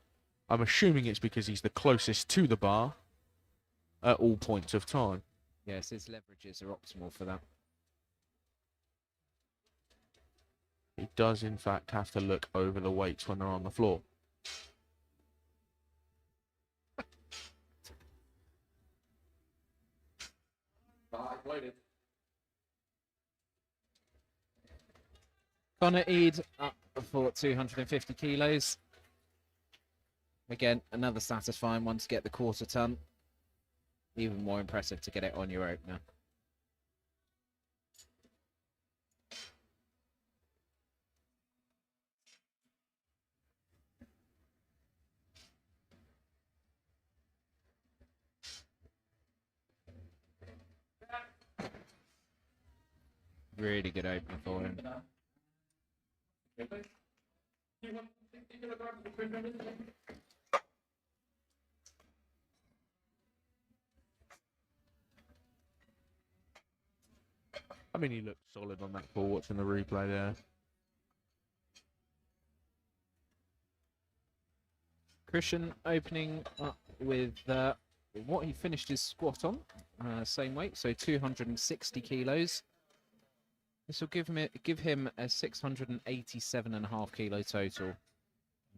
I'm assuming it's because he's the closest to the bar at all points of time. yes, his leverages are optimal for that. He does, in fact, have to look over the weights when they're on the floor. Connor Eade up for 250 kilos. Again, another satisfying one to get the quarter ton. Even more impressive to get it on your opener. Really good opener for him. I mean, he looked solid on that ball watching the replay there. Christian opening up with what he finished his squat on, same weight, so 260 kilos. This will give him a 687.5 kilo total.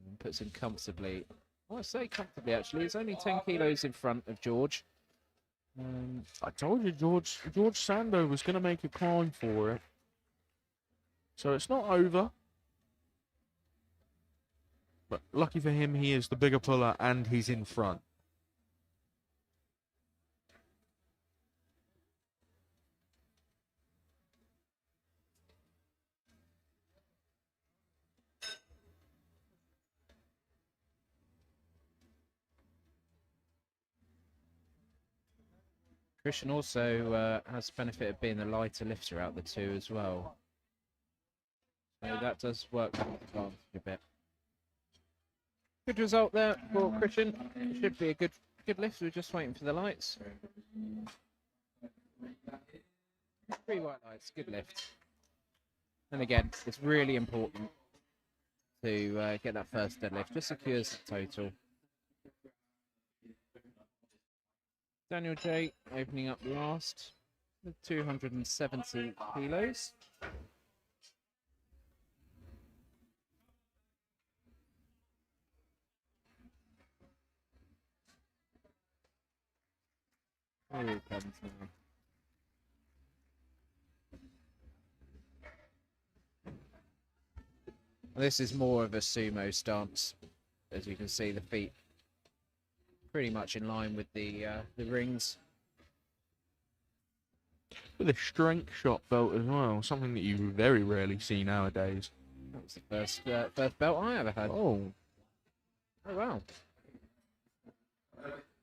And puts him comfortably. Well, I say comfortably actually. It's only 10 kilos in front of George. I told you George Sando was going to make a climb for it. So it's not over. But lucky for him, he is the bigger puller and he's in front. Christian also has the benefit of being the lighter lifter out the two as well. So that does work to his advantage a bit. Good result there for Christian. Should be a good lift. We're just waiting for the lights. 3 white lights, good lift. And again, it's really important to get that first deadlift. Just secures the total. Daniel J opening up last with 270 kilos. Here he comes now. This is more of a sumo stance. As you can see, the feet pretty much in line with the rings. With a strength shot belt as well, something that you very rarely see nowadays. That was the first belt I ever had. Oh, wow.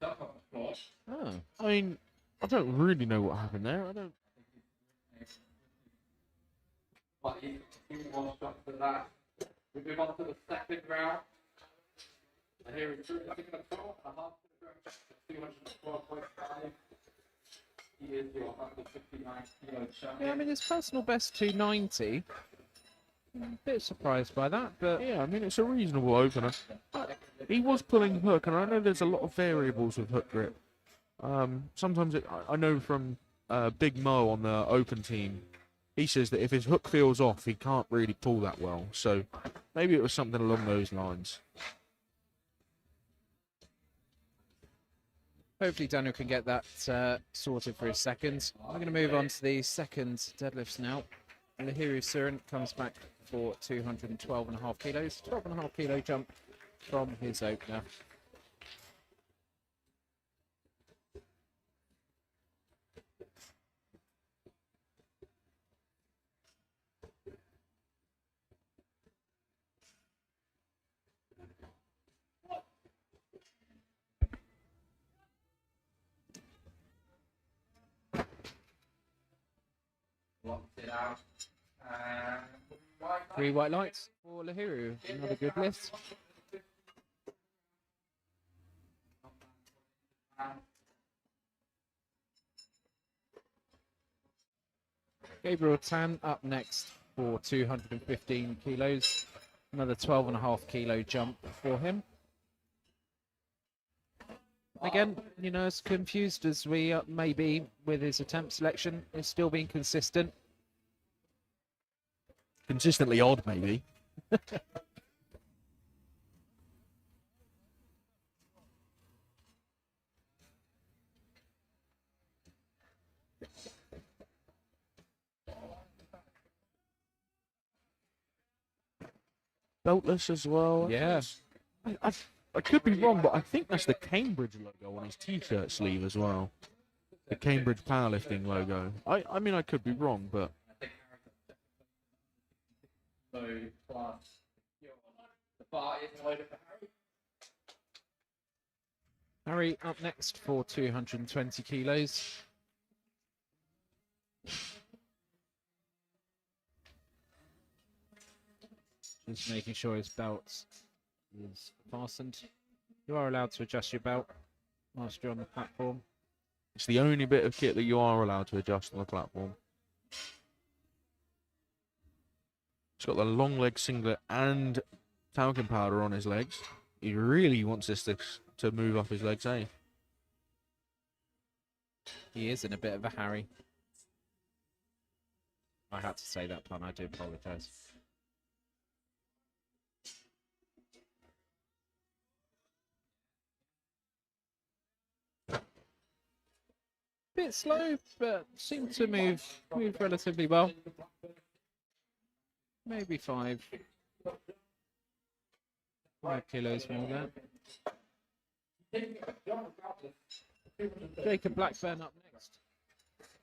Oh. I mean, I don't really know what happened there. I don't. But he was shot for that. We move on to the second round. And here is 2 212.5 kg, 212.5. He is your 159 kilo champion. Yeah, I mean, his personal best 290. I'm a bit surprised by that, but Yeah, I mean, it's a reasonable opener. He was pulling hook, and I know there's a lot of variables with hook grip. Sometimes I know from Big Mo on the open team, he says that if his hook feels off, he can't really pull that well. So maybe it was something along those lines. hopefully Daniel can get that sorted for his second. I'm going to move on to the second deadlifts now. Lahiru Surin comes back for 212.5 kilos. 12.5 kilo jump from his opener. Locked it out. And 3 white lights for Lahiru. Another good lift. Gabriel Tan up next for 215 kilos. Another 12.5 kilo jump for him. Again, you know, as confused as we may be with his attempt selection, he's still being consistent. Consistently odd, maybe. Beltless as well. Yeah. I could be wrong, but I think that's the Cambridge logo on his t-shirt sleeve as well. The Cambridge powerlifting logo. I mean, I could be wrong, but so plus the bar is loaded for Harry. Harry up next for 220 kilos. Just making sure his belt is fastened. You are allowed to adjust your belt whilst you're on the platform. it's the only bit of kit that you are allowed to adjust on the platform. He's got the long leg singlet and talcum powder on his legs. He really wants this to move up his legs, eh? He is in a bit of a hurry. I had to say that pun, I do apologise. Bit slow, but seemed to move relatively well. Maybe 5 kilos more there. Jacob Blackburn up next.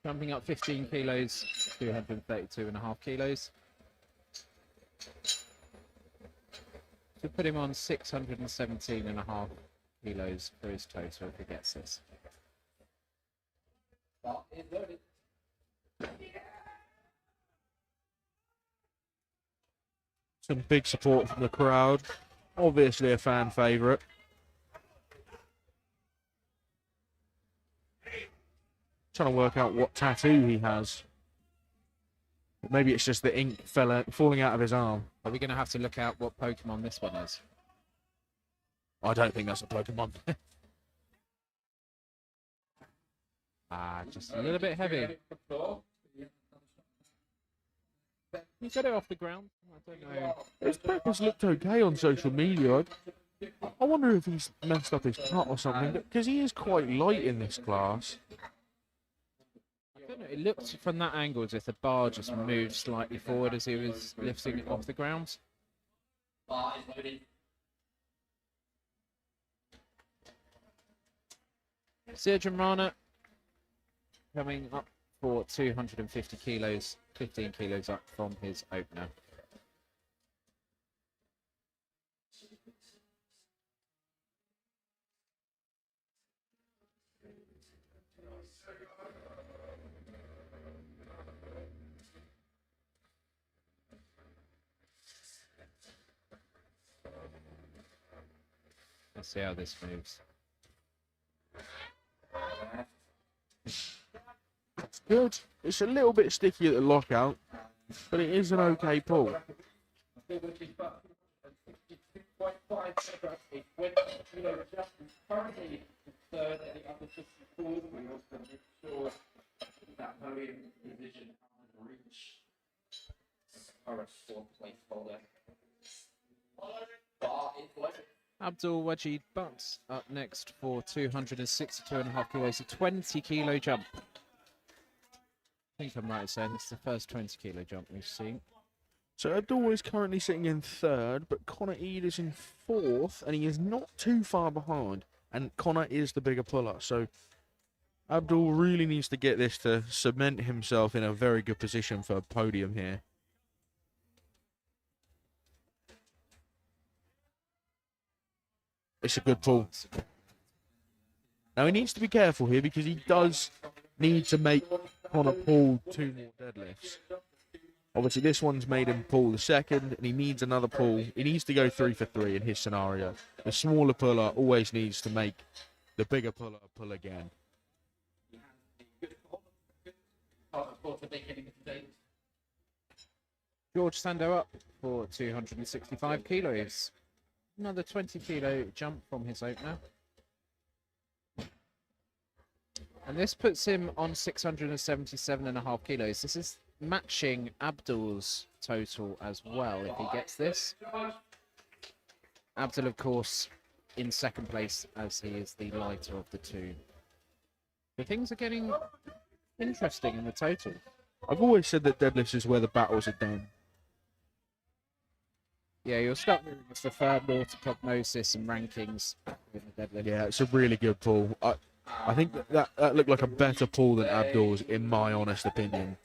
Jumping up 15 kilos, 232.5 kilos. To put him on 617.5 kilos for his total if he gets this. Bar is loaded. Some big support from the crowd. Obviously a fan favourite. Trying to work out what tattoo he has. Maybe it's just the ink falling out of his arm. Are we going to have to look out what Pokemon this one is? I don't think that's a Pokemon. Just a little bit heavy. You got it off the ground? I don't know. His breakfast looked okay on social media. I wonder if he's messed up his cut or something, because he is quite light in this class. I don't know. It looked from that angle as if the bar just moved slightly forward as he was lifting it off the ground. Bar is loaded. Sirjan Rana coming up for 250 kilos, 15 kilos up from his opener. Let's see how this moves. good. It's a little bit sticky at the lockout, but it is an okay pull. Abdul Wajid Butt up next for 262.5 kilos, a 20 kilo jump. I think I'm right in saying this is the first 20 kilo jump we've seen. So Abdul is currently sitting in third, but Connor Eade is in fourth, and he is not too far behind. And Connor is the bigger puller, so Abdul really needs to get this to cement himself in a very good position for a podium here. It's a good pull. Now he needs to be careful here because he does need to make Connor pull 2 more deadlifts. Obviously this one's made him pull the second, and he needs another pull. He needs to go 3 for 3 in his scenario. The smaller puller always needs to make the bigger puller pull again. George Sando up for 265 kilos. Another 20 kilo jump from his opener. And this puts him on 677.5 kilos. This is matching Abdul's total as well if he gets this. Abdul, of course, in second place as he is the lighter of the two. But things are getting interesting in the total. I've always said that deadlifts is where the battles are done. Yeah, you'll start moving to preferred more to prognosis and rankings with the deadlift. Yeah, it's a really good pull. I think that looked like a better pull than Abdul's, in my honest opinion.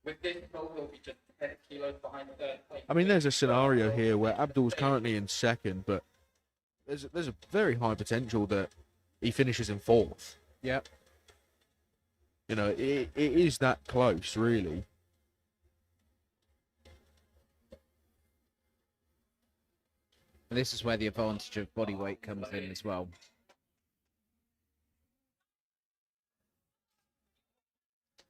With this goal, he'll be just 10 kilos behind third place. I mean, there's a scenario here where Abdul's currently in second, but there's a very high potential that he finishes in fourth. Yep. You know, it is that close, really. And this is where the advantage of body weight comes in as well.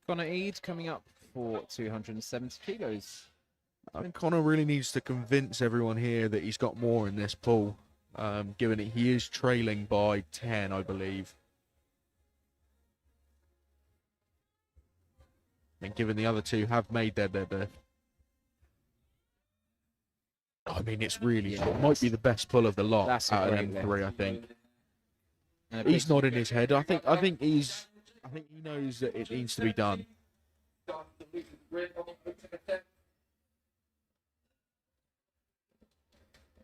Connor Eade coming up for 270 kilos. Connor really needs to convince everyone here that he's got more in this pull, given that he is trailing by 10, I believe. And given the other two have made their I mean, it's really, it might be the best pull of the lot out of them three, I think. He's nodding his head. I think he knows that it needs to be done.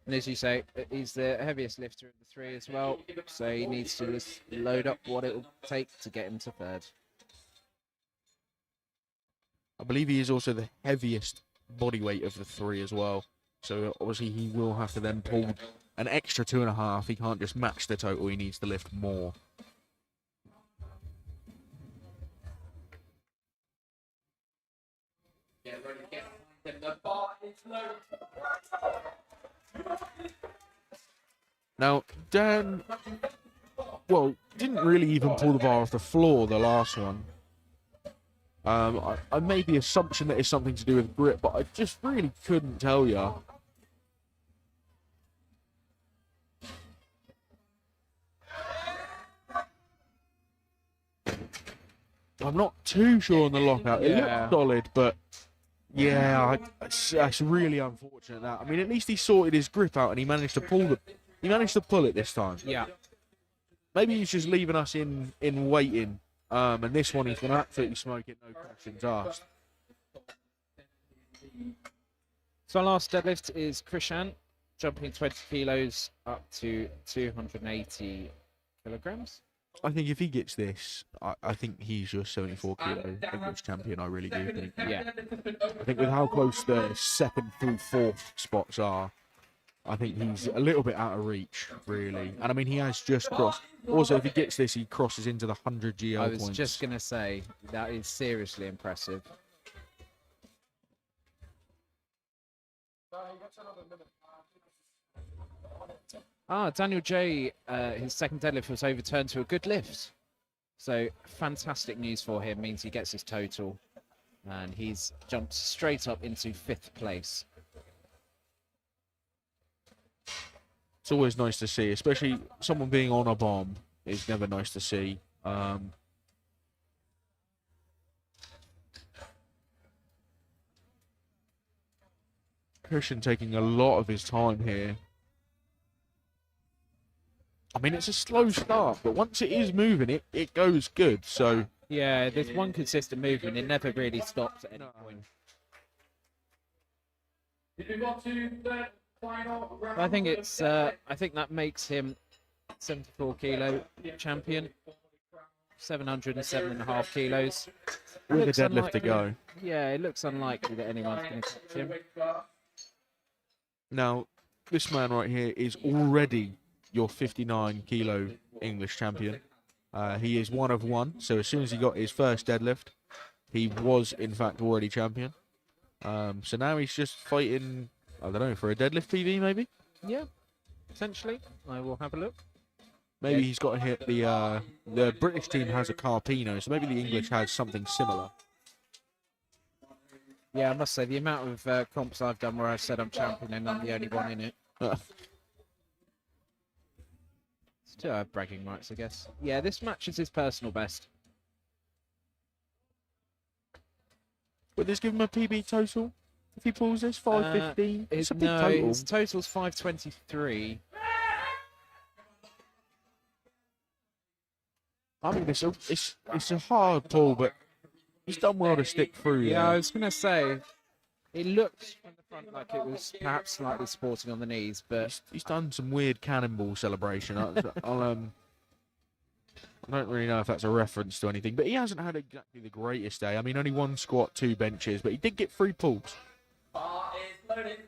And as you say, he's the heaviest lifter of the three as well, so he needs to just load up what it will take to get him to third. I believe he is also the heaviest body weight of the three as well. So obviously he will have to then pull an extra 2.5. He can't just match the total. He needs to lift more. Get ready, get behind him. The bar is low. Now, Dan, well, didn't really even pull the bar off the floor, the last one. I made the assumption that it's something to do with grip, but I just really couldn't tell you. I'm not too sure on the lockout. It looked solid, but yeah, that's really unfortunate. That, I mean, at least he sorted his grip out and he managed to pull it this time. Yeah. Maybe he's just leaving us in waiting. And this one he's going to absolutely smoke it, no questions asked. So our last deadlift is Krishan, jumping 20 kilos up to 280 kilograms. I think if he gets this, I think he's your 74 kilo English champion. I really do think. Yeah. I think with how close the second through fourth spots are, I think he's a little bit out of reach, really. And I mean, he has just crossed. Also, if he gets this, he crosses into the 100 GL points. I was just going to say, that is seriously impressive. Daniel J, his second deadlift was overturned to a good lift. So fantastic news for him, means he gets his total. And he's jumped straight up into 5th place. It's always nice to see, especially someone being on a bomb is never nice to see. Christian taking a lot of his time here. I mean, it's a slow start, but once it is moving, it goes good. So yeah, there's one consistent movement. It never really stops at any point. Did we go to the final round? I think it's. I think that makes him 74 kilo champion. 707.5 kilos. with a Looks deadlift to unlikely. go. Yeah, it looks unlikely that anyone's going to catch him. Now, this man right here is already your 59 kilo English champion. He is one of one, so as soon as he got his first deadlift, he was in fact already champion. So now he's just fighting, I don't know, for a deadlift PB maybe? Yeah, essentially. I will have a look. Maybe he's got to hit the British team has a Carpino, so maybe the English has something similar. Yeah, I must say, the amount of comps I've done where I've said I'm champion and I'm the only one in it. Still have bragging rights, I guess. Yeah, this matches his personal best. Would this give him a PB total? If he pulls this, 515? It's a big total. His total's 523. I mean, it's a hard pull, but he's done well to stick through. Yeah, I there. was going to say, it looked from the front like it was perhaps slightly sporting on the knees, but He's done some weird cannonball celebration. I don't really know if that's a reference to anything, but he hasn't had exactly the greatest day. I mean, only 1 squat, 2 benches, but he did get 3 pulls. Bar is loaded.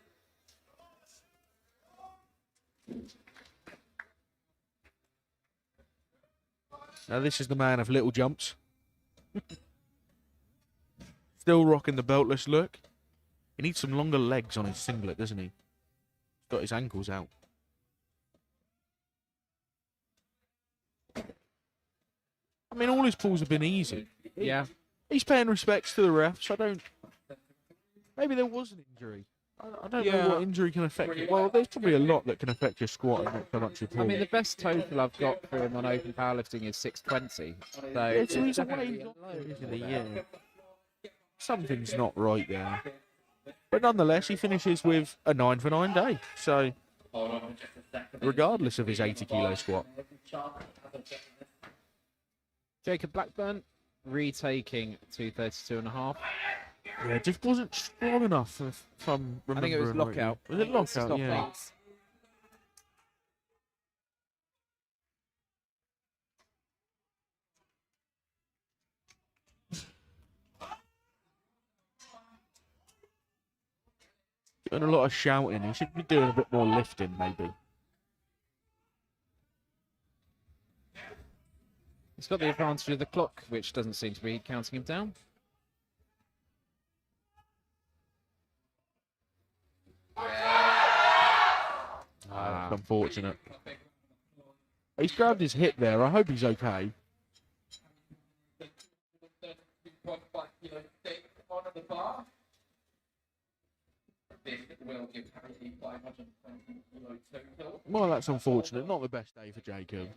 Now, this is the man of little jumps. Still rocking the beltless look. He needs some longer legs on his singlet, doesn't he? He's got his ankles out. I mean, all his pulls have been easy. yeah. He's paying respects to the refs. I don't... Maybe there was an injury. I don't know what injury can affect it. Well, there's probably a lot that can affect your squat and not so much your pull. I mean, the best total I've got for him on open powerlifting is 620. So, Yeah, so he's definitely away, a low, isn't he? Yeah. Something's not right there. But nonetheless, he finishes with a 9 for 9 day. So, Hold on for just a second. regardless of his 80 kilo squat. Jacob Blackburn retaking 232.5. Yeah, it just wasn't strong enough, if I'm I think it was remembering rightly. lockout. Was it lockout? Stop Yeah. leads. Doing a lot of shouting. He should be doing a bit more lifting, maybe. He's got the advantage of the clock, which doesn't seem to be counting him down. That's unfortunate. He's grabbed his hip there. I hope he's okay. This will give Harry 520 kilo total. Well, that's unfortunate. Not the best day for Jacob.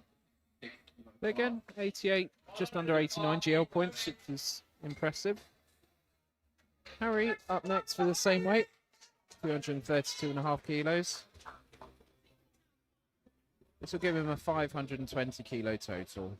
But again, 88, just under 89 GL points, which is impressive. Harry up next for the same weight, 232.5 kilos. This will give him a 520 kilo total.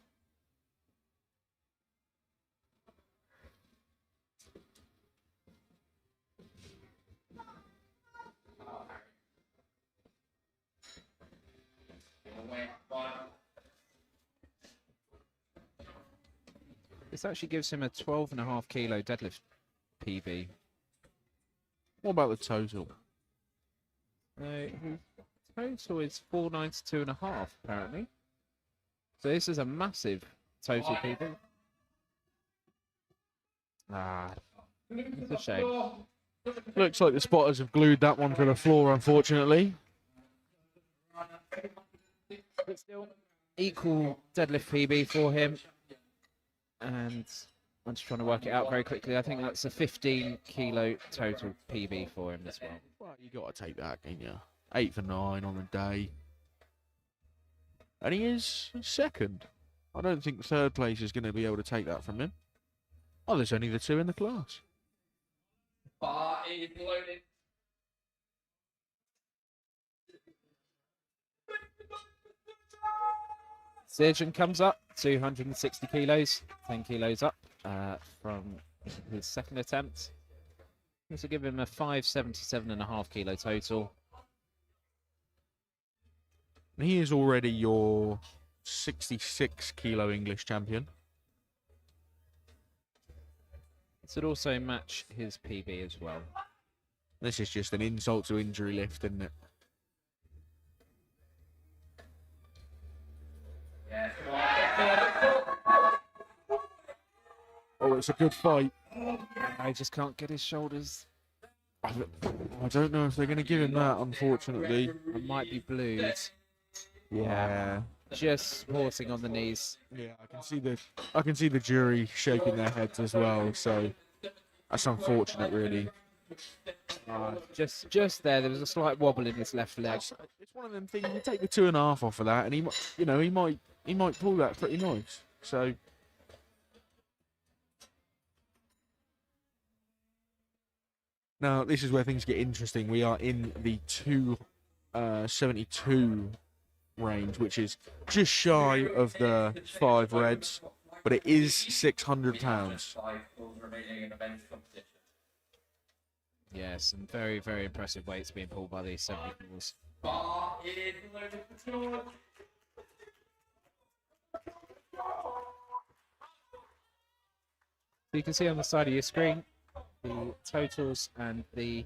This actually gives him a 12.5 kilo deadlift PB. What about the total? His total is 492.5 apparently. So this is a massive total PB. It's a shame. Looks like the spotters have glued that one to the floor, unfortunately. But still, equal deadlift PB for him. And I'm just trying to work it out very quickly. I think that's a 15 kilo total PB for him as well. Well, you got to take that, ain't you? 8 for 9 on the day. And he is second. I don't think third place is going to be able to take that from him. Oh, there's only the two in the class. Bar is loaded. Surgeon comes up, 260 kilos, 10 kilos up from his second attempt. This will give him a 577.5 kilo total. He is already your 66 kilo English champion. This would also match his PB as well. This is just an insult to injury lift, isn't it? Oh, it's a good fight. I just can't get his shoulders. I don't know if they're going to give him that, unfortunately. I might be blued. Yeah. Just supporting on the knees. Yeah, I can see the jury shaking their heads as well, so that's unfortunate, really. Just there was a slight wobble in his left leg. It's one of them things. You take the 2.5 off of that, and he might pull that pretty nice. So now this is where things get interesting. We are in the 272 range, which is just shy of the 5 reds, but it is 600 pounds. Yeah, some very, very impressive weights being pulled by these 74s. Bar is loaded for George. So you can see on the side of your screen the totals and the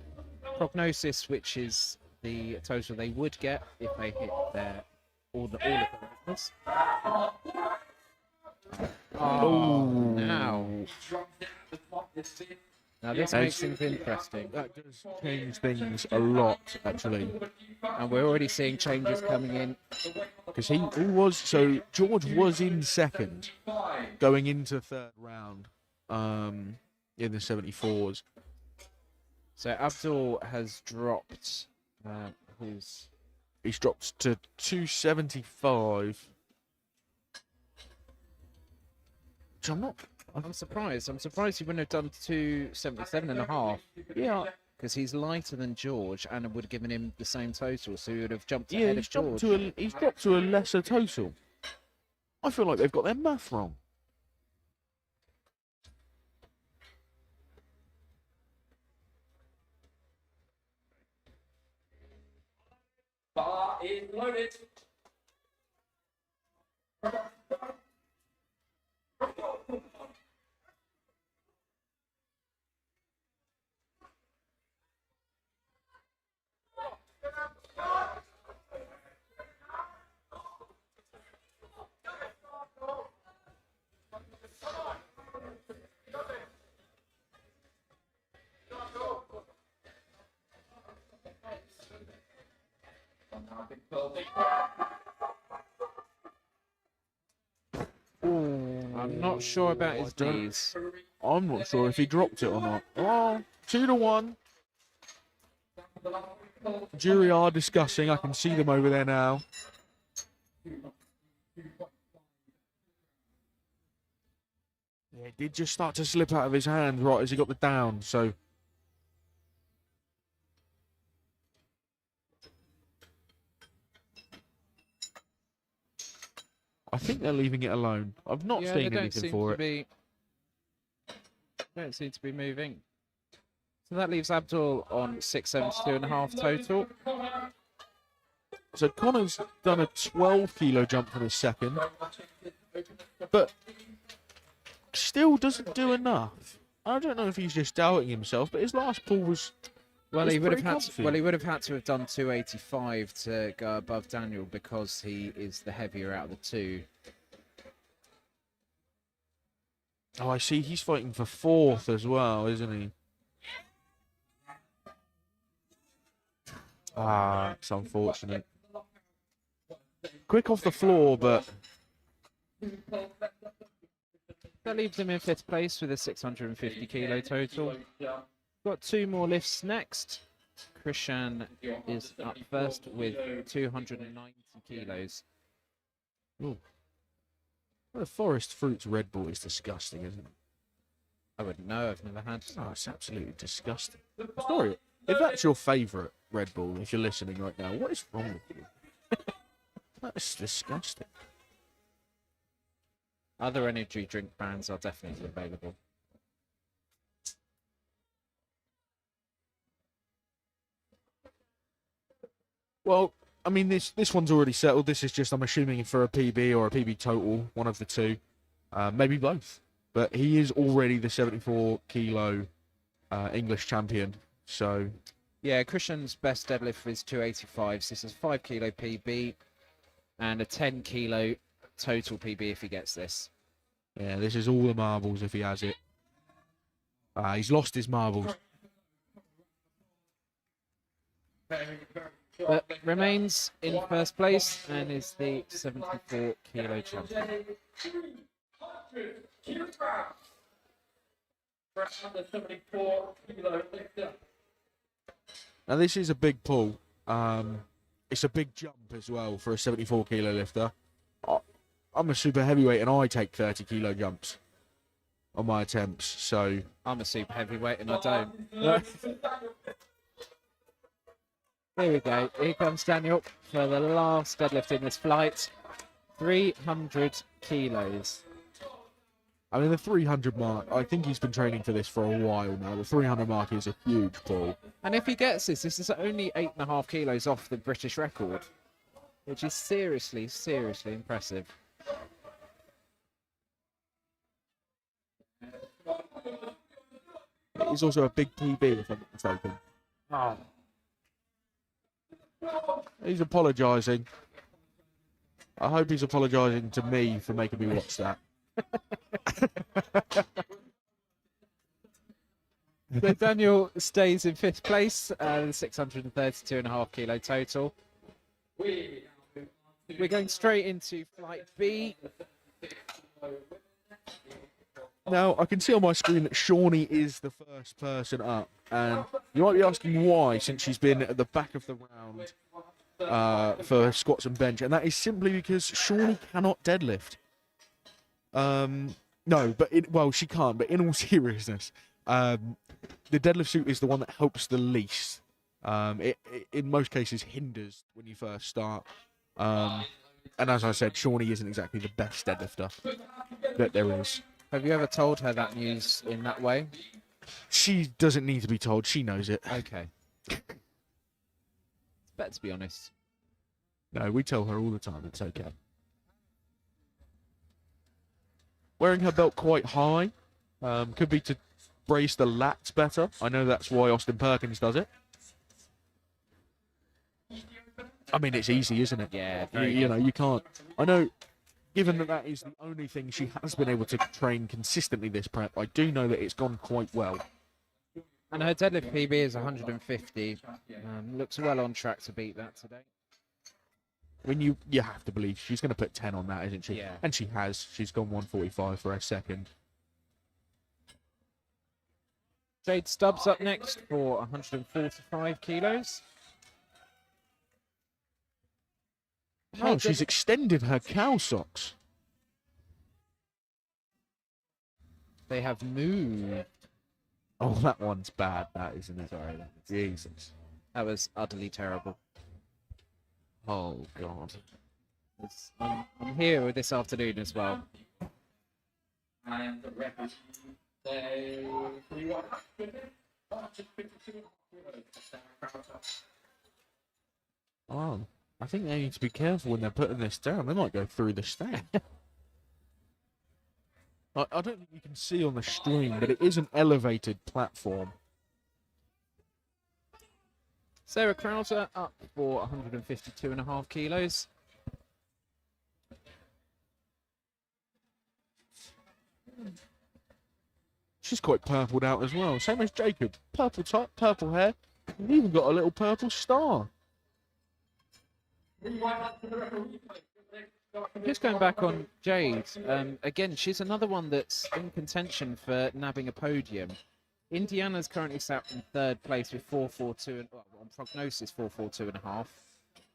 prognosis, which is the total they would get if they hit their all of the records. Now this makes things interesting. That does change things a lot, actually. And we're already seeing changes coming in. Because George was in second going into third round in the 74s. So Abdul has dropped He's dropped to 275. Which I'm surprised. I'm surprised he wouldn't have done 277.5. Yeah. Because he's lighter than George and it would have given him the same total, so he would have jumped ahead of George. He's dropped to a lesser total. I feel like they've got their math wrong. Bar is loaded. I'm not sure about his knees. I'm not sure if he dropped it or not. Oh, 2-1. Jury are discussing. I can see them over there now. Yeah, it did just start to slip out of his hand right as he got the down, so... I think they're leaving it alone. I've not seen anything for it. Don't seem to be moving. So that leaves Abdul on 672.5 total. So Connor's done a 12 kilo jump for the second, but still doesn't do enough. I don't know if he's just doubting himself, but his last pull was he would have had to have done 285 to go above Daniel because he is the heavier out of the two. Oh, I see. He's fighting for 4th as well, isn't he? Ah, it's unfortunate. quick off the floor, but That leaves him in 5th place with a 650 kilo total. Got 2 more lifts next. Christian is up first with 290 kilos. ooh. The Forest Fruits Red Bull is disgusting, isn't it? I wouldn't know, I've never had. Oh, it's absolutely disgusting. Sorry, if that's your favourite Red Bull, if you're listening right now, what is wrong with you? That's disgusting. Other energy drink brands are definitely available. Well, I mean, this one's already settled. This is just, I'm assuming, for a PB or a PB total, one of the two. Maybe both. But he is already the 74 kilo English champion. So, Yeah, Christian's best deadlift is 285. So this is 5 kilo PB and a 10 kilo total PB if he gets this. yeah, this is all the marbles if he has it. He's lost his marbles. But remains in 1st place and is the 74 kilo champion. 300 kilograms for under 74 kilo lifter. Now, this is a big pull. It's a big jump as well for a 74 kilo lifter. I'm a super heavyweight and I take 30 kilo jumps on my attempts, so... I'm a super heavyweight and I don't. Here we go. Here comes Daniel for the last deadlift in this flight. 300 kilos. I mean, the 300 mark, I think he's been training for this for a while now. The 300 mark is a huge pull. And if he gets this is only 8.5 kilos off the British record, which is seriously, seriously impressive. It is also a big PB, if I'm not mistaken. Oh. He's apologising. I hope he's apologising to me for making me watch that. So Daniel stays in 5th place, 632.5 kilo total. We're going straight into flight B. Now, I can see on my screen that Shawnee is the first person up, and you might be asking why, since she's been at the back of the round for squats and bench, and that is simply because Shawnee cannot deadlift. No, but well, she can't. But in all seriousness, the deadlift suit is the one that helps the least. It in most cases hinders when you first start. And as I said, Shawnee isn't exactly the best deadlifter that there is. Have you ever told her that news in that way? She doesn't need to be told. She knows it. Okay. It's better to be honest. No, we tell her all the time. It's okay. Wearing her belt quite high could be to brace the lats better. I know that's why Austin Perkins does it. I mean, it's easy, isn't it? Yeah. You know, you can't. I know, given that is the only thing she has been able to train consistently this prep, I do know that it's gone quite well. And her deadlift PB is 150. Looks well on track to beat that today. I mean, you have to believe she's going to put 10 on that, isn't she? Yeah. And she has. She's gone 145 for her second. Jade Stubbs up next for 145 kilos. Oh, she's extended her cow socks. They have moved. Oh, that one's bad, that, isn't it? Sorry, Jesus. that was utterly terrible. Oh, God. I'm here this afternoon as well. And the record say 152. Oh, I think they need to be careful when they're putting this down. They might go through the stand. I don't think you can see on the stream, but it is an elevated platform. Sarah Krauser up for 152.5 kilos. She's quite purpled out as well. Same as Jacob. Purple top, purple hair. You've even got a little purple star. Just going back on Jade, again, she's another one that's in contention for nabbing a podium. Indiana's currently sat in third place with 4.42, and well, on prognosis 4.42.5.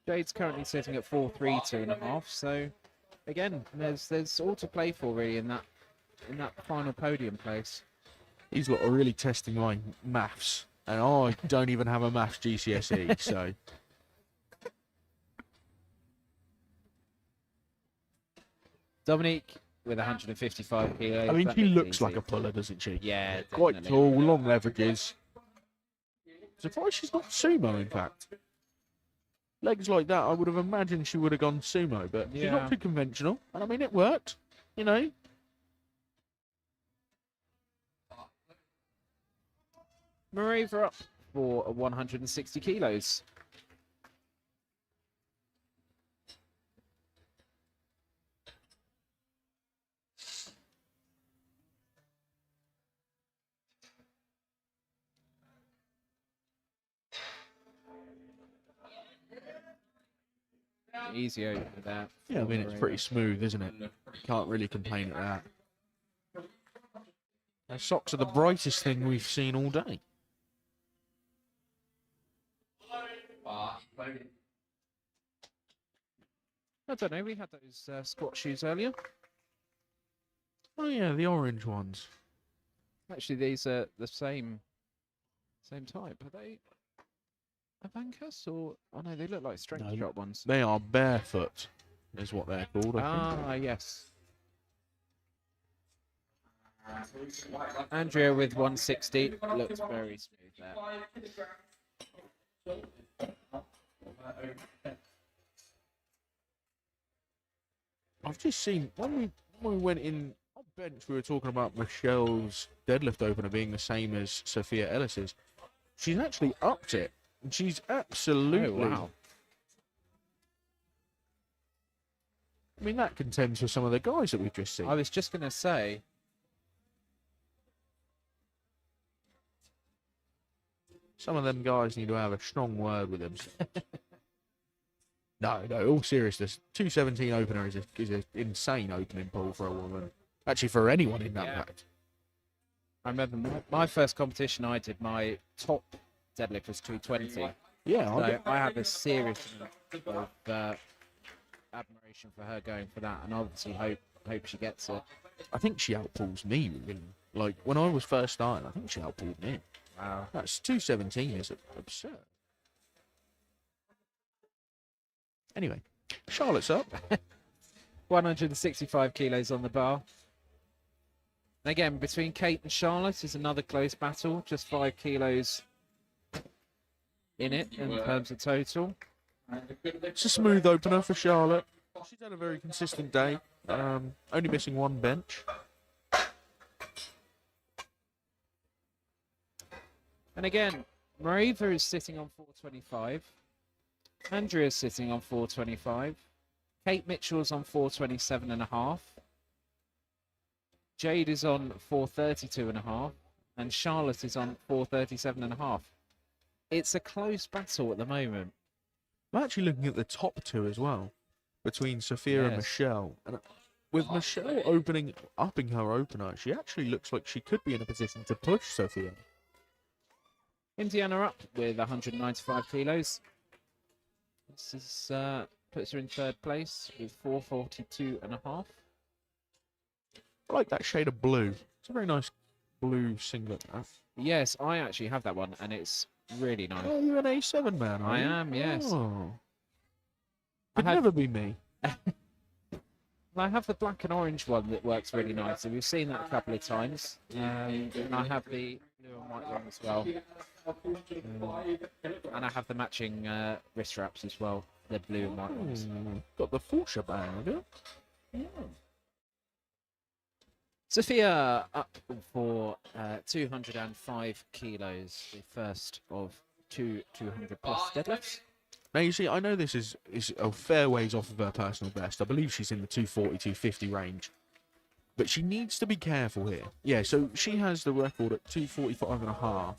Jade's currently sitting at 4.32.5. So again, there's all to play for really in that final podium place. He's got to really testing my maths, and I don't even have a maths GCSE, so. Dominique with 155 kilos. I mean, that she looks looks easy. like a puller, doesn't she? Yeah, Quite definitely. tall, long leverages. Surprised she's not sumo, in fact. Legs like that, I would have imagined she would have gone sumo, but she's Yeah. not too conventional. And I mean, it worked, you know. Mareva up for 160 kilos. Easy over that. Yeah, I mean, it's pretty smooth, isn't it? Can't really complain at that. Her socks are the brightest thing we've seen all day. I don't know, we had those squat shoes earlier. Oh yeah, the orange ones. Actually, these are the same type. Are they Avancus or? Oh no, they look like strength No. drop ones. They are barefoot, is what they're called, I think. Ah, yes. Andrea with 160 looks very smooth there. I've just seen, when we went in on bench, we were talking about Michelle's deadlift opener being the same as Sophia Ellis's. She's actually upped it. And she's absolutely... Oh, wow. I mean, that contends with some of the guys that we've just seen. I was just going to say, Some of them guys need to have a strong word with them. No, all seriousness. 217 opener is an insane opening pull for a woman. Actually, for anyone in that fact. I remember my first competition I did, my top deadlift was 220. Yeah, So I have a serious amount of admiration for her going for that, and obviously hope she gets it. I think she outpulls me. Really. Like, when I was first starting, I think she outpulled me. Wow. That's 217 is absurd. Anyway, Charlotte's up. 165 kilos on the bar. And again, between Kate and Charlotte is another close battle, just 5 kilos in it in terms of total. It's a smooth opener for Charlotte. She's had a very consistent day. Only missing one bench. And again, Mareva is sitting on 425. Andrea's sitting on 425. Kate Mitchell's on 427.5. Jade is on 432.5. And Charlotte is on 437.5. It's a close battle at the moment. I'm actually looking at the top two as well, between Sophia and Yes. Michelle. And with Michelle upping her opener, she actually looks like she could be in a position to push Sophia. Indiana up with 195 kilos. This is puts her in third place with 442.5. I like that shade of blue. It's a very nice blue singlet. Yes, I actually have that one, and it's really nice. Oh, you're an A7 man, are I you? am, yes. Oh. I Could had- never be me. I have the black and orange one that works really nicely. We've seen that a couple of times. And I have the blue and white one as well. And I have the matching wrist straps as well, the blue and white ones. Got the full shebang, have you? Sophia up for 205 kilos, the first of two 200 plus deadlifts. Now, you see, I know this is a fair ways off of her personal best. I believe she's in the 240, 250 range. But she needs to be careful here. Yeah, so she has the record at 245.5.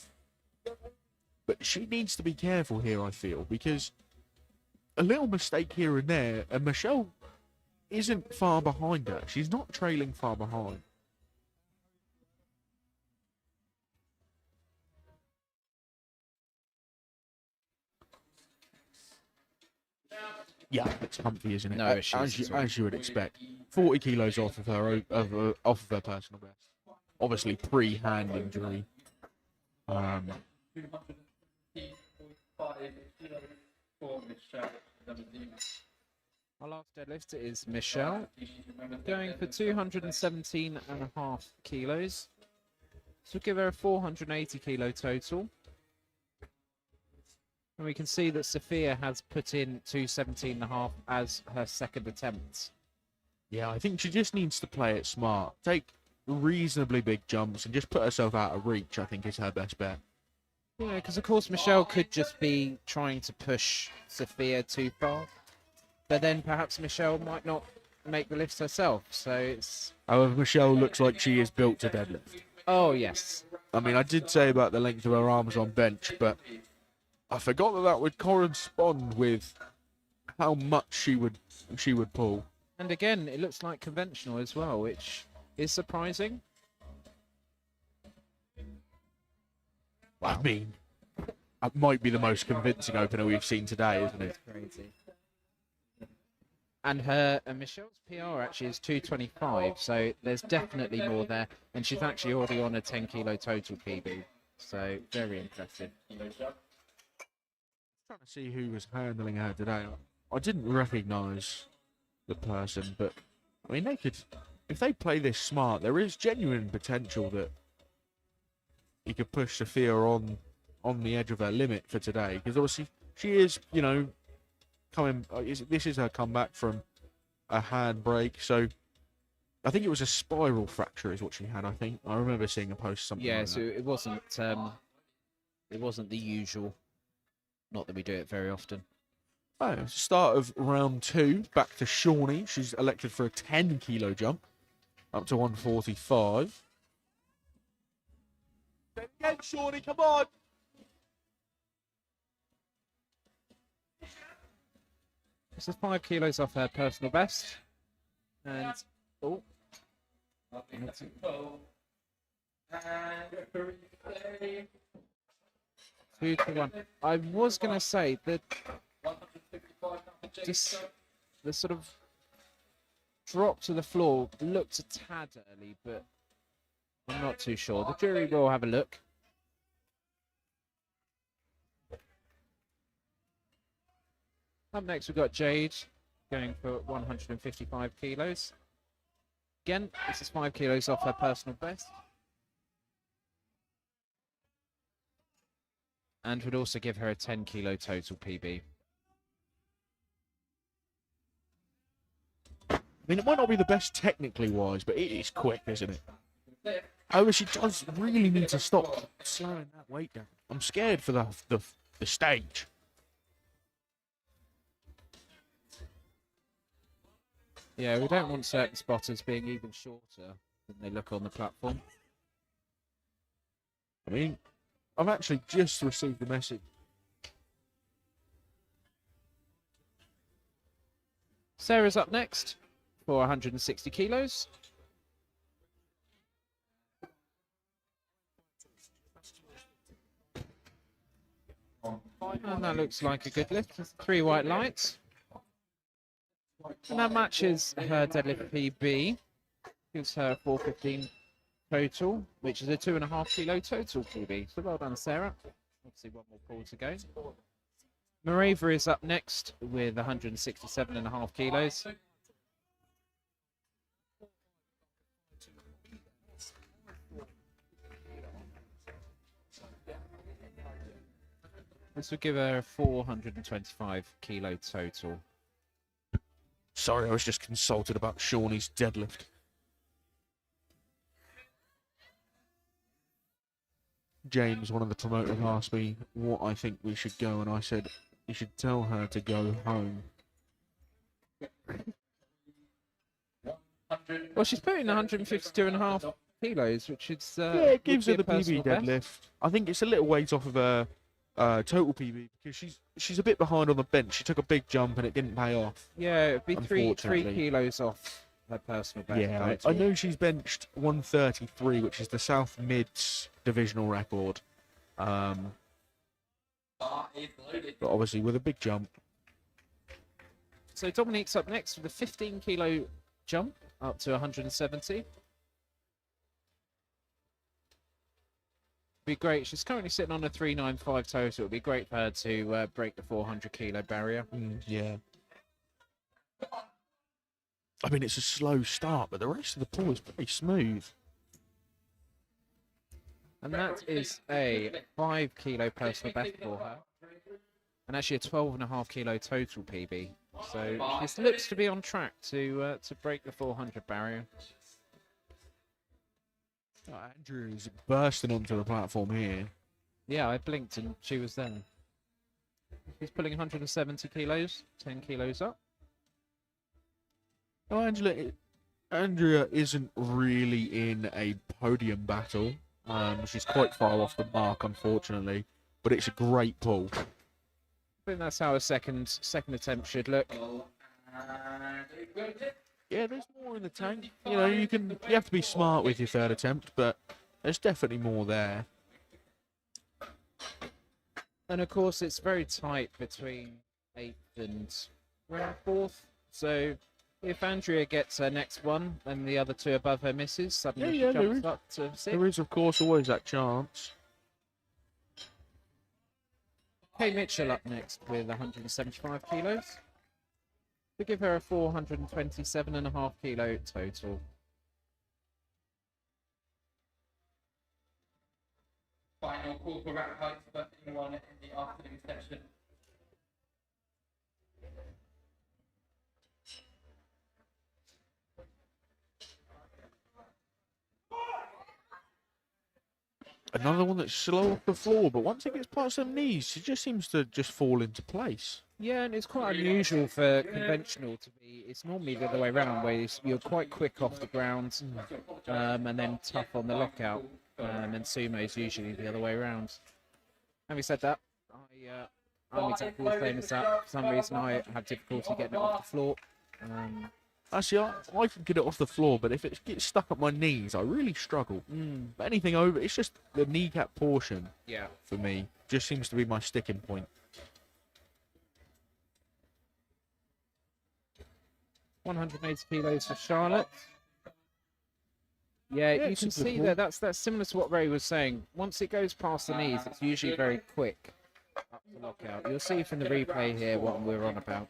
But she needs to be careful here, I feel, because a little mistake here and there, and Michelle isn't far behind her. She's not trailing far behind. Yeah, it's comfy, isn't it? No issues at all. As you would expect. 40 kilos off of her off of her personal best. Obviously pre-hand injury. 205 kilos for Michelle. Our last deadlift is Michelle, going for 217.5 kilos. So we'll give her a 480 kilo total. And we can see that Sophia has put in 217.5 as her second attempt. Yeah, I think she just needs to play it smart. Take reasonably big jumps and just put herself out of reach, I think is her best bet. Yeah, because of course Michelle could just be trying to push Sophia too far. But then perhaps Michelle might not make the lifts herself, so it's... However, Michelle looks like she is built to deadlift. Oh, yes. I mean, I did say about the length of her arms on bench, but I forgot that that would correspond with how much she would pull. And again, it looks like conventional as well, which is surprising. I mean, that might be the most convincing opener we've seen today, isn't it? Crazy. And Michelle's PR actually is 225, so there's definitely more there. And she's actually already on a 10 kilo total PB, so very impressive. Trying to see who was handling her today. I didn't recognise the person, but I mean, they could, if they play this smart, there is genuine potential that you could push Sophia on the edge of her limit for today, because obviously she is, you know, coming. This is her comeback from a hand break, so I think it was a spiral fracture is what she had. I think I remember seeing a post something. Yeah, like so that. it wasn't the usual. Not that we do it very often. Oh, start of round 2. Back to Shawnee. She's elected for a 10 kilo jump up to 145. Then again, Shawnee, come on. This is 5 kilos off her personal best. And, oh. 2 to 1. I was going to say that just the sort of drop to the floor looked a tad early, but I'm not too sure. The jury will have a look. Up next, we've got Jade going for 155 kilos. Again, this is 5 kilos off her personal best. And would also give her a 10 kilo total PB. I mean, it might not be the best technically wise, but it is quick, isn't it? However, she does really need to stop slowing that weight down. I'm scared for the stage. Yeah, we don't want certain spotters being even shorter than they look on the platform. I mean, I've actually just received a message. Sarah's up next for 160 kilos. And that looks like a good lift. 3 white lights. And that matches her deadlift PB. Gives her 415 total, which is a 2.5 kilo total PB. So well done, Sarah. Obviously, one more pull to go. Mareva is up next with 167.5 kilos. This will give her a 425 kilo total. Sorry, I was just consulted about Shawnee's deadlift. James, one of the promoters, asked me what I think we should go, and I said, you should tell her to go home. Well, she's putting 152.5 kilos, which is Yeah, it gives her would the be a PB personal best. deadlift. I think it's a little weight off of her total PB because she's a bit behind on the bench. She took a big jump and it didn't pay off. Yeah, it'd be three Unfortunately. kilos off her personal best. Yeah, I total. know she's benched 133, which is the South Mids divisional record. But obviously with a big jump. So Dominique's up next with a 15 kilo jump up to 170. Be great. She's currently sitting on a 395 total. It'd be great for her to break the 400 kilo barrier. Yeah. I mean, it's a slow start, but the rest of the pool is pretty smooth. And that is a 5 kilo personal best for her. And actually a 12.5 kilo total PB. So she looks to be on track to break the 400 barrier. Oh, Andrew is bursting onto the platform here. Yeah, I blinked and she was there. She's pulling 170 kilos, 10 kilos up. Oh, Andrea isn't really in a podium battle. She's quite far off the mark, unfortunately. But it's a great pull. I think that's how a second attempt should look. Yeah, there's more in the tank. You know, you have to be smart with your third attempt, but there's definitely more there. And of course, it's very tight between 8th and round 4th. So if Andrea gets her next one, then the other two above her misses. Suddenly Yeah, she there jumps is. up to 6th. There is, of course, always that chance. Kay Mitchell up next with 175 kilos. To give her a 427.5 kilo total. Final call for rack heights for anyone in the afternoon session. Another one that's slow off the floor, but once it gets past her knees, she just seems to just fall into place. Yeah, and it's quite unusual for conventional to be. It's normally the other way around, where you're quite quick off the ground, and then tough on the lockout. And sumo is usually the other way around. Having said that, I'm exactly the same as that. For some reason, I have difficulty getting it off the floor. Actually, I can get it off the floor, but if it gets stuck at my knees, I really struggle. But anything over, it's just the kneecap portion. Yeah. For me, just seems to be my sticking point. 180 kilos for Charlotte. Yeah, you it's can a good see pull. there. That's similar to what Ray was saying. Once it goes past the knees, it's usually very quick up to lockout. You'll see from the replay here what we're on about.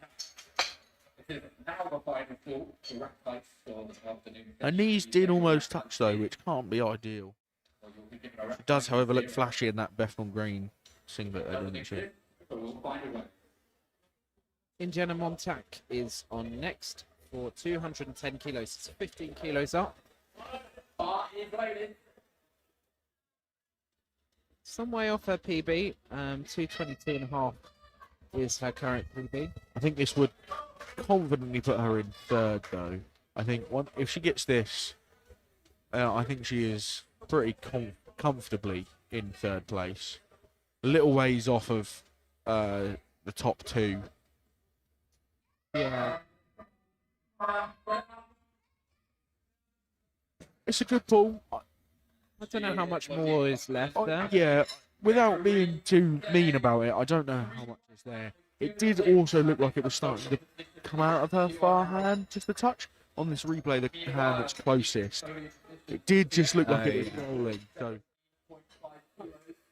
This is now the final call for rack heights for the afternoon Her session. knees did almost touch though, which can't be ideal. So you'll be given a rack It does, height however, look zero. flashy in that Bethnal Green singlet, though, doesn't she? But we'll find a way. Indiana Montac is on next for 210 kilos. It's 15 kilos up. Bar is loaded. Some way off her PB. 222.5 is her current PB. I think this would confidently put her in third, though. I think if she gets this, I think she is pretty comfortably in third place. A little ways off of the top two. Yeah. It's a good pull. I don't know how much more is left there. Yeah, without being too mean about it, I don't know how much is there. It did also look like it was starting to come out of her far hand just a touch. On this replay, the hand that's closest, it did just look like it was rolling. So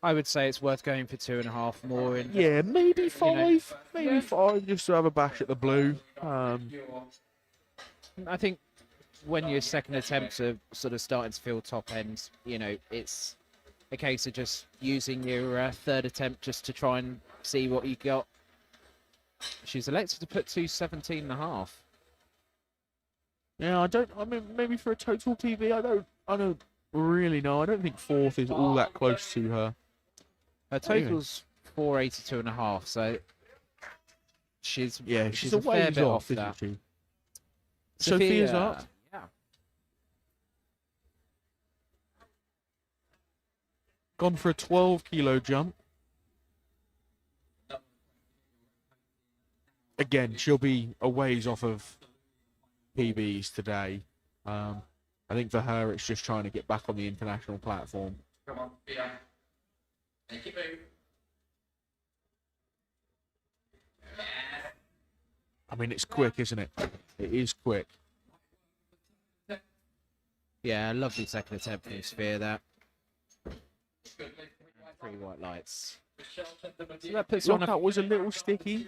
I would say it's worth going for 2.5 more. In yeah, maybe five, Yeah. just to have a bash at the blue. I think when your second attempts are sort of starting to feel top end, it's a case of just using your third attempt just to try and see what you got. She's elected to put 217.5. Yeah, I mean, maybe for a total PB, I don't really know. I don't think fourth is all that close to her. Her total's 482.5, so she's She's a a fair ways bit off, off isn't that. she? Sophia's up. Yeah. Gone for a 12 kilo jump. again, she'll be a ways off of PBs today. I think for her, it's just trying to get back on the international platform. Come on, yeah. And keep moving. I mean, it's quick, isn't it? It is quick. Yeah, lovely second attempt from Sphere there. Good. 3 white lights. Michelle, send them a So that puts her on Lockout was a little sticky.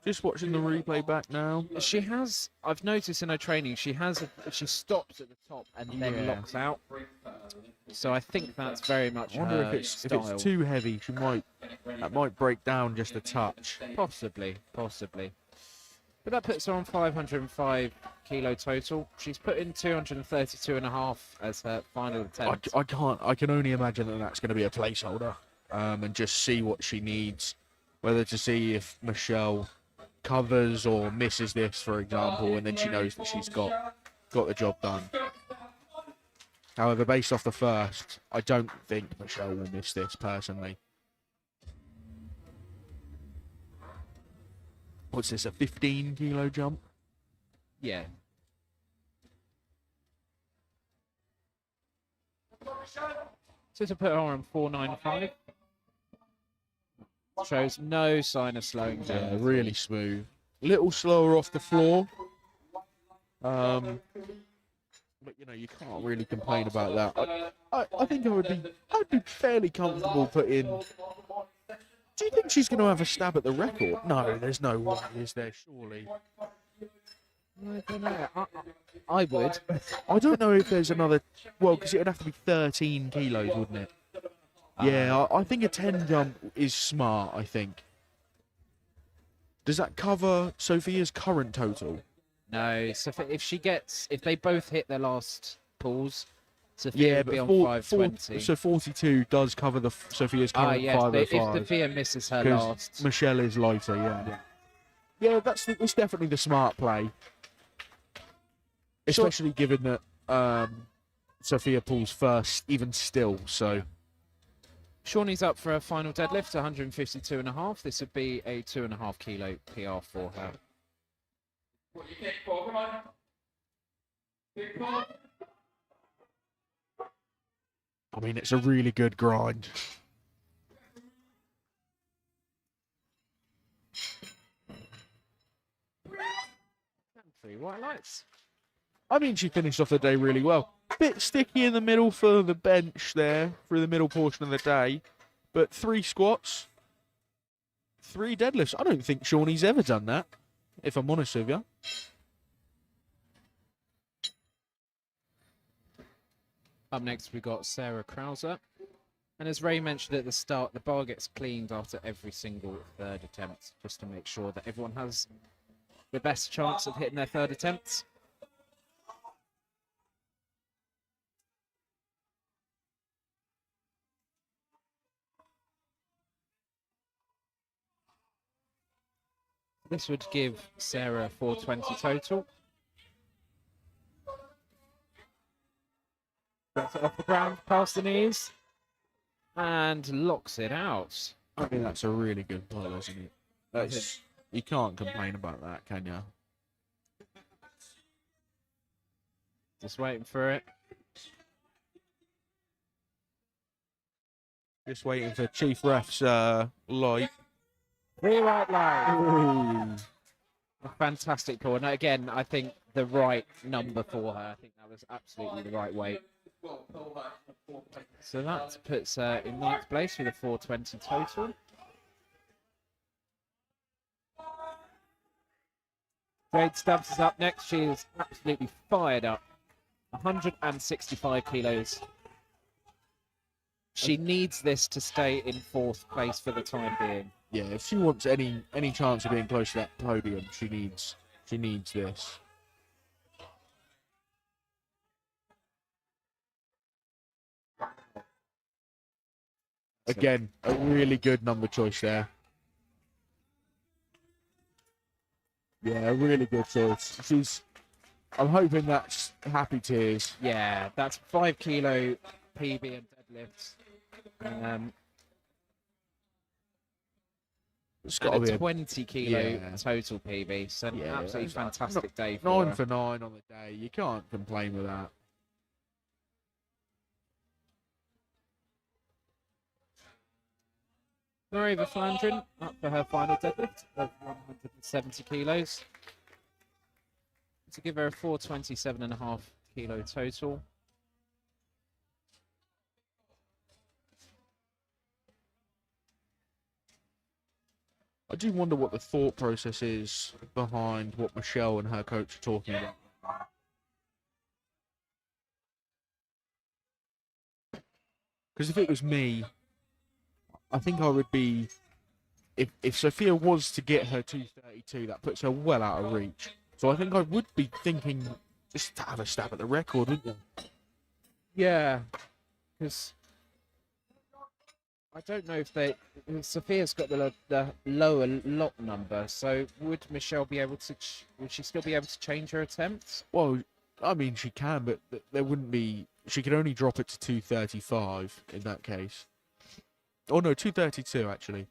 Just watching the replay back now. She has, I've noticed in her training, she stops at the top and then Yeah. locks out. So I think that's very much I wonder her if style. it's too heavy, that might break down just a touch. Possibly. But that puts her on 505 kilo total. She's put in 232.5 as her final attempt. I can only imagine that that's going to be a placeholder, and just see what she needs, whether to see if Michelle covers or misses this, for example, and then she knows that she's got the job done. However, based off the first, I don't think Michelle will miss this personally. What's this, a 15 kilo jump? Yeah. So to put her on 495. Shows no sign of slowing down. Yeah, really smooth. Little slower off the floor. But you know, you can't really complain about that. I think I'd be fairly comfortable putting. Do you think she's going to have a stab at the record? No, there's no way, is there? Surely. I don't know. I would. I don't know if there's another. Well, because it would have to be 13 kilos, wouldn't it? Yeah, I think a 10 jump is smart, I think. Does that cover Sophia's current total? No, so if they both hit their last pulls, Sophia would be on 520. So 42 does cover Sophia's current yes, 505. if Sophia misses her 'cause last. Michelle is lighter, yeah. Yeah, that's definitely the smart play. Especially given that Sophia pulls first, even still, so... Shawnee's up for a final deadlift, 152.5. This would be a 2.5 kilo PR for her. What do you think, Paul? Come on. Big Paul. I mean, it's a really good grind. And 3 white lights. I mean, she finished off the day really well. Bit sticky in the middle for the bench there, through the middle portion of the day. But 3 squats, 3 deadlifts. I don't think Shawnee's ever done that, if I'm honest with you. Up next, we've got Sarah Krauser. And as Ray mentioned at the start, the bar gets cleaned after every single third attempt, just to make sure that everyone has the best chance of hitting their third attempt. This would give Sarah 420 total. Gets it off the ground, past the knees, and locks it out. I mean, that's a really good pull, isn't it? You can't complain about that, can you? Just waiting for it. Just waiting for Chief Ref's light. 3 white lights. A fantastic pull. And again, I think the right number for her. I think that was absolutely the right weight. So that puts her in 9th place with a 420 total. Jade Stubbs is up next. She is absolutely fired up. 165 kilos. She needs this to stay in 4th place for the time being. Yeah, if she wants any chance of being close to that podium, she needs this. Again, a really good number choice there. Yeah, a really good choice. I'm hoping that's happy tears. Yeah, that's 5 kilo PB and deadlifts. It's got to And be a a 20 kilo yeah. total PB. So an Yeah, absolutely that's fantastic day for 9 her. for 9 on the day. You can't complain with that. Mareva Flandrin up for her final deadlift of 170 kilos. To give her a 427.5 kilo total. I do wonder what the thought process is behind what Michelle and her coach are talking about. Because if it was me, I think I would be. If Sophia was to get her 232, that puts her well out of reach. So I think I would be thinking just to have a stab at the record, wouldn't you? Yeah, because I don't know if Sophia's got the lower lot number, so would Michelle be able to? Would she still be able to change her attempts? Well, I mean, she can, but there wouldn't be. She could only drop it to 235 in that case. Oh no, 232 actually.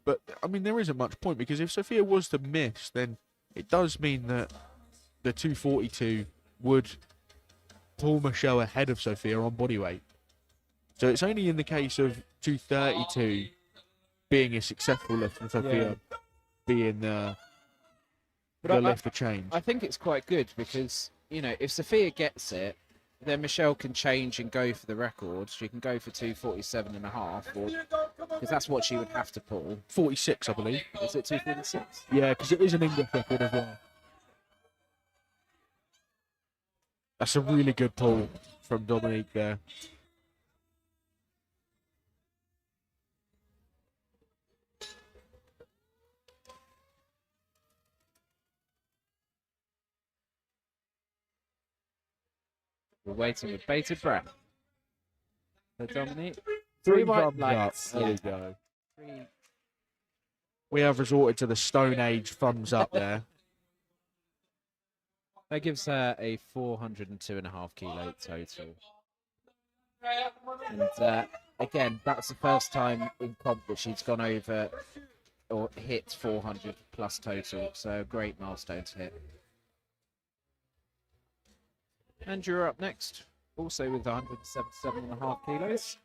But I mean, there isn't much point because if Sophia was to miss, then it does mean that the 242 would pull Michelle ahead of Sophia on body weight. So it's only in the case of 232 being a successful lift and Sophia being the lift for change. I think it's quite good because, you know, if Sophia gets it, then Michelle can change and go for the record. She can go for 247.5, because that's what she would have to pull. 46, I believe. Is it 246? Yeah, because it is an English record as well. That's a really good pull from Dominique there. We're waiting with bated breath. For Dominique. Three white thumbs lights. up. There we go. We have resorted to the Stone Age thumbs up there. That gives her a 402.5 kilo total. And again, that's the first time in comp that she's gone over or hit 400 plus total. So a great milestone to hit. And you're up next, also with 177.5 kilos.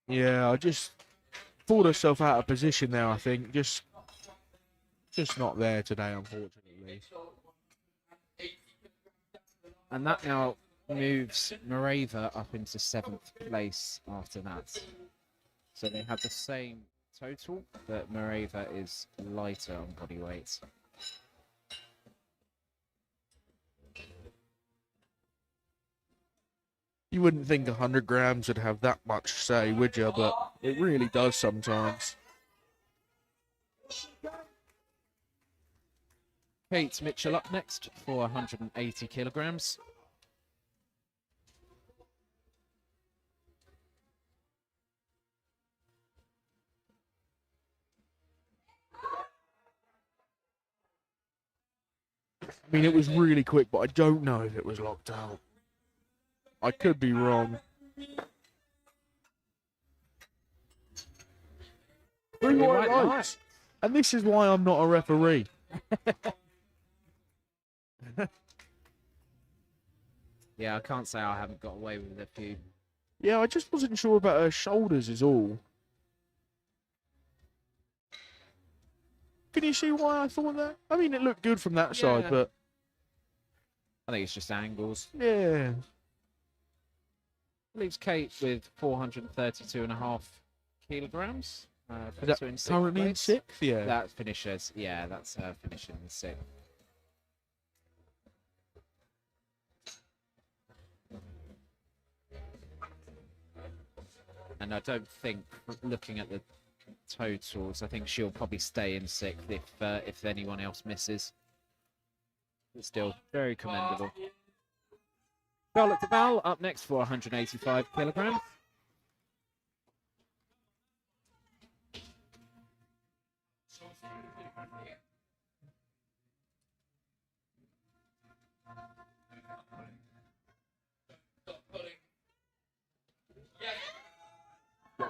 Yeah, I just pulled herself out of position there, I think. Just not there today, unfortunately. And that now moves Mareva up into 7th place after that. So they have the same total, but Mareva is lighter on body weight. You wouldn't think 100 grams would have that much say, would you? But it really does sometimes. Kate Mitchell up next for 180 kilograms. I mean, it was really quick, but I don't know if it was locked out. I could be wrong. Three white lights. And this is why I'm not a referee. Yeah, I can't say I haven't got away with a few. Yeah, I just wasn't sure about her shoulders is all. Can you see why I thought that? I mean, it looked good from that side, but... I think it's just angles. Yeah. Leaves Kate with 432.5 kilograms. Is that in currently in place. 6th? Yeah. That finishes, yeah, that's her finishing in 6th. And I don't think, looking at the totals, I think she'll probably stay in 6th if anyone else misses. But still, very commendable. Charlotte DeBal up next for 185 kilograms.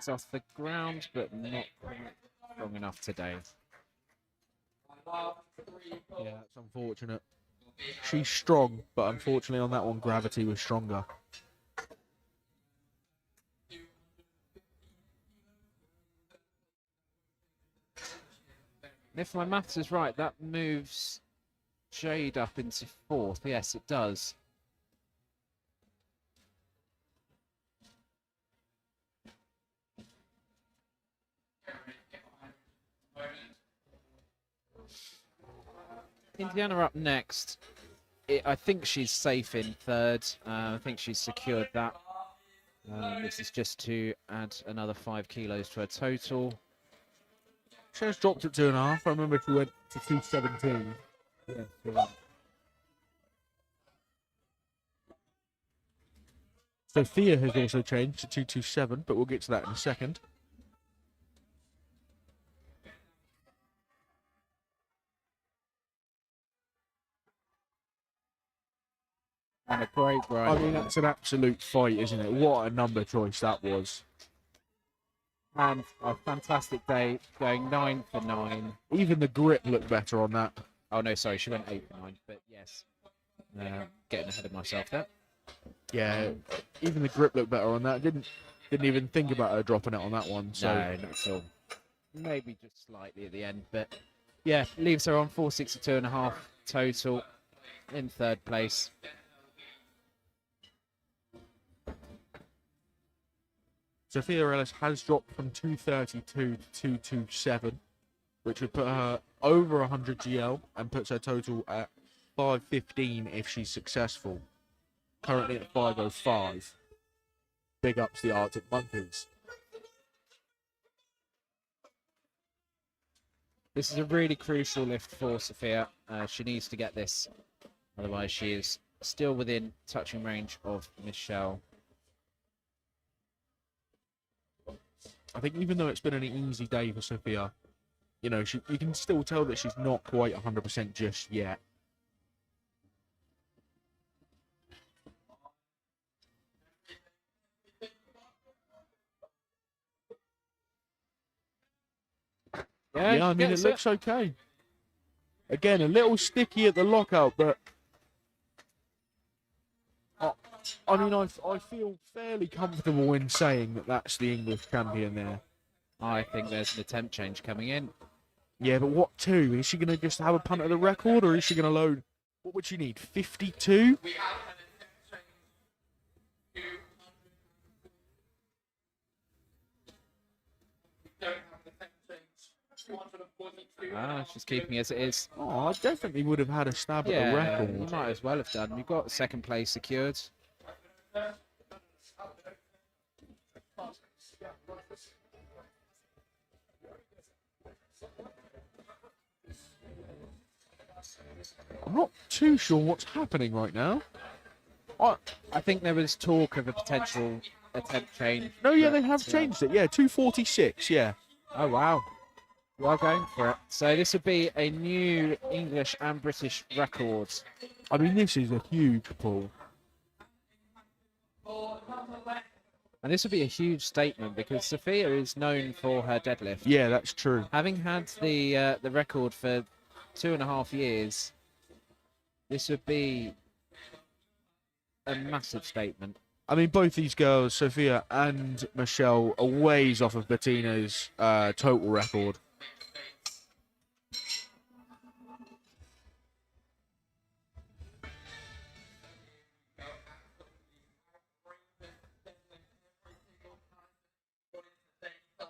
gets off the ground, but not quite strong enough today. Yeah, that's unfortunate. She's strong, but unfortunately on that one, gravity was stronger. And if my maths is right, that moves Jade up into 4th. Yes, it does. Indiana up next. I think she's safe in 3rd. I think she's secured that. This is just to add another 5 kilos to her total. She has dropped at 2.5. I remember she went to 217. Yeah, Sophia has also changed to 227, but we'll get to that in a second. And a great ride. I mean, that's an absolute fight, isn't it? What a number choice that was. And a fantastic day, going 9 for 9. Even the grip looked better on that. Oh no, sorry, she went 8 for 9, but yes. Getting ahead of myself there. Yeah, even the grip looked better on that. Didn't even think about her dropping it on that one. So. No, not at all. Maybe just slightly at the end, but yeah, leaves her on 462.5 total in 3rd place. Sophia Ellis has dropped from 232 to 227, which would put her over 100 GL and puts her total at 515 if she's successful. Currently at 505. Big ups the Arctic Monkeys. This is a really crucial lift for Sophia. She needs to get this, otherwise she is still within touching range of Michelle. I think even though it's been an easy day for Sophia, you know, you can still tell that she's not quite 100% just yet. Yeah, I mean, it looks okay. Again, a little sticky at the lockout, but I mean, I feel fairly comfortable in saying that that's the English champion there. I think there's an attempt change coming in. Yeah, but what to? Is she going to just have a punt at the record, or is she going to load? What would she need? 52? She's keeping as it is. Oh, I definitely would have had a stab at the You record. might as well have done. You've got 2nd place secured. I'm not too sure what's happening right now. I think there was talk of a potential attempt change. No, yeah, they have changed it. Yeah, 246, yeah. Oh, wow. You are going for it. So this would be a new English and British record. I mean, this is a huge pull. And this would be a huge statement because Sophia is known for her deadlift. Yeah, that's true. Having had the record for 2.5 years, this would be a massive statement. I mean, both these girls, Sophia and Michelle, are ways off of Bettina's total record.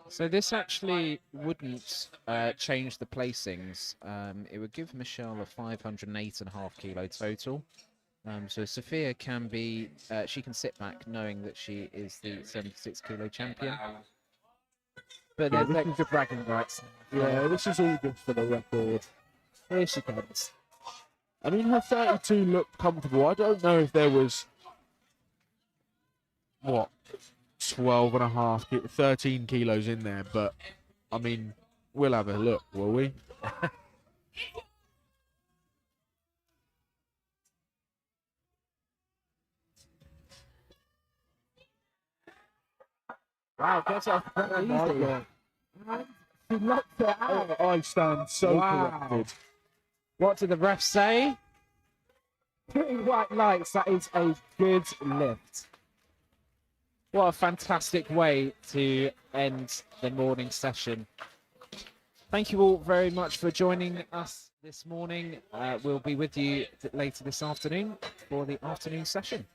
So this actually wouldn't change the placings. It would give Michelle a 508.5 kilo total. So Sophia can be, she can sit back knowing that she is the 76 kilo champion. But Yeah, there's extra bragging rights. Yeah, this is all good for the record. Here she comes. I mean, her 32 looked comfortable. I don't know if there was, 12.5, 13 kilos in there, but, I mean, we'll have a look, will we? Wow, gets off very my easy. God. And she knocked it out. I stand so Wow. corrected. What did the ref say? 3 white lights, that is a good lift. What a fantastic way to end the morning session. Thank you all very much for joining us this morning. We'll be with you later this afternoon for the afternoon session.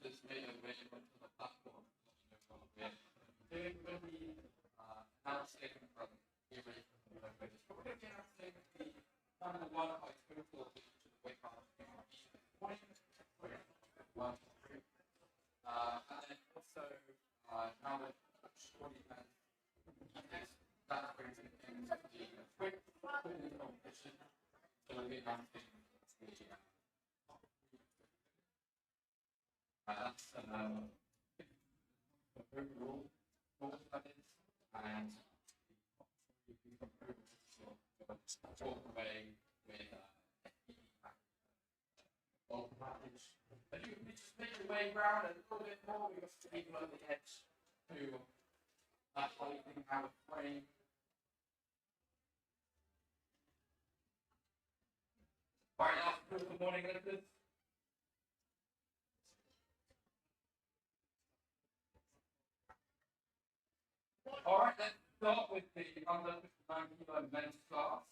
this video onto the platform. We're going to be announcing from here. We're going to be announcing the number one high school for the weight class. One, three. And then also now that Shorty has that brings it into the quick competition. So we'll be announcing the that's overall what that is, and you can walk away with bulk package. But you can just make your way around a little bit more because people at the edge who that lighting have a frame. Alright, now good morning, listeners. Alright, let's start with the under 59 kilo men's class.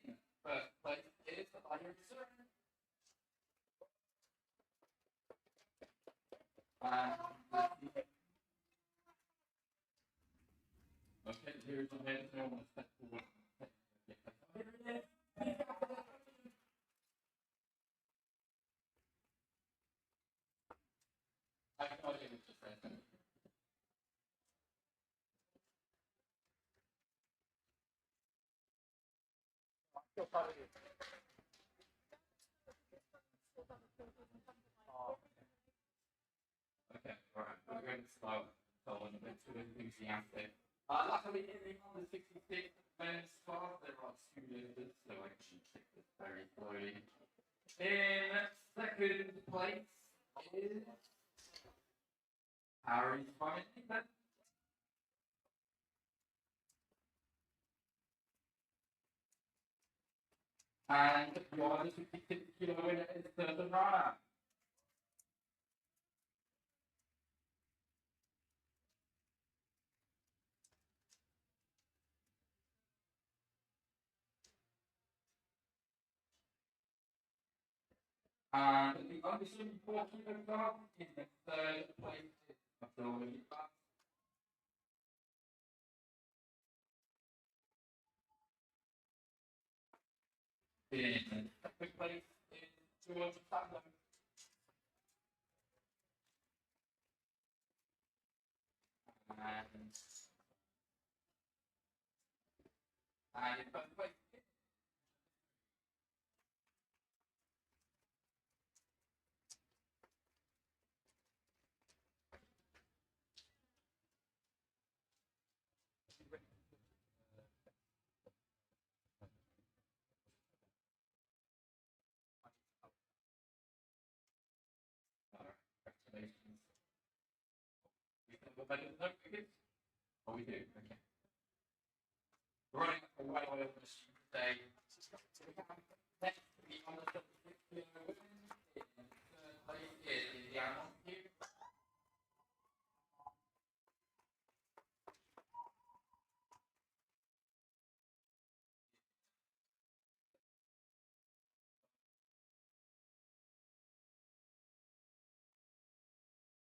In first place is Iron Surgeon. Okay, here's the head. So I'm going to step forward. I have no idea what to say. Okay, alright, we're going to slow on a bit too enthusiastic. Luckily, in the under 66 men's class, there are two lifters, so I can take this very slowly. In second place is Harry's finally then. And your under 66 kilo winner is Thurston Rana. And the under 74 kilo club in the third place is Matilda. In second place is George Sandler. And in first place is congratulations. We can go back to the tickets? Oh, we do, okay. We're running a way over the street today. So we have next to the under 76 kilo women in third place is Indiana.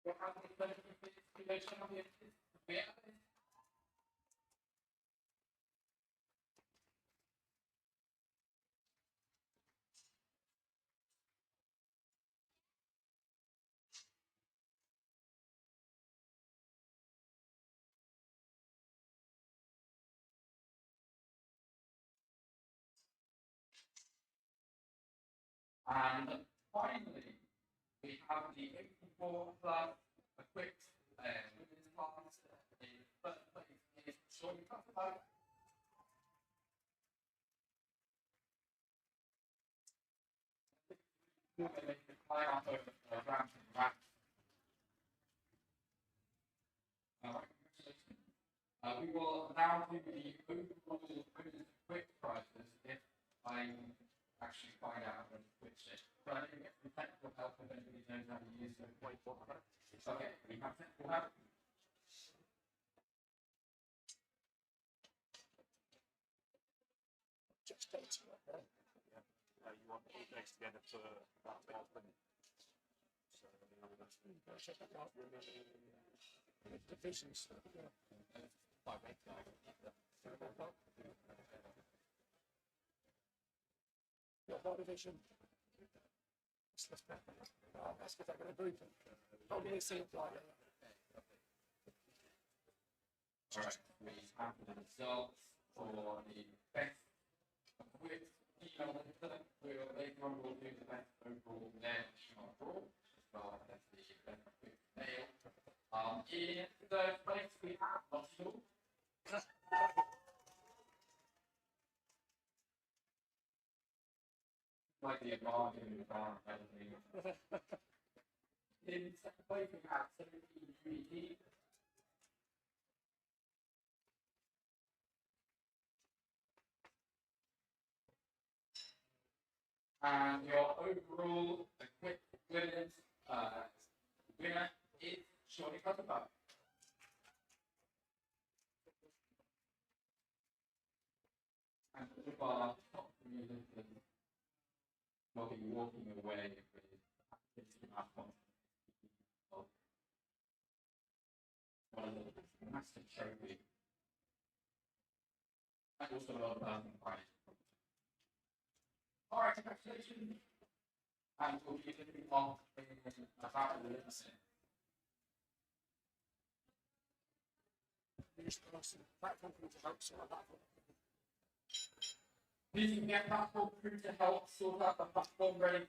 We have the 36 kilo champion is Beatrice. And finally, we have the 84 plus equipped women's class. In first place is Shorty Cuthbert. We're going to climb up over the ramp and back. Congratulations. We will now do the overall women's equipped prices if I actually find out how to switch it. So I need to get some technical help if anybody knows how to use the whiteboard. Okay, we have technical help. Just dating it there. Yeah. You want all next together for about 12 minutes. So Divisions. What division? Let's get that in a group. How do they see it like that? Alright, we have the results for the best with female lifter. Later on we'll do the best overall male female draw, as well as the best with male. In third place we have Russell. Like the advantage in the bar, everything. In second place we have 17 UET. And your overall equipped women's winner is Shorty Cutterbuck. And all of our top three lifters will be walking away with this one of the massive trophy. And also a lot of prize. Alright, congratulations. And we'll be looking on in about a minute. Use platform to help sort that. Please get platform crew to help sort out the platform ready